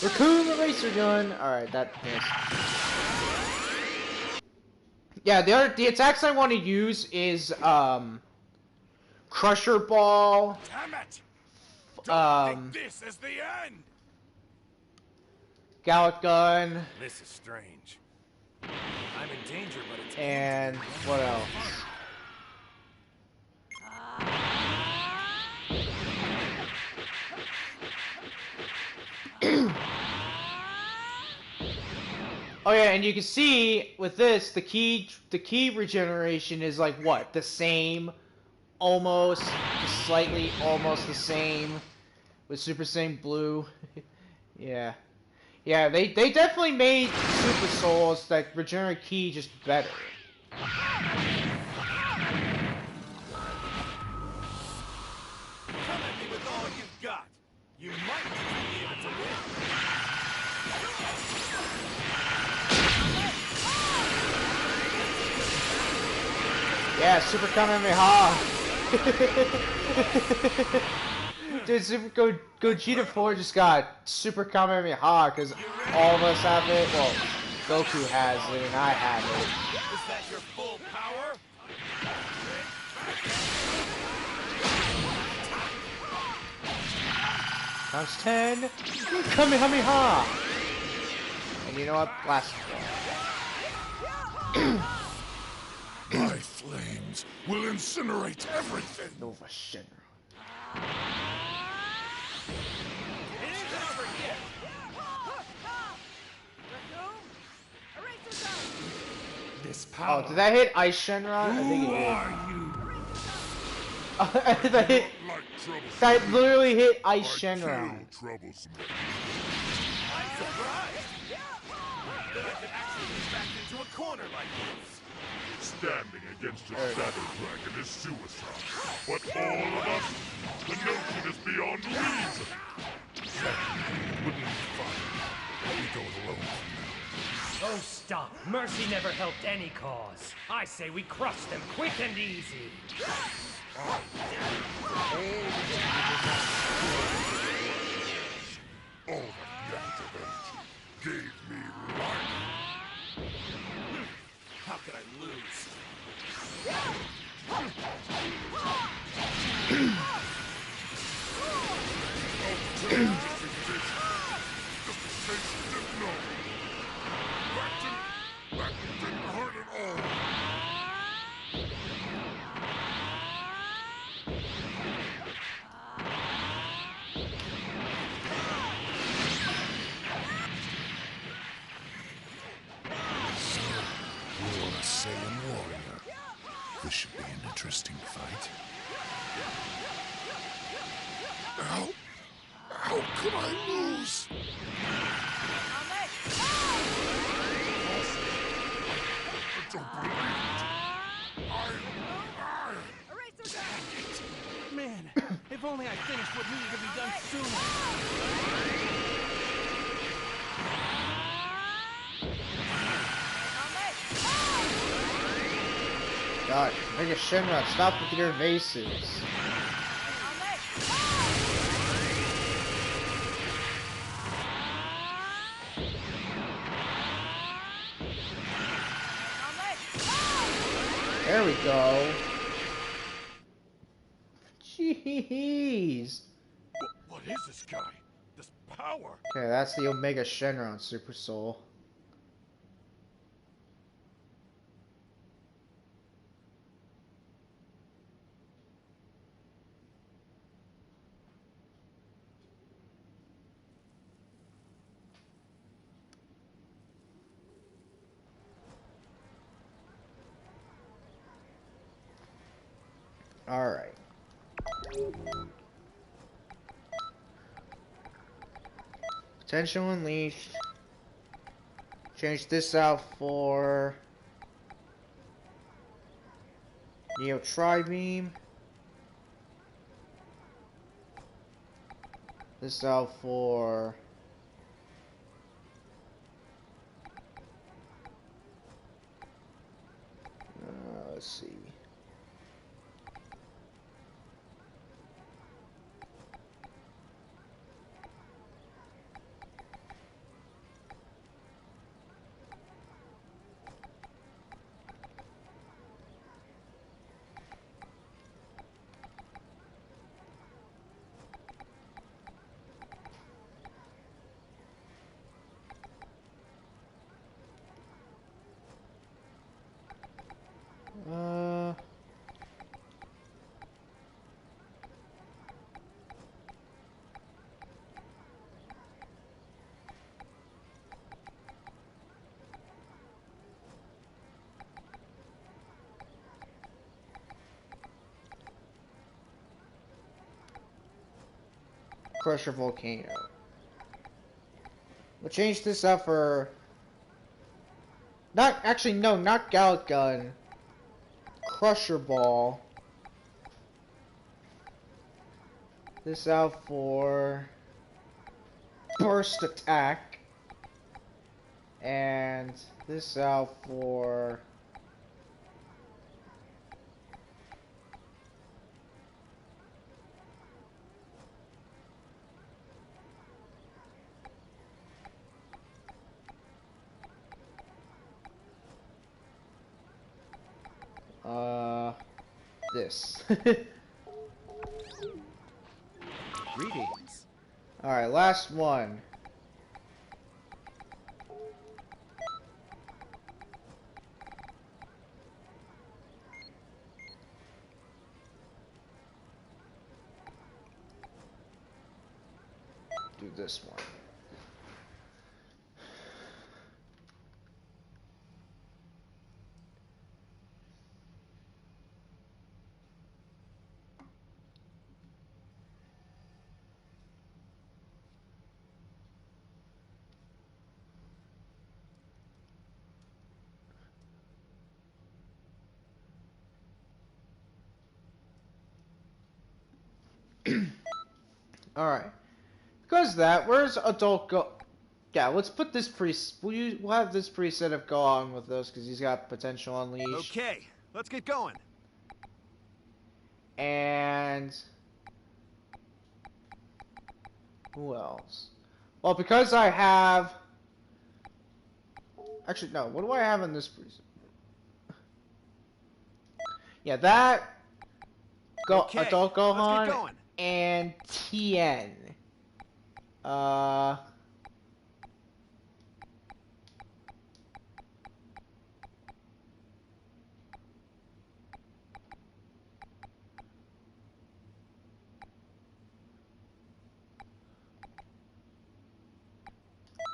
Raccoon Eraser Gun! Alright, that missed. Yeah, the attacks I want to use is, Crusher Ball. Damn it! Don't think this is the end! Gallic Gun. This is strange. I'm in danger, but it's... And what else? Oh yeah, and you can see with this, the key regeneration is like what? The same, almost, slightly, almost the same with Super Saiyan Blue. Yeah, yeah, they definitely made Super Souls that regenerate ki just better. Come at me with all you've got. You might be able to win. Yeah, Super Kamehameha! Dude, Super Gogeta 4 just got Super Kamehameha because all of us have it. Well, Goku has it and I have it. Is that your full power? Times 10. Kamehameha! And you know what? Blast. My flames will incinerate everything. Nova Shinra. It isn't over yet. This power. Oh, did that hit Ice Shinra? I think it Who did. are you? that, hit, Like that literally hit Ice I Shinra. kill troublesome. I'm surprised. That I could actually be backed into a corner like this. Standing against a shadow dragon is suicide. But all of us, the notion is beyond reason. Wouldn't be fun. We go it alone. Oh, stop. Mercy never helped any cause. I say we crush them quick and easy. All that activate gave me life. How could I lose? That didn't hurt at all. So, you're a Saiyan warrior. This should be an interesting fight. How could I lose? I don't believe it. Man, if only I finished what needed to be done sooner. God, Mega Shinra, stop with your evasives. There we go. Jeez. What is this guy? This power? Okay, that's the Omega Shinra on Super Soul. Alright. Potential Unleashed. Change this out for Neo Tri-Beam. This out for let's see. Crusher Volcano. We'll change this up for not Gallic Gun. Crusher Ball. This out for Burst Attack. And this out for this. Greetings. Alright, last one. this one. Alright. Because of that, where's adult go? Yeah, let's put this we'll have this preset of go on with this because he's got potential unleashed. Okay, let's get going. And who else? Well, because I have. Actually, no. What do I have in this preset? Yeah, that. Okay, Adult Gohan let's get going. and Tien. Yeah,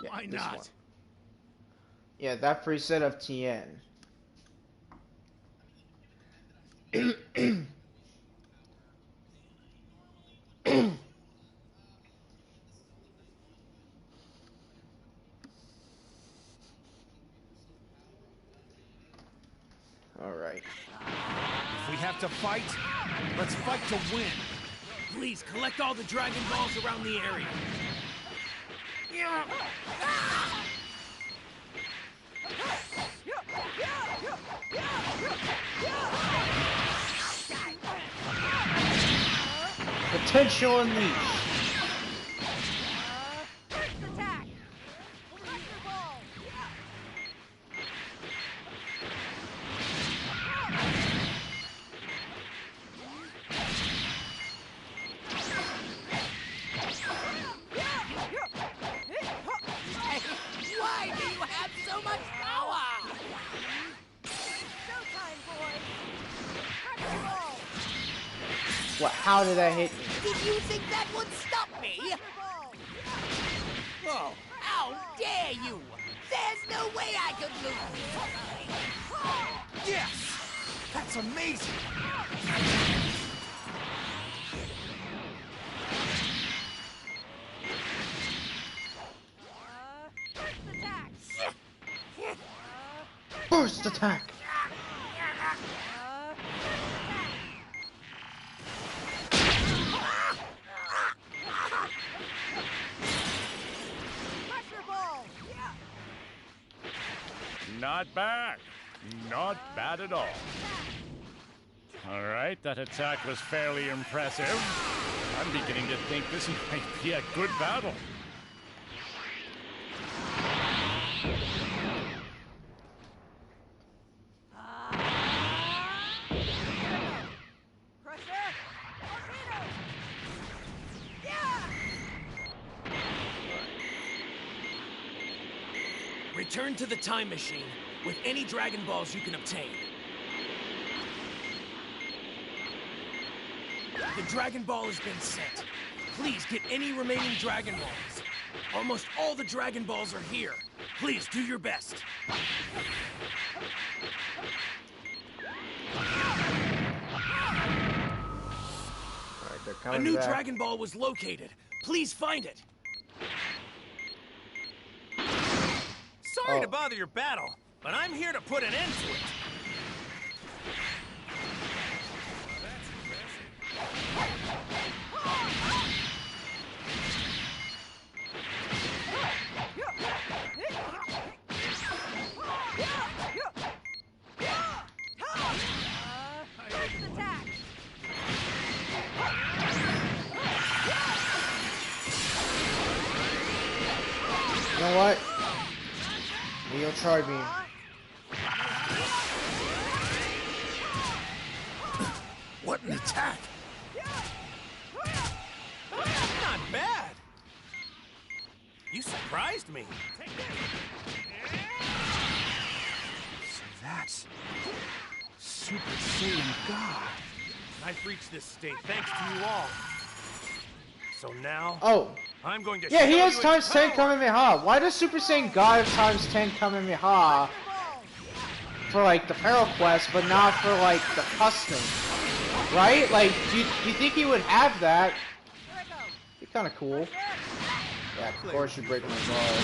Why this not? one. Yeah, that preset of Tien. Alright. If we have to fight, let's fight to win. Please collect all the Dragon Balls around the area. Potential unleashed. Why do you have so much power? What? How did that hit me? Did you think that would stop me? Whoa, how dare you! There's no way I could lose! Yes! That's amazing! Burst attack! Not bad. Not bad at all. All right, that attack was fairly impressive. I'm beginning to think this might be a good battle. Return to the time machine with any Dragon Balls you can obtain. The Dragon Ball has been sent. Please get any remaining Dragon Balls. Almost all the Dragon Balls are here. Please do your best. A new Dragon Ball was located. Please find it. Sorry to bother your battle, but I'm here to put an end to it. You know what? You'll try me. What an attack! Not bad! You surprised me. So that's Super Saiyan God. I've reached this state thanks to you all. So now, I'm going to Yeah, he show has you times its 10 power. Kamehameha. Why does Super Saiyan God have times 10 Kamehameha for like the Peril Quest, but not for like the custom? Right? Like, do you think he would have that? Be kind of cool. Yeah, of course you break my ball.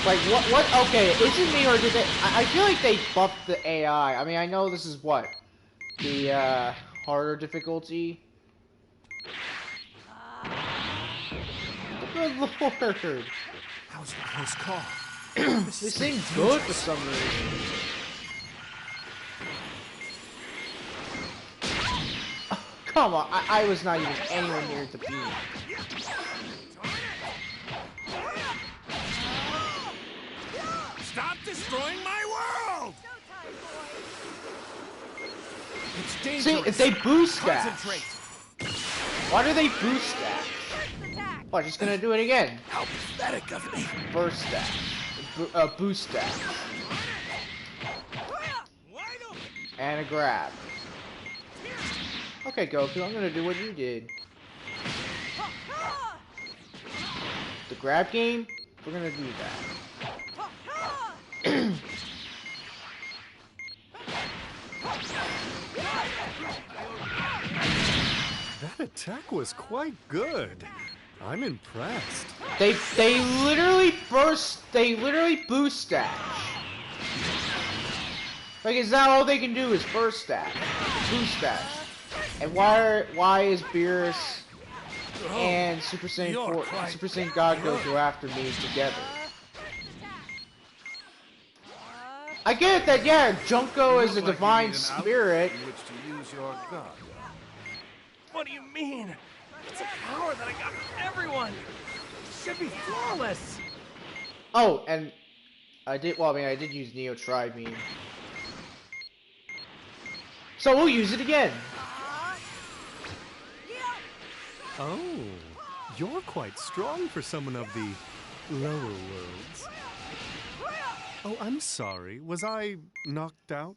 Like, what, okay, is it me or did they, I feel like they buffed the AI. I mean, I know this is what? The, harder difficulty? Good lord! That was a close call. This thing's good for some reason. Oh, come on, I was not even anywhere near the beam. Stop destroying my world! It's See, dangerous. if they boost that. Concentrate. Why do they boost that? Oh, just gonna do it again. How pathetic of me. Burst that. Boost that. And a grab. Okay, Goku, I'm gonna do what you did. The grab game, we're gonna do that. That attack was quite good. I'm impressed. They literally boost dash. Like, is that all they can do is burst dash, boost dash? And why is Beerus and Super Saiyan God go after me together? I get it that, yeah, Junko is a divine spirit. In which to use your gun. What do you mean? It's a power that I got from everyone. It should be flawless. Oh, and I did use Neo Tri-Beam. So we'll use it again. Oh, you're quite strong for someone of the lower worlds. Oh, I'm sorry. Was I knocked out?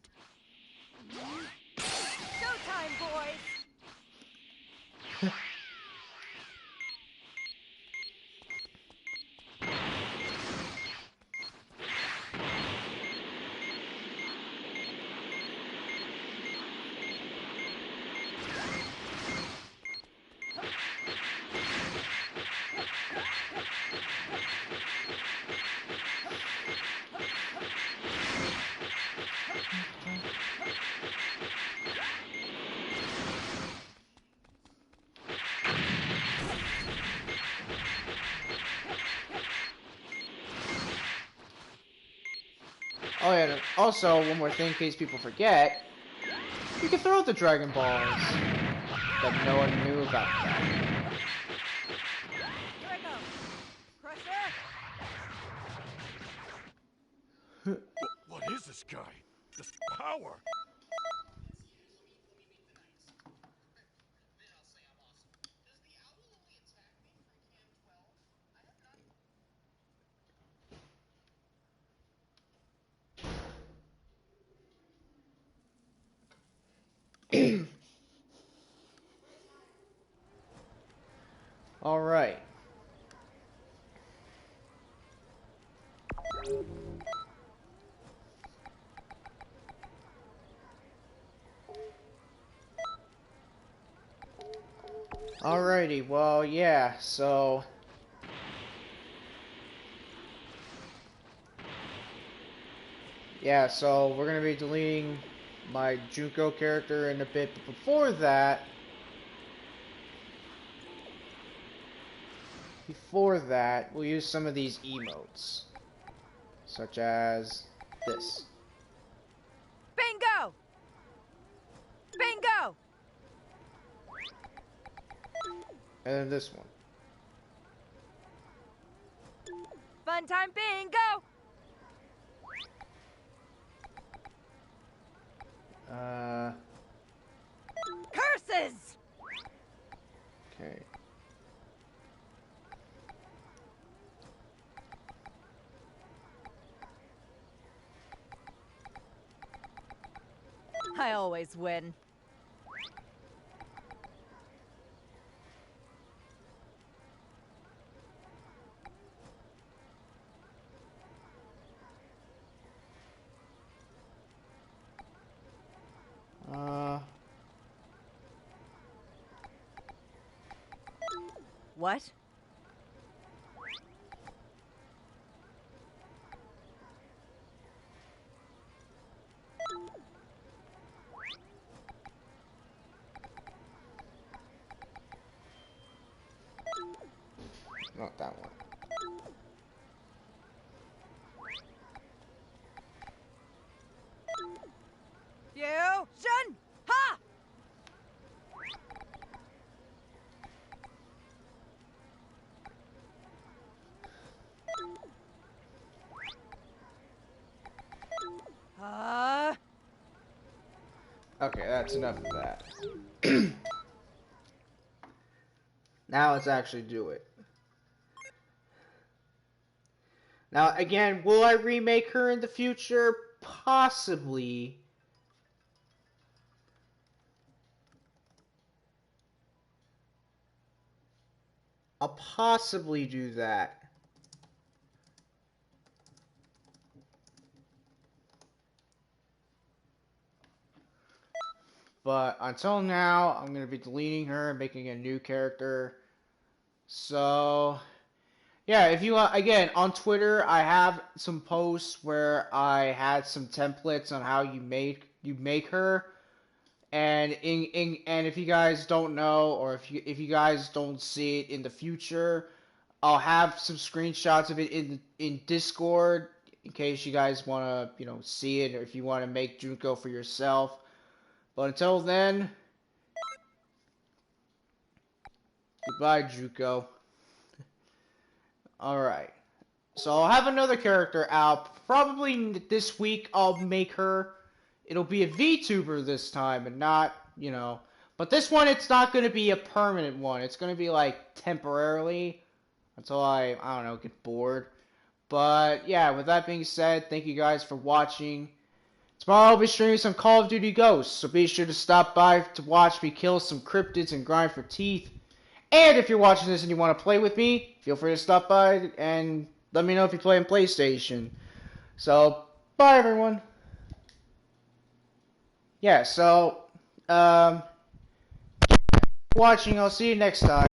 Showtime, boys! Oh yeah, and also, one more thing in case people forget, you can throw the Dragon Balls. That no one knew about that. What is this guy? This power? All right. Alrighty, well, yeah, so... Yeah, so we're gonna be deleting my Junko character in a bit, but before that... we'll use some of these emotes. Such as this. Bingo! Bingo! And then this one. Fun time bingo! Curses! Okay. I always win. What? Not that one. Fusion! Ha! Okay, that's enough of that. Now let's actually do it. Now, again, will I remake her in the future? Possibly. I'll possibly do that. But until now, I'm going to be deleting her and making a new character. So, yeah, if you again, on Twitter, I have some posts where I had some templates on how you make her. And and if you guys don't know, or if you guys don't see it in the future, I'll have some screenshots of it in Discord in case you guys want to see it, or if you want to make Junko for yourself. But until then, goodbye, Junko. All right. So I'll have another character out probably this week. I'll make her. It'll be a VTuber this time, and not, But this one, it's not going to be a permanent one. It's going to be, like, temporarily until I don't know, get bored. But, yeah, with that being said, thank you guys for watching. Tomorrow I'll be streaming some Call of Duty Ghosts, so be sure to stop by to watch me kill some cryptids and grind for teeth. And if you're watching this and you want to play with me, feel free to stop by and let me know if you play on PlayStation. So, bye everyone. Yeah, so, watching, I'll see you next time.